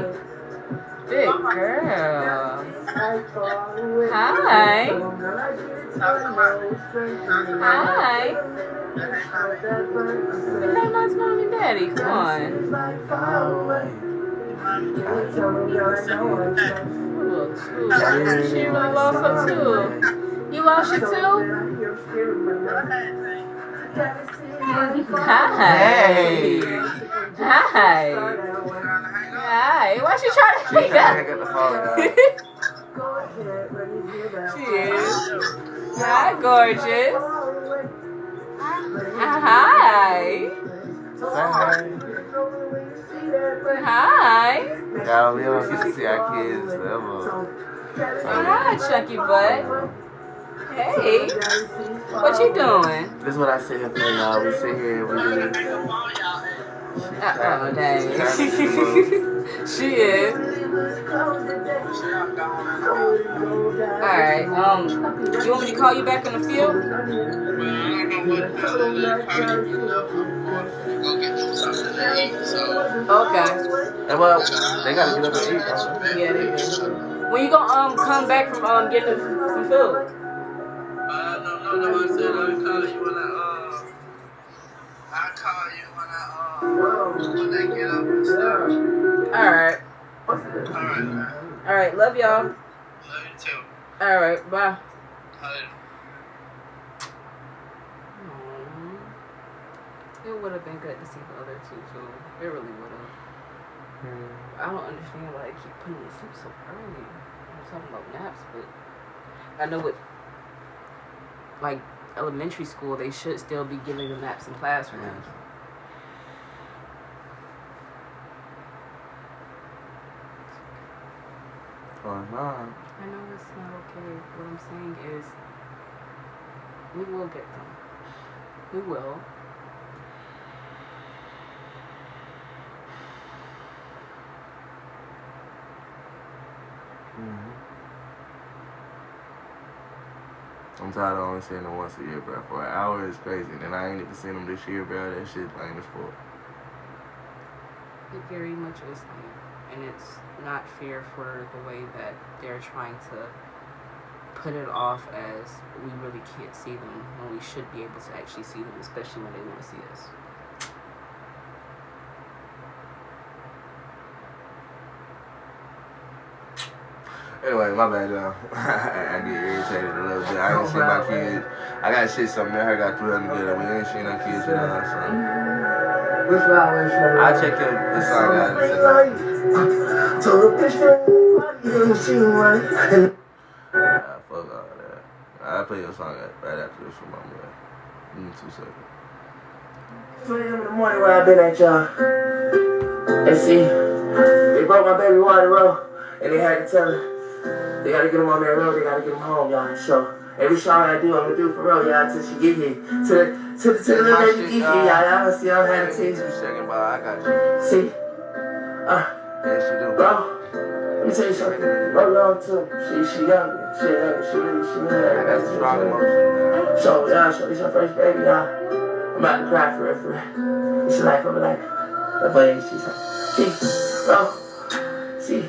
Big girl. Hi. Hi. Hey, my mom and daddy, come on. She lost her too. You lost your too? Hi. Hi. Hi. Why she trying to pick up? She is. Hi, gorgeous. Hi. Hi. Yeah, we don't get to see our kids ever. Hi, Chucky Butt. Hey. What you doing? This is what I sit here for, y'all. We sit here, we do this. Uh-oh, dang. She is. Alright, you want me to call you back in a few? Okay. And well, they gotta get up and eat. Yeah, they do. When you gonna come back from getting some food? No, I said I'll call you when I get up and stuff. Alright. Alright. Alright, love y'all. Love you too. Alright, bye. It would have been good to see the other two too. It really would have. I don't understand why they keep putting them to sleep so early. I'm talking about naps, but I know with like elementary school, they should still be giving them naps in classrooms. Or not. I know it's not okay. What I'm saying is, we will get them. We will. I'm tired of only seeing them once a year, bro. For an hour is crazy. And I ain't even seen them this year, bro. That shit lame as fuck. It very much is lame. And it's not fair for the way that they're trying to put it off as we really can't see them when we should be able to actually see them, especially when they want to see us. Anyway, my bad, y'all. I get irritated a little bit. I ain't seen my kids. I got shit something. I got 300 together. We ain't seen our kids yet, so. I'll check the song out in a second. Fuck all that. I'll play your song right after this for my man. Give me 2 seconds. 2 a.m. in the morning where I've been at, y'all. And see, they broke my baby water roll, and they had to tell her, They gotta get them on that road, they gotta get them home, y'all. So every song I do, I'm gonna do for real, y'all, until she get here. To the little baby get here, y'all. See, I'm having to 2 seconds, but I got you. See? Yes, you do. Bro, let me tell you something. Bro, young too. She younger. She I got some strong emotions. So, yeah, so it's her first baby, y'all. I'm about to cry for her, for real. It's life of a life. That's why she's like, see, bro, see,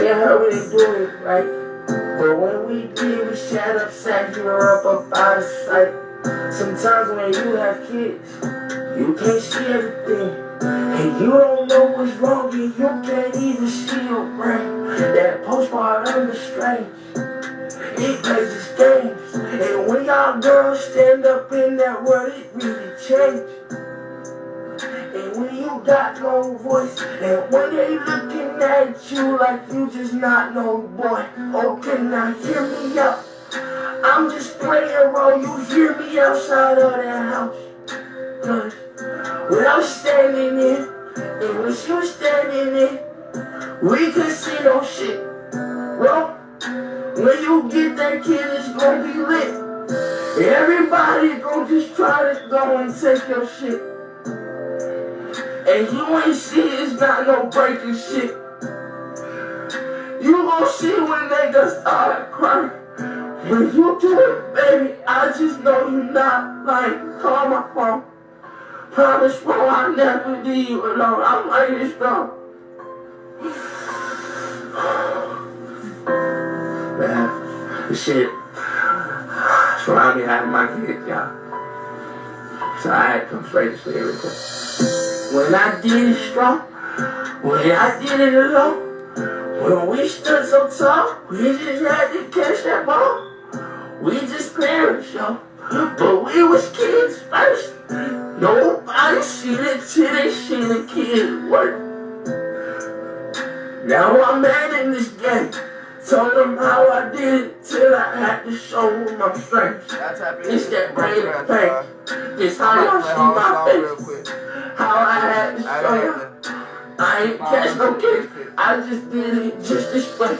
me and her, we didn't do it right. But when we did, we sat up, sat you up out of sight. Sometimes when you have kids, you can't see everything. And you don't know what's wrong, and you can't even see your brain. That postpartum is strange. It plays its games. And when y'all girls stand up in that world, it really changes. And when you got no voice, and when they looking at you like you just not no boy. Okay, now hear me out. I'm just playing a role, you hear me outside of that house. Cause when I'm standing in, and when she was standing in, we could see no shit. Well, when you get that kid, it's gonna be lit. Everybody gonna just try to go and take your shit. And you ain't see it's not no breaking shit. You gon' see when they gonna start crying. When you do it, baby, I just know you not lying. Call my phone. Promise, bro, I'll never leave you alone. I'm ready to go. Man, this shit. So I be having my kids, y'all. So I had to come straight to sleep real quick. When I did it strong, when I did it alone, when we stood so tall, we just had to catch that ball. We just parents, yo, but we was kids first. Nobody seen it till they seen the kids work. Now I'm mad in this game. Told them how I did it till I had to show them my strength. It's that brain of pain. It's how y'all see my face. How I had to show you. I ain't catch no kids. I just did it just this way.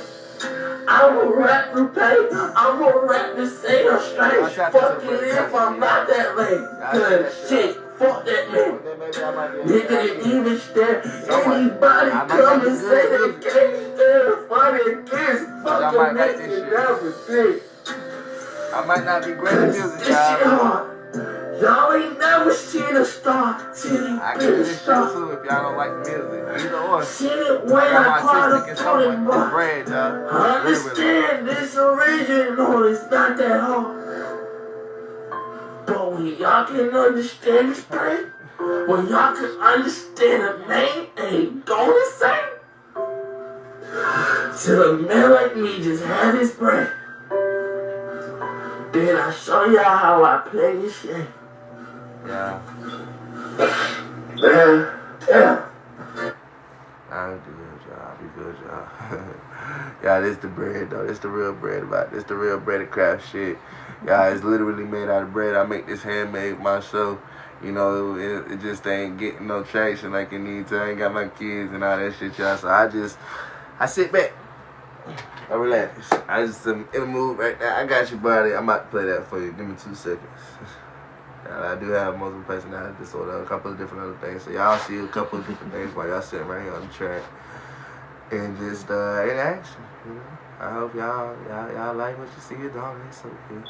I'm a rap through pain. I'm a rap to say I'm strange. Fuck it if I'm not that lame. Cause shit, fuck that man. Nigga didn't even stare. Anybody come and say they can't stand for their kids. Fuck your next and never did. I might not be great at music, y'all. Y'all ain't never seen a star till you I can do this shit too if y'all don't like music. Either or. Seen it when I caught a pulling bar. It's bread, y'all. Understand this original is not that hard. But when y'all can understand this pain, when y'all can understand a name ain't gonna say. Till a man like me just had his brain. Then I show y'all how I play this shit. Yeah. Yeah. I'll be good, y'all. Yeah, this the bread, though. This the real bread about this. The real bread of craft shit. Yeah, it's literally made out of bread. I make this handmade myself. You know, it just ain't getting no traction like it needs to. I ain't got my kids and all that shit, y'all. So I sit back. I relax. I just am in a mood right now. I got you, buddy. I'm about to play that for you. Give me 2 seconds. I do have multiple personality disorder, a couple of different other things. So y'all see a couple of different things while y'all sitting right here on the track. And just in action, you know. I hope y'all like what you see your dog. It's so good.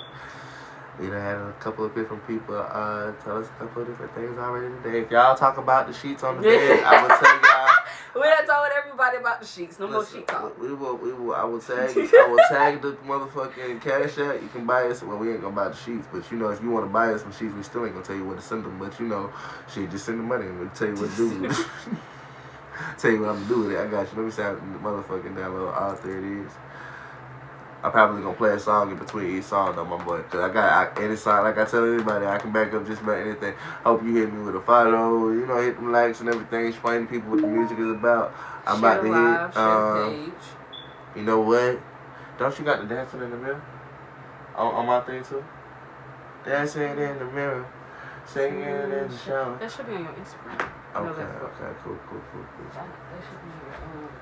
We done had a couple of different people tell us a couple of different things already today. If y'all talk about the sheets on the bed, I will tell y'all. We done told everybody about the sheets. No more sheet talk. I will tag the motherfucking Cash App. You can buy us. Well, we ain't gonna buy the sheets, but you know, if you want to buy us some sheets, we still ain't gonna tell you where to send them. But you know, shit, just send the money and we'll tell you what to do. Tell you what I'm gonna do with it. I got you. Let me sound the motherfucking download all 3 of these. I'm probably gonna play a song in between each song though, my boy. Cause I got any song, like I tell anybody, I can back up just about anything. Hope you hit me with a follow, you know, hit them likes and everything, explain to people what the music is about. I'm about to hit, you know what? Don't you got the dancing in the mirror? On my thing too? Dancing in the mirror, singing in the shower. That should be on your Instagram. Okay, cool. That should be your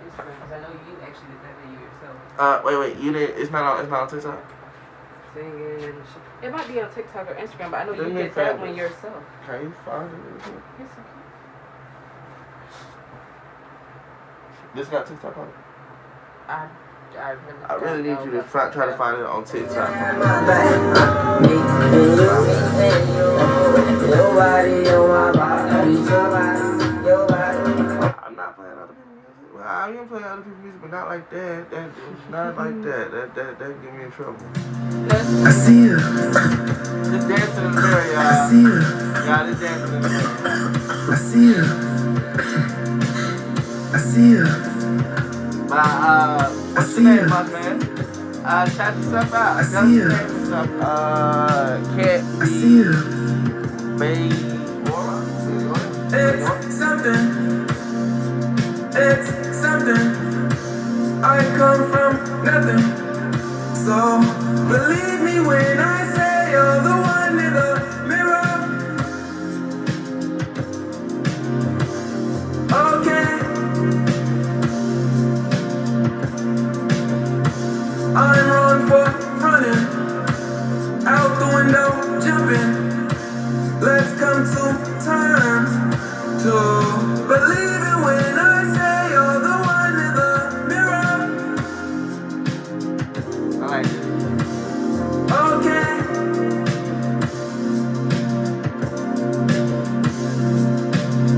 Instagram, because I know you actually did that video yourself. Wait, you did? It's not on TikTok? Singing. It might be on TikTok or Instagram, but I know you did that one yourself. Can you find it? Yes, okay. This got TikTok on it? I really need you to try to find it on TikTok. I'm not playing other people's music. Well, I am playing other people's music, but not like that. Not like that. That get me in trouble. I see you. Just dancing in the mirror, y'all. I see you. Y'all just dancing in the mirror. I see you. I see you. What's your name, my man? Shout yourself out. I see you. Can't I see you. It's something. It's something. I come from nothing. So believe me when I say you're the one in the mirror. Okay. I'm wrong for fronting, out the window jumping. Let's come to terms to believing when I say you're the one in the mirror. I like it. Okay.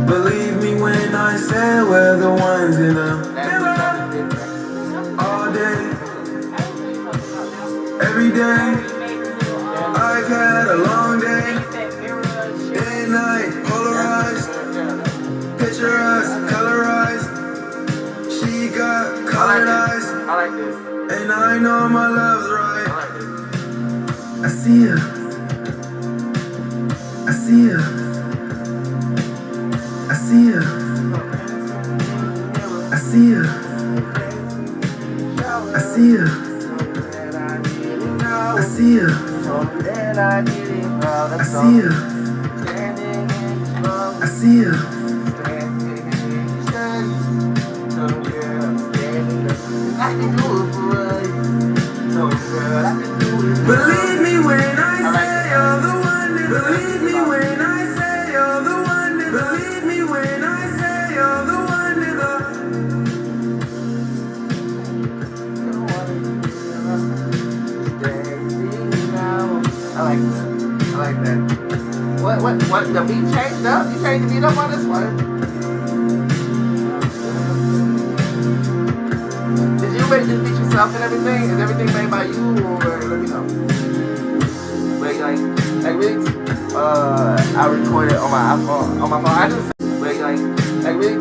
Believe me when I say we're the ones in the mirror. All day. Every day, I've had a long day, day and night, polarized, picture us, colorized, she got colored eyes, I like this. and I know my love's right. I like this. I see you, I see you, I see you, I see you, I see you. I see you. I see you. I see you. Believe me when I say you're the one. Believe me when I say you're the one. Believe me when I say you're the one. I like that. What? The beat changed up? You changed the beat up on this one? Did you make this beat yourself and everything? Is everything made by you, or let me know? Wait, like really? I recorded on my iPhone. On my phone, I just wait, like really?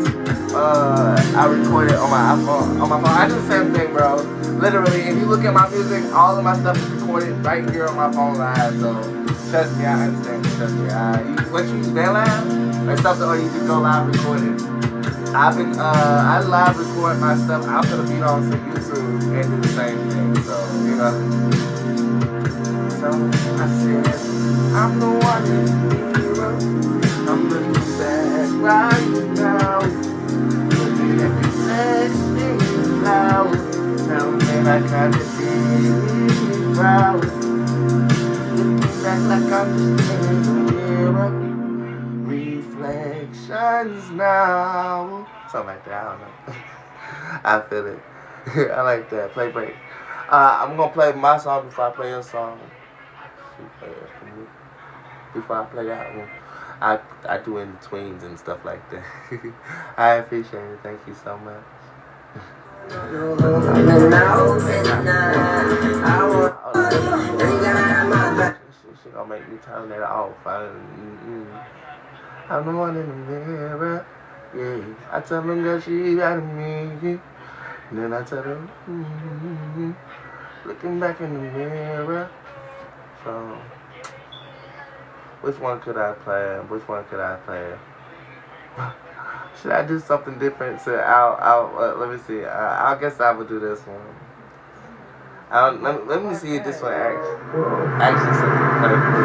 I recorded on my iPhone. On my phone, I do the same thing, bro. Literally, if you look at my music, all of my stuff is recorded right here on my phone live. So trust me, I understand. Trust me. What you use Bandlab or something, or you just go live record it? I live record my stuff. I'll put a beat on some YouTube and do the same thing. So you know. So I said, I'm the one in the mirror. I'm looking back right now. Looking at the next thing now. Tell me I kinda did proud. Looking back like I'm just in the mirror. Reflections now. Something like that, I don't know. I feel it. I like that. Play break. I'm gonna play my song before I play your song. Before I play that one. I do in betweens and stuff like that. I appreciate it. Thank you so much. She gonna make me turn that off. I'm the one in the mirror. Yeah, I tell them that she got me. And then I tell her, looking back in the mirror. So, which one could I play? Which one could I play? Should I do something different? So let me see. I guess I would do this one. Let me see if this one actually something perfect.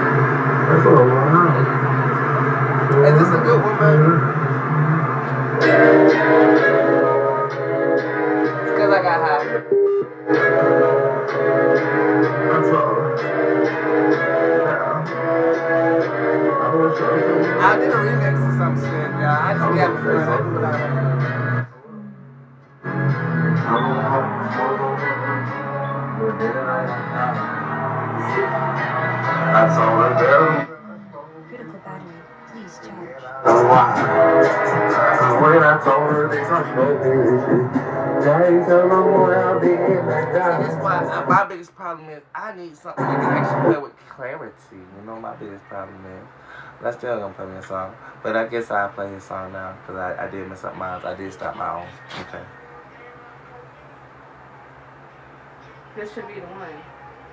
Is this a good one, baby? I did a remix or some shit, yeah. I just got to That's all I do. Critical battery, please charge. When I told her they touched no shit, now you tell them boy I'll be in that guy. That's why my biggest problem is I need something that can actually play with clarity. You know, my biggest problem is. That's still gonna play me a song, but I guess I'll play his song now because I did mess up mine. I did start my own. Okay. This should be the one.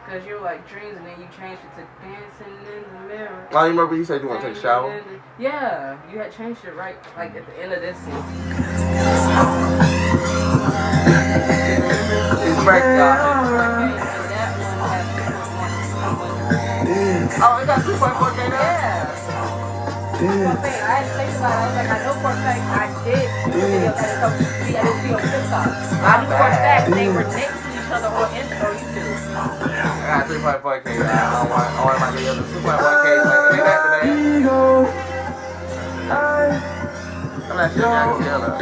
Because you're like dreams and then you changed it to dancing in the mirror. Oh, you remember you said you want to take a shower? Yeah, you had changed it right like at the end of this scene. It's break, y'all. Oh, it got 2.4K now? Yeah. I didn't think about it. I was like, I know for a fact I did videos that I didn't see on TikTok. I knew for a fact they were next to each other on YouTube. I got 3.4K. I want my videos. 2.1K. Like, ain't that today? I'm not sure y'all can tell her.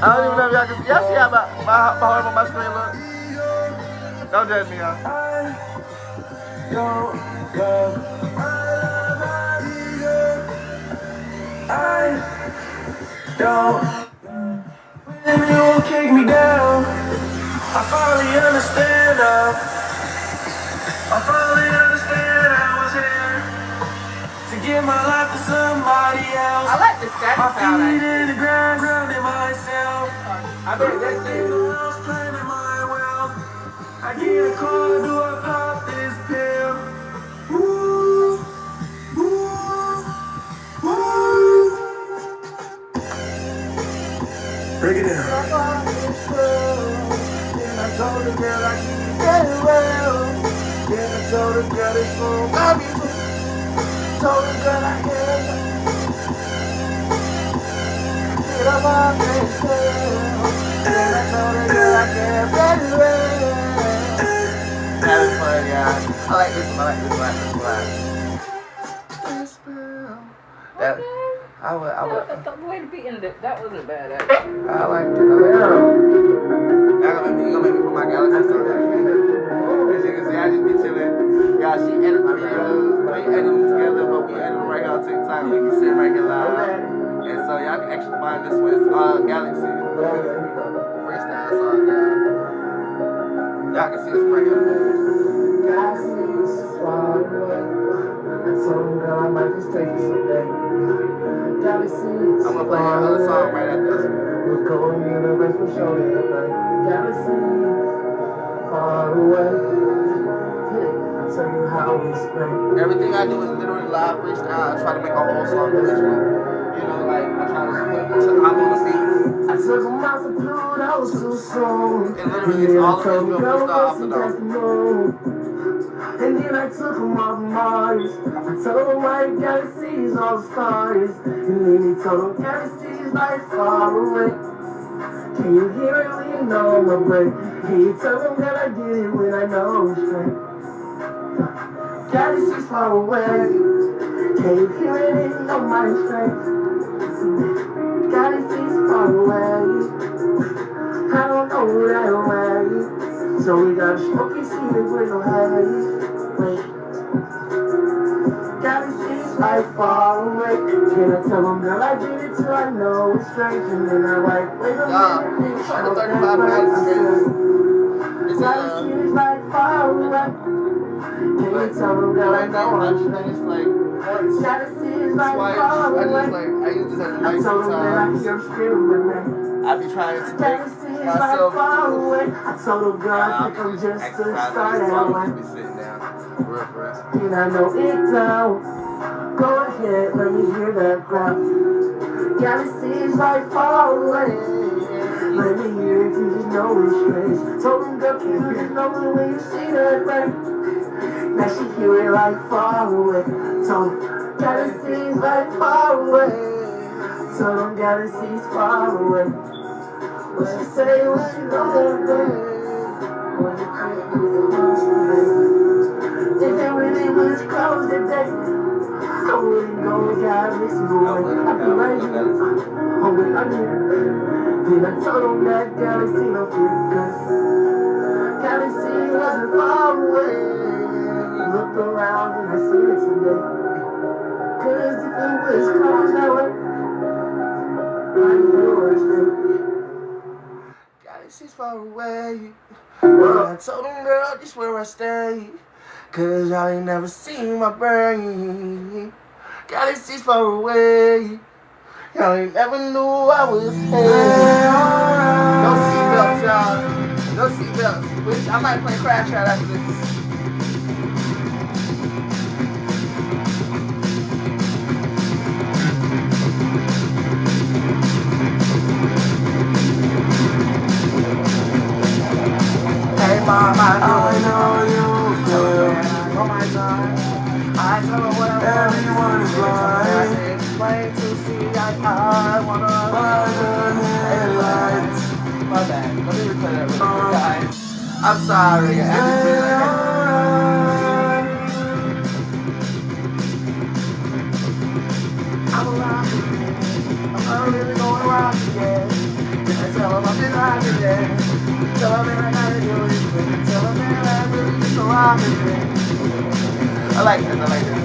I don't even know if y'all can see. Y'all see how my screen look? Don't judge me, y'all. When you kick me down, I finally understand now. I finally understand I was here to give my life to somebody else. I like the static My sound. feet in the ground, grounding myself. I bet that's it. Claiming my wealth. I get a call, do I pop this pill? Woo, woo, woo. Break it down. I told the girl I keep it very well. Then I told the girl it's wrong. Told the girl I can't. Get up on this girl. Then I told the girl I can't very well. That was fun, y'all. I like this one. That, I would. The way to be in that wasn't bad, actually. I like it. Y'all gonna make me put my Galaxy song like that. As you can see, I just be chilling. Y'all, she edit my videos. We edit them together, but we edit them right here on TikTok. We can sit right here live. And so y'all can actually find this one. It's Galaxy. Freestyle song, y'all. Y'all can see this right here. Galaxy's far away. I told him girl I might just take you someday. Galaxy's I'm gonna play another song right after this one. We're going in the rest for sure. Galaxy's far away. I'll tell you how we spend. Everything I do is literally live freestyle. I try to make a whole song original. You know, like I try to hop on the beat. I took him out the blue, that was too soon. And literally it's all original freestyle off the dome. And then I took him off Mars. I told him white galaxies, all the stars. And then he told him galaxies like far away. Can you hear it when you know my break? Can you tell him that I did it when I know it's straight? Galaxies far away. Can you hear it when you know my strength? Galaxies far away. I don't know that way. So we got smoky seeds with no haze. Galaxies like far away. Can I tell them girl I did it till I know it's straight? And then I like, wait a minute. It's on the 35 minutes. Galaxies like far away. Can you tell them girl I know I'm straight? It's like Galaxies like far away. I use this as a mic sometimes. I be trying to make myself. I told a girl I think I'm just a start out. Be sitting down, real for us. And I know it now. Go ahead, let me hear that crap. Galaxies like far away. Let me hear it, you just know it's strange. Told him girl, you just know it when you see that rain. Now she hear it like far away. Told him galaxies like far away. told them galaxies far away. What she say when she go there? When the Christmas day. If it really was closed today, I wouldn't go galaxy boy. I'd be right here. Oh wait, I'm here. Then I told them that galaxy no fear, cause galaxy wasn't far away. Look around and I see it today. Cause if it was closed that way, I knew it. Galaxy's far away. Well, I told them, girl, this where I stay. Cause y'all ain't never seen my brain. Galaxy's far away. Y'all ain't never knew I was here. No seatbelts, y'all. No seatbelts. Which I might play Crash Out after this. Hey mom, I know you feel. I know my time. I tell her what I want. Everyone is right. Explain to see I wanna buy the headlights. My bad. Let me replay that really quick, guys. I'm sorry. I'm around again. I'm not really going around again. I tell them I've been hiding again. Tell them that I gotta do it quick. Tell them that I really just around again. I like this.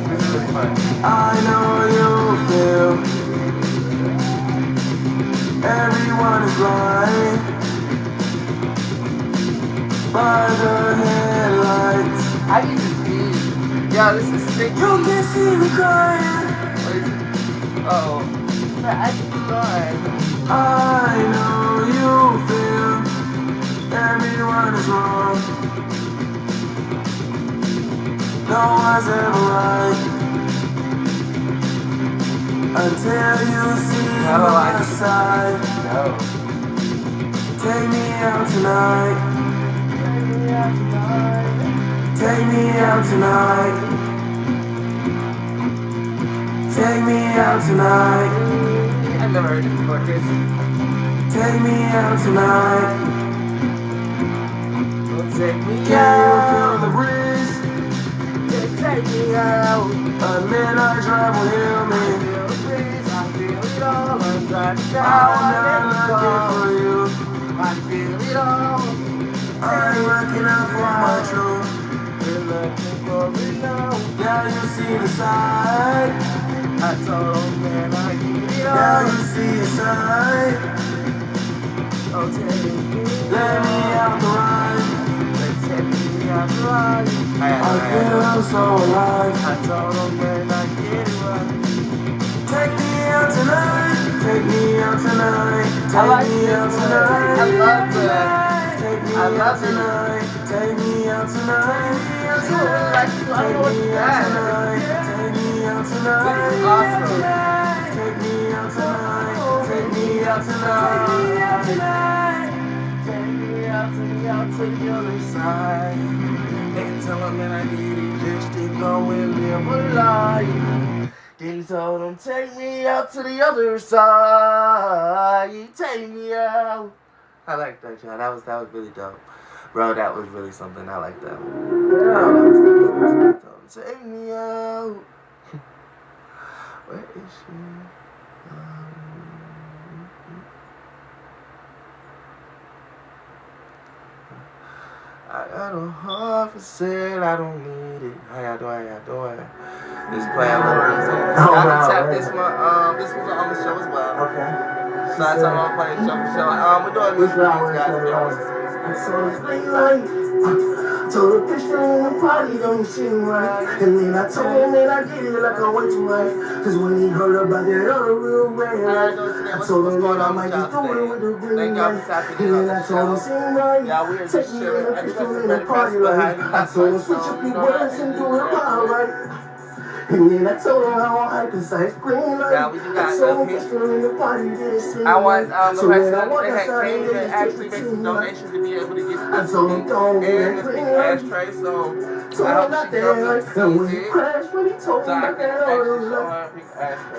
This is really fun. I know you feel. Everyone is blind by the headlights. I need to pee. Yeah, this is sick. You can see me crying. Uh-oh. I need to cry. I know you feel. Everyone is wrong. No one's ever right. Until you see my side. No. Take me out tonight. Take me out tonight. Take me out tonight. I've never heard this before, Chris. Take me out tonight. Take me out. Can you feel the breeze? Take me out. A little drive will heal me. I feel it all. I'm driving down. I'm looking for you. I feel it all. I'm looking out for my truth. We're looking for it now. Now you see the side. I told them, man, I need it all. Now you see the side. Oh, take me. Let me out the ride. Take me out the ride. I feel so alive. I told them, man, I get it right. Take me out tonight. Take me out tonight. Take me out tonight. I love that. Take me out tonight. Take me out tonight. Take me out tonight. Take me out tonight. This is awesome. Take me out tonight. Take me out tonight. Take me out to the other side. And tell them that I need it just to go and live a life. Then told them, take me out to the other side. Take me out. I like that, y'all. That was really dope. Bro, that was really something. I like that. Bro, that was take me out. Where is she? I got a heart for sale, I don't need it. How y'all doing? Just play a little music. Y'all can tap this one. This was on the show as well. Okay. So I told them I'm playing show for show. We're doing music videos, guys. If y'all want to see music. I saw this green light. Told the picture in the party don't seem right. And then I told him that I did it like I went to right. Cause when he heard about that other real red light, I told him that I might just do it with the green light. And then I told him seem right. Take me in the picture in the party light. I told him switch up your words and do it wild right. And then I told her how I hype inside green light. Yeah, we do got some people. I want the person that came to actually make some donations to be able to get this and this big ashtray. So Told him about that life. And when he crashed, when he told him about that other life.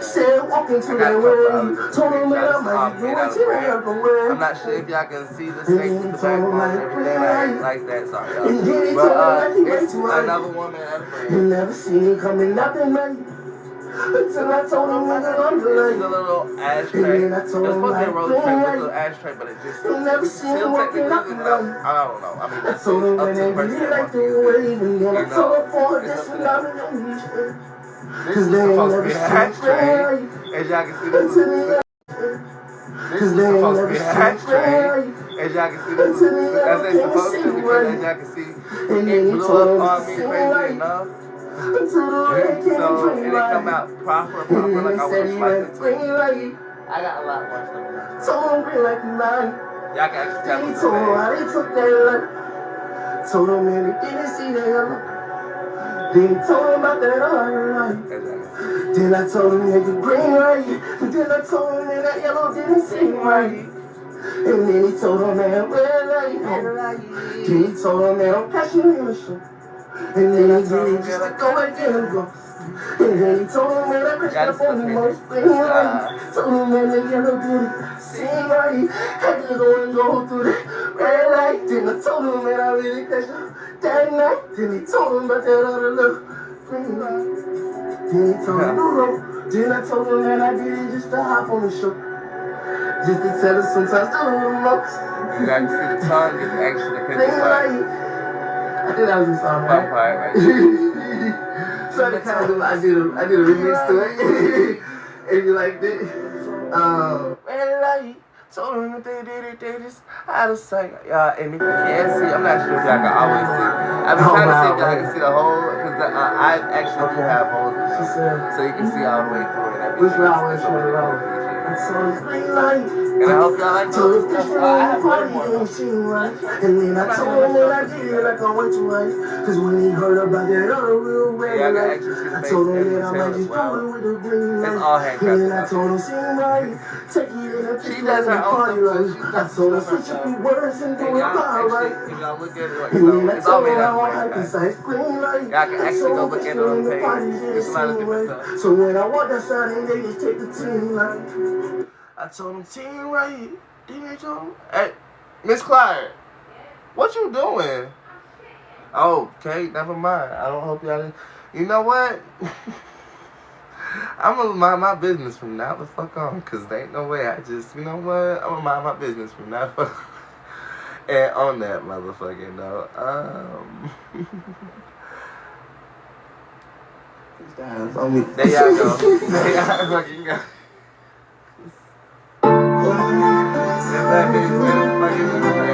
Said walk into that way. Told him that I might be doing till I have to wear. I'm not sure if y'all can see the snake with the backbone and everything like that. Sorry, y'all. But it's another woman at a friend. You never seen me coming out that night. Until I told him that I'm This is a little ashtray. It was supposed to be a roller tray with a little ashtray, but it just still technically isn't. I don't know. I mean, that's up to the person that wants to use it. You know, it's up to them. This is supposed to be an ashtray. As y'all can see, this is supposed to be an ashtray. As y'all can see, as they supposed to, because as y'all can see, it blew up on me crazy enough. So it didn't come out proper like I would have liked it to. I got a lot more stuff. Y'all can actually tell me told him man, he didn't see that yellow. Then he told him about that other light. Then I told him that the green light. Then I told him that yellow didn't seem right. And then he told him that red light. Then he told him that I'm catching him. And then he just go back in and go. And then he told him that I pushed up on the most green light. Told him that the yellow didn't seem right. Had to go and go through the red light. Then I told him that I really catch up that night. Then he told him about that other little green light. Then he told him Then I told him that I did it just to hop on the show. Just to tell us sometimes the little most. You got to see the tongue is actually the picture part. I think that was a song, right? So I did a remix to it. And you like that? Red light. Told them that they did it, they just out of sight. And if you can't see, I'm not sure if y'all can always see. I've been trying to see if y'all can see the hole, because I actually do have holes in it, so you can see all the way through it. Which way I want to show it over? And I hope y'all like told him that I have party and she right. And then I told him that I did it like I went to right. Cause when he heard about that other real red light, I told him that I might just do it with the green light. And then I told him, see right, take it in a picture and party right. I told him, switch up your words and do it all right. If y'all look at it, And then I told him I like the same green light. Y'all can actually go look at it on the page. There's a lot of different stuff. So when I walked outside and they just take the team light. I told him, team right. Then I told him, hey, Miss Clyde, what you doing? Oh, okay, never mind. I don't hope y'all didn't. You know what? I'm gonna mind my business from now the fuck on, cause there ain't no way I just, you know what? I'm gonna mind my business from now the fuck on. And on that motherfucking note, there y'all go. There y'all fucking go. That bitch went fucking away.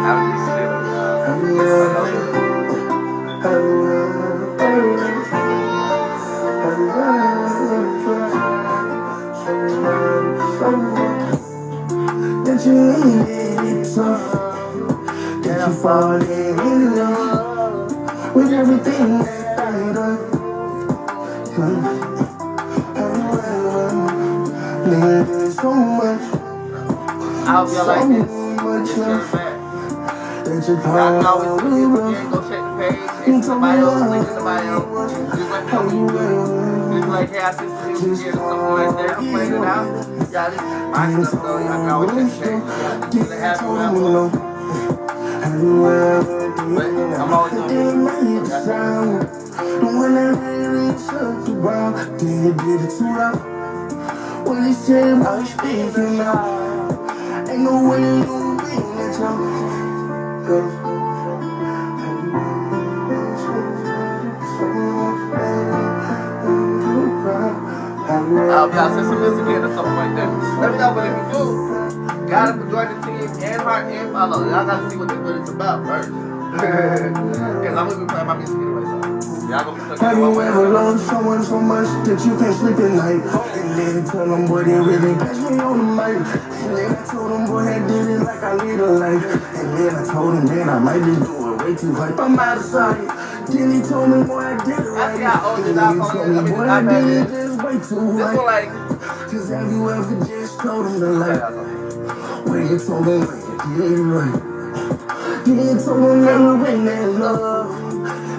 I'm just shit. That you need it tough. That you fall in love with everything that I done. There's so much. I hope y'all like this. Y'all can always see it again. Go check the page. It's in the bio. Link in the bio. Just like hey, I see some things here. Something right there. I'm playing it out. Y'all just my stuff though. Y'all can always check the page. It's a happy level. But I'm always on the one that really shut you down. Then you did it too loud. When you say about you speaking out, ain't no way you gon' be that y'all. I hope y'all send some music in or something like that. Let me know what if you do. Gotta join the team and heart and follow. Y'all gotta see what it's about first. Cause I'm gonna be playing my music anyway, so y'all gonna be stuck Have in one you way. ever loved someone so much that you can't sleep at night? And then tell them, boy, they really catch me on the mic. And then I told them, boy, I did it like I lead a life. And then I told him, man, I might be doing way too hype. I'm out of sight. Then he told me, boy, I did it right. I see how old this iPhone is. I mean, this iPad is. Way too This right. one like Cause have you ever just told him the light? When you told him when you did it right. Then you told him never win that love.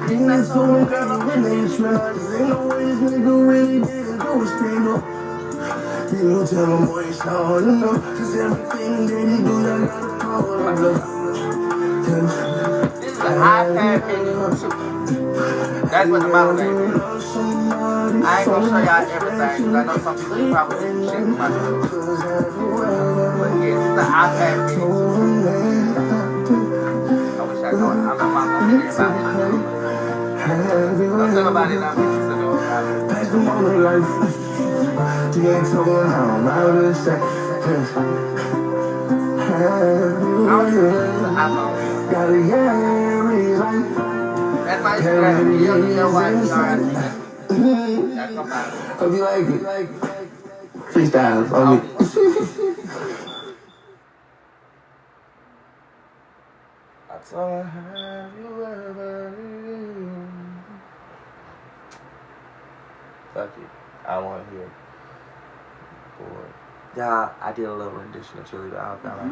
Then you told him never win that trust. Ain't no way this nigga really didn't do is stand up. Then you tell him boy it's hard enough. Cause everything that he do, I gotta call him love. This is an iPad mini. That's what the model name is. I ain't gonna show y'all everything, because I know some people probably didn't shit with my show. But yeah, this is the iPad mini. I wish I know it. I'm not gonna hear about it. Don't tell nobody that I'm interested in it. Pass the moment life. You ain't told how I'm out of sight. Got a Yari life. That's my Instagram. You don't know why you are. Hope you like it. Freestyles on me. I told her, have you ever? Fuck it. I want to hear it. Boy. Yeah, I did a little rendition of Chili, but I found out.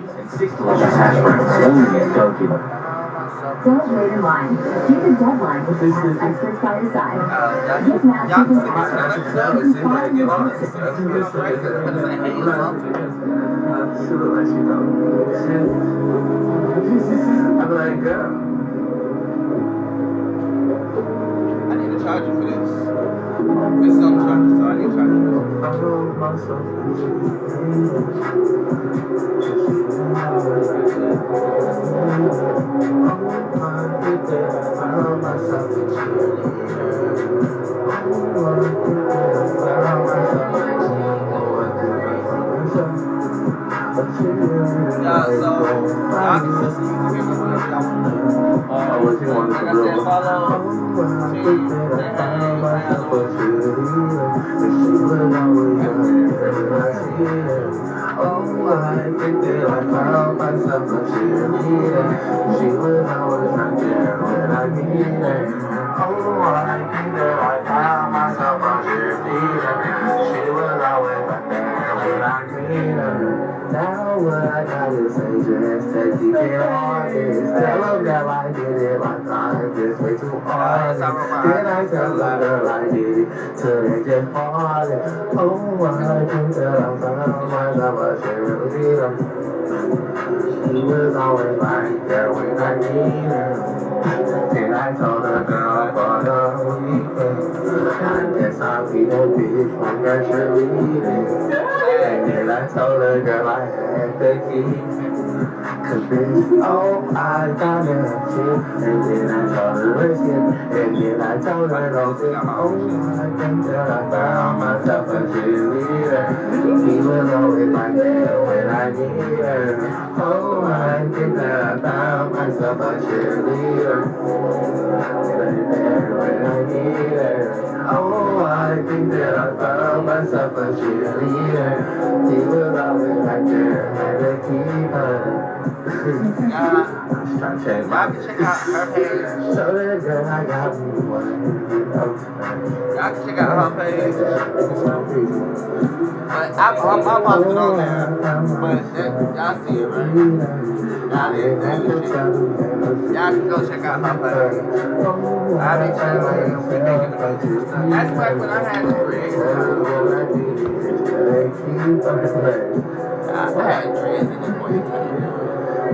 Don't wait in line. Keep the deadline with the experts by your side. Give now y'all can let me know as soon as I get on this. But it's like, hey, you love it. I'm like, girl. I need to charge you for this. This is on charge, so I need to charge you for yeah, so y'all can listen to me whenever y'all want to do. Like I said, follow, I think that I found myself a cheerleader. She was always right there when I needed her. Oh, I think that I found myself a cheerleader. She was always right there when I needed her. Now what I gotta say, just take it honest. Tell them that I did it like I'm just way too honest. Then I tell them that I did it till they just falling. Oh, I think that I found myself a cheerleader. She was always right there when I needed her. Then I told the girl for the weekend, I guess I'll be the bitch when you're cheerleading. And then I told the girl I had the key. Cause bitch, oh, I got a shit. And then I told her a shit. And then I told her no shit. Oh, I think that I found myself a cheerleader. She was always right there when I needed her. Oh, I think that I found myself a cheerleader. Right there when I needed her. Oh, I think that I found myself a cheerleader. She was always right there, had to keep her. y'all can check out her page. So that girl, I got me one. Y'all can check out her page. But I'm posting on there. But y'all see it, right? Y'all can go check out her page. I be chilling. We making the most of stuff. That's like when I had the dreads. I had dreads in this point.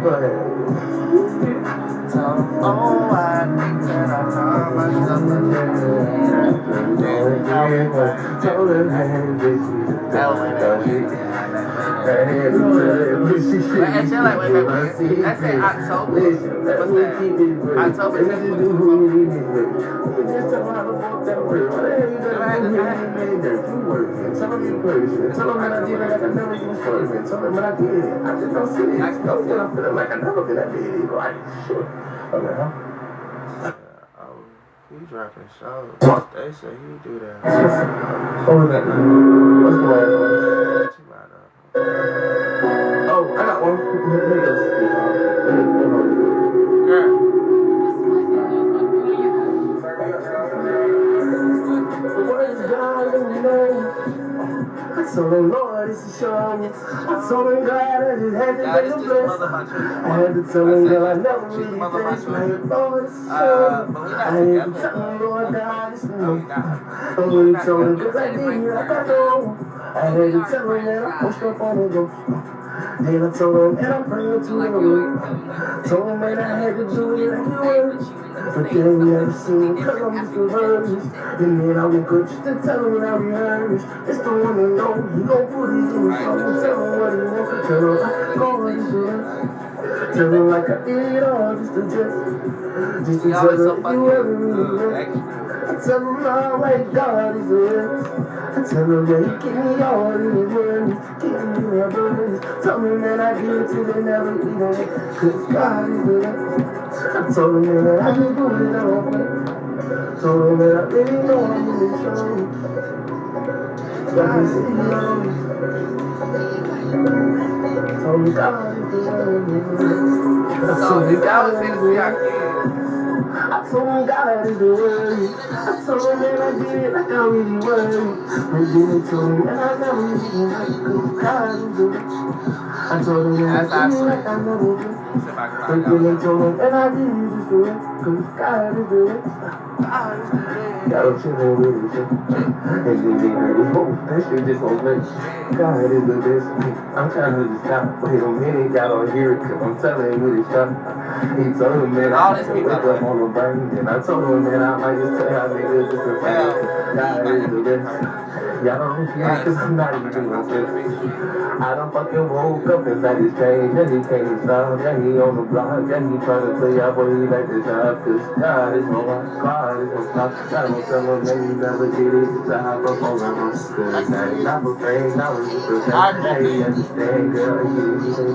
Go ahead. So, oh, I think that I found myself a cheerleader. But I feel like way back when, let's say October, what's that? October 10th. He dropping shows. They say he do that. What was that? What's the last one? Oh, I got one. told him, Lord, this is showing me. I told him, God, I just had to take a bless. I had to tell him, God, I never really blessed. Now, Lord, this is showing me. I had to tell him, Lord, God, this is me. I really told him, because I did it, I got no. I had to tell him that I pushed up on the go. Then I told him, and I'm praying to the Lord. Told him, man, I had to do it like you were. But then we never seen him, cause I'm just nervous. And then I woke up just to tell him how he heard us. It's the one to know, he gon' put it in his phone. Tell him what he wants, tell him I go and do it. Tell him like I did all just to tell him if you ever really left. I tell him all like God is real. I tell him that he give me all these words, give me my burdens. Tell me that I give it to them never be there, cause God is real. I told him that I can do it all way. Told him that I really know I'm really strong. God is real. Told me God is real. I told him God is real. I told him God is the word. I told him that I did it like I really was. And then he told me that I never really did it cause God is the word. I told him that I did it like I never did. And then he told me that I did it just the way cause God is the word. Got him chillin' with it, and then they heard it, oh, that shit just won't let God is the best. I'm trying to just stop. Wait a minute, y'all don't hear it, cause I'm telling him with his shot. He told him that I had to wake up on the brain, and I told him that I might just tell y'all niggas just a fact. God is the best. Y'all don't hear it, cause I'm not even gonna say it. I done fucking woke up inside this train, yeah, he can't stop, yeah, he on the block, yeah, he tryna tell y'all boy he like this job, cause God is my rock, God is my stop. God don't tell him that he never did it, just to hop up on my room. Cause now he's not afraid, now he's just a fact. Now he understand, girl, he is the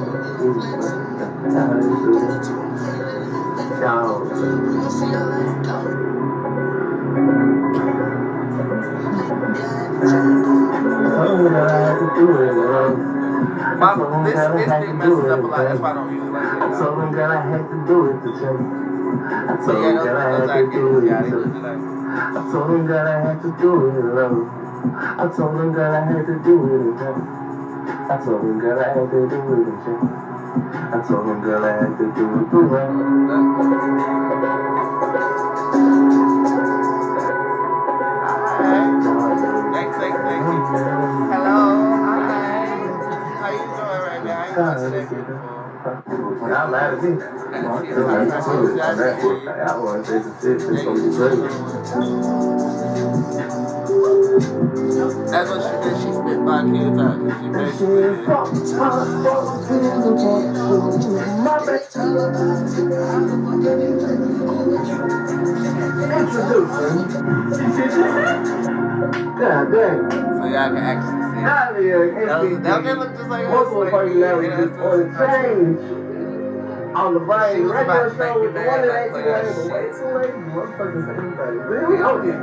This thing messes up a lot, that's why I don't use it like that. I told him that I had to do it to check. I told him that I had to do it to check. I told him that I had to do it alone. I told him that I had to do it in check. I told him that I had to do it in check. I told him that I had to do it too well. Thank you. Hello, hi. How you doing right now? I ain't watched that before. I'm mad at me. I want to say some shit. It's going to be great. That's what she did. She spit my kids out. She basically God dang. so y'all can actually see. That man look just like us. Multiple personalities on the change. On the brain, regular show with the one that ain't too late, but way too late, motherfuckers say anybody. Really? Okay.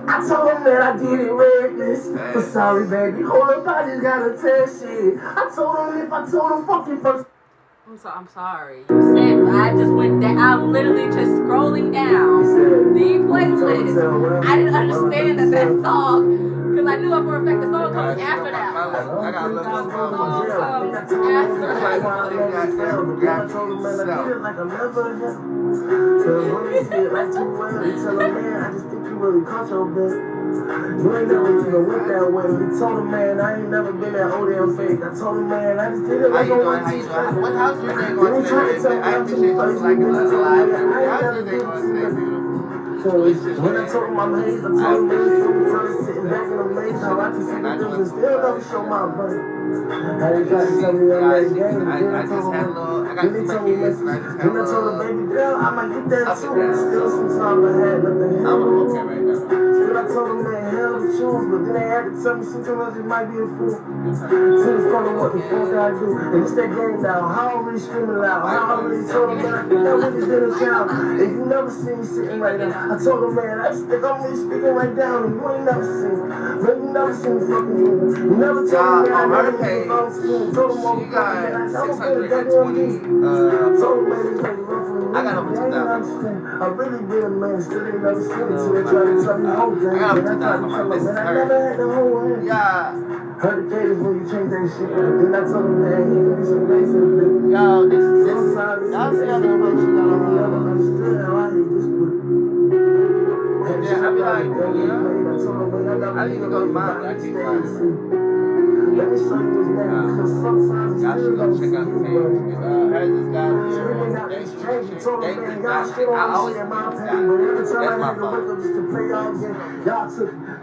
I told him that I did it reckless. But sorry, baby. Hold up, I just gotta tell shit. I told him if I told him fuck you first. I'm sorry. You said I just went down. I'm literally just scrolling down the playlist. I didn't understand that song because I knew for a fact the song comes after that. I gotta look up my really caught your bet. You ain't never even went that way. You told him, man, I ain't never been that old damn fake. I told him, man, I just did it like a one. How's your day going today? I appreciate you like it's alive. How's your day going today, beautiful? When I told him I'm hazed, I told him, man, sometimes sitting back in the maze, how I can see the things and still never show my butt. How they try to tell me I'm that game, then I told him, then he told me, then I told him, baby girl, I might get that too. Still sometimes I had nothing. I'm okay right now. I told them they held the shoes, but then they had to tell me sometimes it might be a fool. Since told them what the fuck I do. And it's that game now. How I'm really screaming loud. How I'm really told them, man, I think I really did a job. If you never see me sitting right now, I told them, man, I just think I'm really speaking right down. And you ain't never seen me. Man, you never seen me fucking me. You never told me that I never been on school. Told them all the time, man, I never been that on me. Told them, man, it's like rough for me. I got over 2,000. I really did, man. Still ain't never seen it till they try to tell me whole game. I got over 2,000 on my list. Man, I never had the whole way. Yeah. Heard the cases when you change that shit. Then I told him, man, he can be some amazing thing. Yo, this, y'all see how many books you got on understood how I hate this book. Yeah, I be like, yeah. I need to go to mine, but I can't find it. Let me show you his name, because sometimes Y'all should go check out the page. Heard this guy here. I always think this guy. That's my fault. Y'all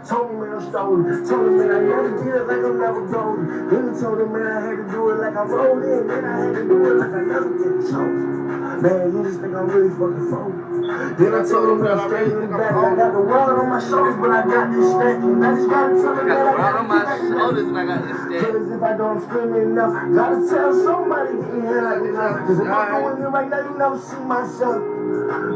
told me, man, I'm stolen. Told me, man, I never did it like I'm never golden. Then told him, man, I had to do it like I rolled in. Then I had to do it like I never get chosen. Man, you just think I'm really fucking focused. Then I told him, man, I'm straight in the back. I got the world on my shoulders, but I got this strength. And I just gotta tell him that I got on my shoulders and I got this shit. Cause if I don't scream enough, gotta tell somebody getting here like that. Cause if I'm going here right now, you never see myself.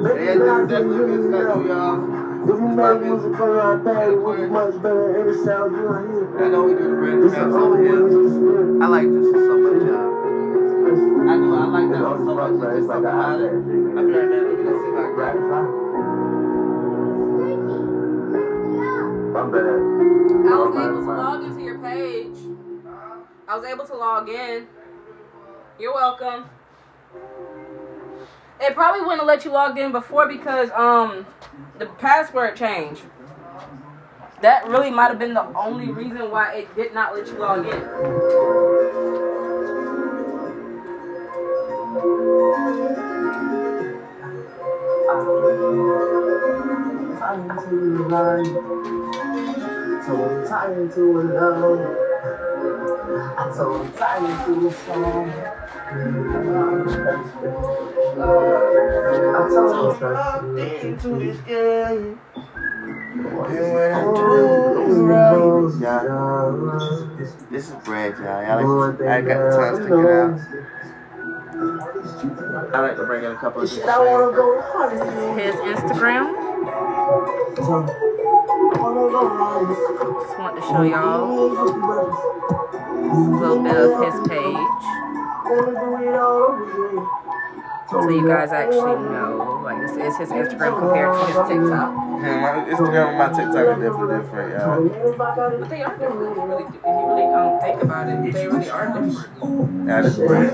Baby, Yeah, this is definitely music I do, y'all. if you made music on your iPad, it was much better than it sounds you are here. I know we do the brand new house over here. I like this so much, y'all. I like that one so much. It's something about it. I'll be right back. Let me go see my grab it. I'm bad. I was able to log into your page. I was able to log in. You're welcome. It probably wouldn't have let you log in before because the password changed. That really might have been the only reason why it did not let you log in. I'm so tired to love. I'm so tired to song. I'm so into this game. And when I do right, this is bread, y'all. I got the time sticking out. I like to bring in a couple of different things. This is his Instagram. Just want to show y'all a little bit of his page. So you guys actually know, like, this is his Instagram compared to his TikTok. Yeah, my Instagram and my TikTok are definitely different, y'all. But they are different. If you really think about it, they really are different. Yeah, this is great.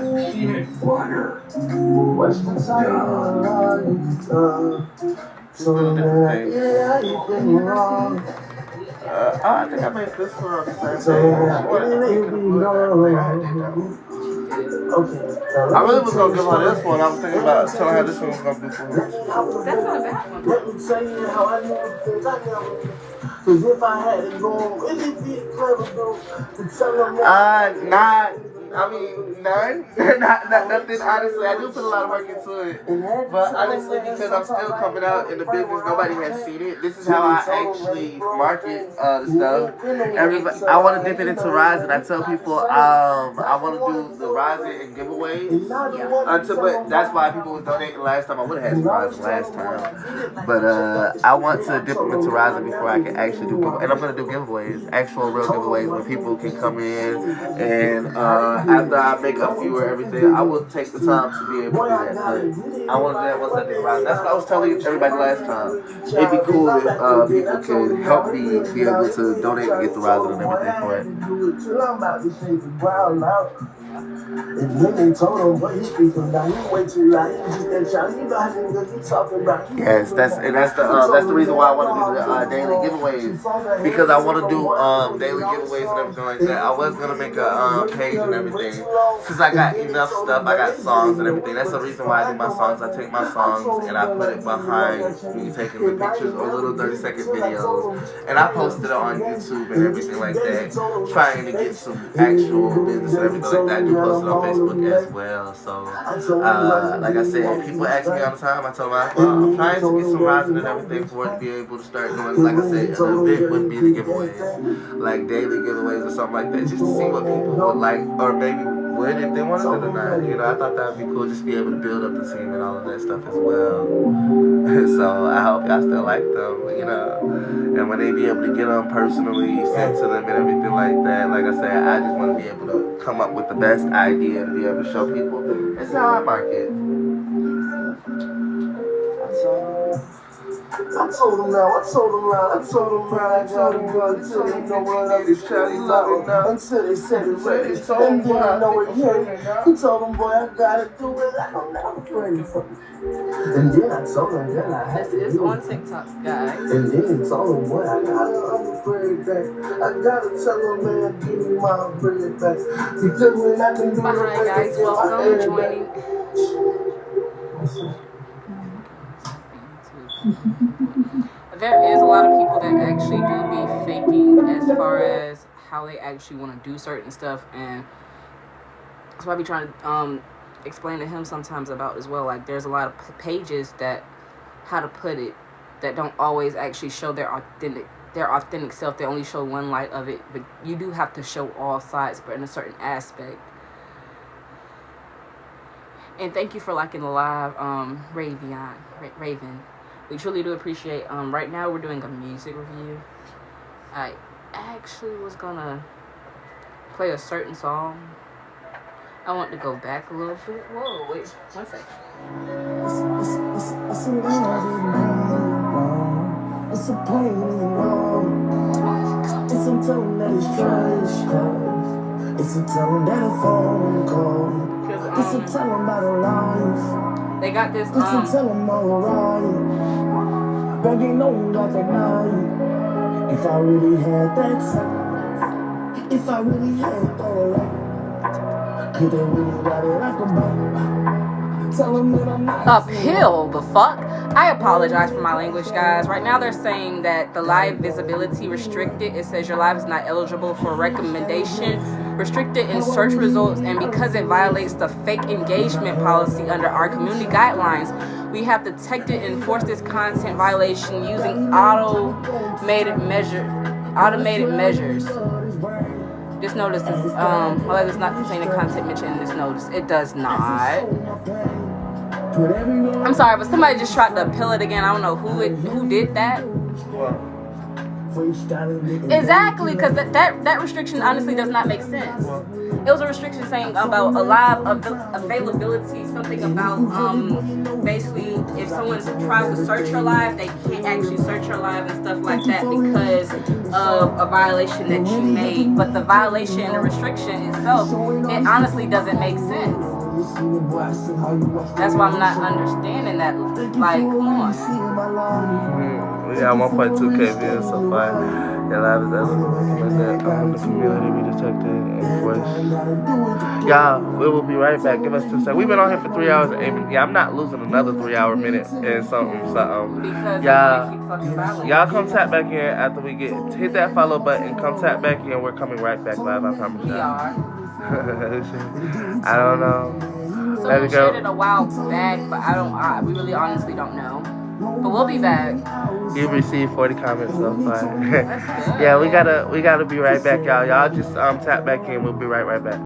Just little different things. I think I made this one on the same day. I really was gonna give her this one. I was thinking about telling her this one was gonna be for her. That's not a bad one. Let me tell you how I never think I never. Cause if I had it going, it'd be clever though to tell them none. Nothing, honestly. I do put a lot of work into it. But honestly, because I'm still coming out in the business, nobody has seen it. This is how I actually market the stuff. Everybody, I want to dip it into Rising. I tell people I want to do the Rising and giveaways. But that's why people were donating last time. I would have had some Rising last time. But I want to dip them into Rising before I can actually do giveaways. And I'm going to do giveaways, actual real giveaways where people can come in and after I make a few or everything, I will take the time to be able to do that. But I want to do that once I do Rising. That's what I was telling everybody last time. It'd be cool if people could help me be able to donate and get the Rising and everything for it. And then they told him what he's speaking about. He way too loud. He was just that child. You know how you talking about. Yes, that's the reason why I want to do the daily giveaways, because I want to do daily giveaways and everything like that. I was gonna make a page and everything, since I got enough stuff. I got songs and everything. That's the reason why I do my songs. I take my songs and I put it behind me taking the pictures or little 30-second videos, and I posted it on YouTube and everything like that, trying to get some actual business and everything like that. I do post it on Facebook as well. So, like I said, people ask me all the time. I tell them, I'm trying to get some Rising and everything for it to be able to start doing, like I said, an event would be the giveaways, like daily giveaways or something like that, just to see what people would like, or maybe would if they wanted it or not. You know, I thought that would be cool, just to be able to build up the team and all of that stuff as well. So I hope y'all still like them, you know, and when they be able to get them personally sent to them and everything like that. Like I said, I just want to be able to come up with the best idea to be able to show people. This is how I market. I told him now, I told him now, I told him now, I told him now, until they know what I was trying to now, until they said it ready, and then I know it came. He told him, boy, I gotta do it, I don't know, ready for me. And then I told him, then I had This is on TikTok, guys. and then he told him, boy, I gotta bread back. I gotta tell him, man, give me my bread back. Because when I can do it, Hi guys, welcome joining. There is a lot of people that actually do be faking as far as how they actually want to do certain stuff, and that's why I be trying to explain to him sometimes about as well. Like, there's a lot of pages that, how to put it, that don't always actually show their authentic self. They only show one light of it, but you do have to show all sides, but in a certain aspect. And thank you for liking the live, Raven. We truly do appreciate. Right now we're doing a music review. I actually was gonna play a certain song. I want to go back a little bit. Whoa, wait, 1 second. It's a pain in the wrong. It's a tone that is trash. It's a tone that a phone call. It's a tell about a life. They got this. It's a tell them all right. Begging no one got that night. If I really had that time, if I really had all that, could they really got it like a bomb? Tell them that I'm not Uphill, the fuck? I apologize for my language, guys. Right now they're saying that the live visibility restricted. It says your live is not eligible for recommendation, restricted in search results, and because it violates the fake engagement policy under our community guidelines, we have detected and enforced this content violation using automated measures. This notice is however, does not contain the content mentioned in this notice. It does not. I'm sorry, but somebody just tried to appeal it again. I don't know who did that. Exactly, because that restriction honestly does not make sense. It was a restriction saying about a live availability, something about basically if someone tries to search your live, they can't actually search your live and stuff like that because of a violation that you made. But the violation and the restriction itself, it honestly doesn't make sense. That's why I'm not understanding that. Like, come on. We got 1.2K views so far. Your live is eligible. The community we detected and voice. Y'all, we will be right back. Give us 2 seconds. We've been on here for 3 hours. And yeah, I'm not losing another 3-hour minute and something. Y'all come tap back in after we hit that follow button. Come tap back in. We're coming right back live. I promise you. We are. I don't know. Someone shared it a while back, but we really honestly don't know. But we'll be back. You've received 40 comments so far. Yeah, we gotta be right back, y'all. Y'all just tap back in. We'll be right back.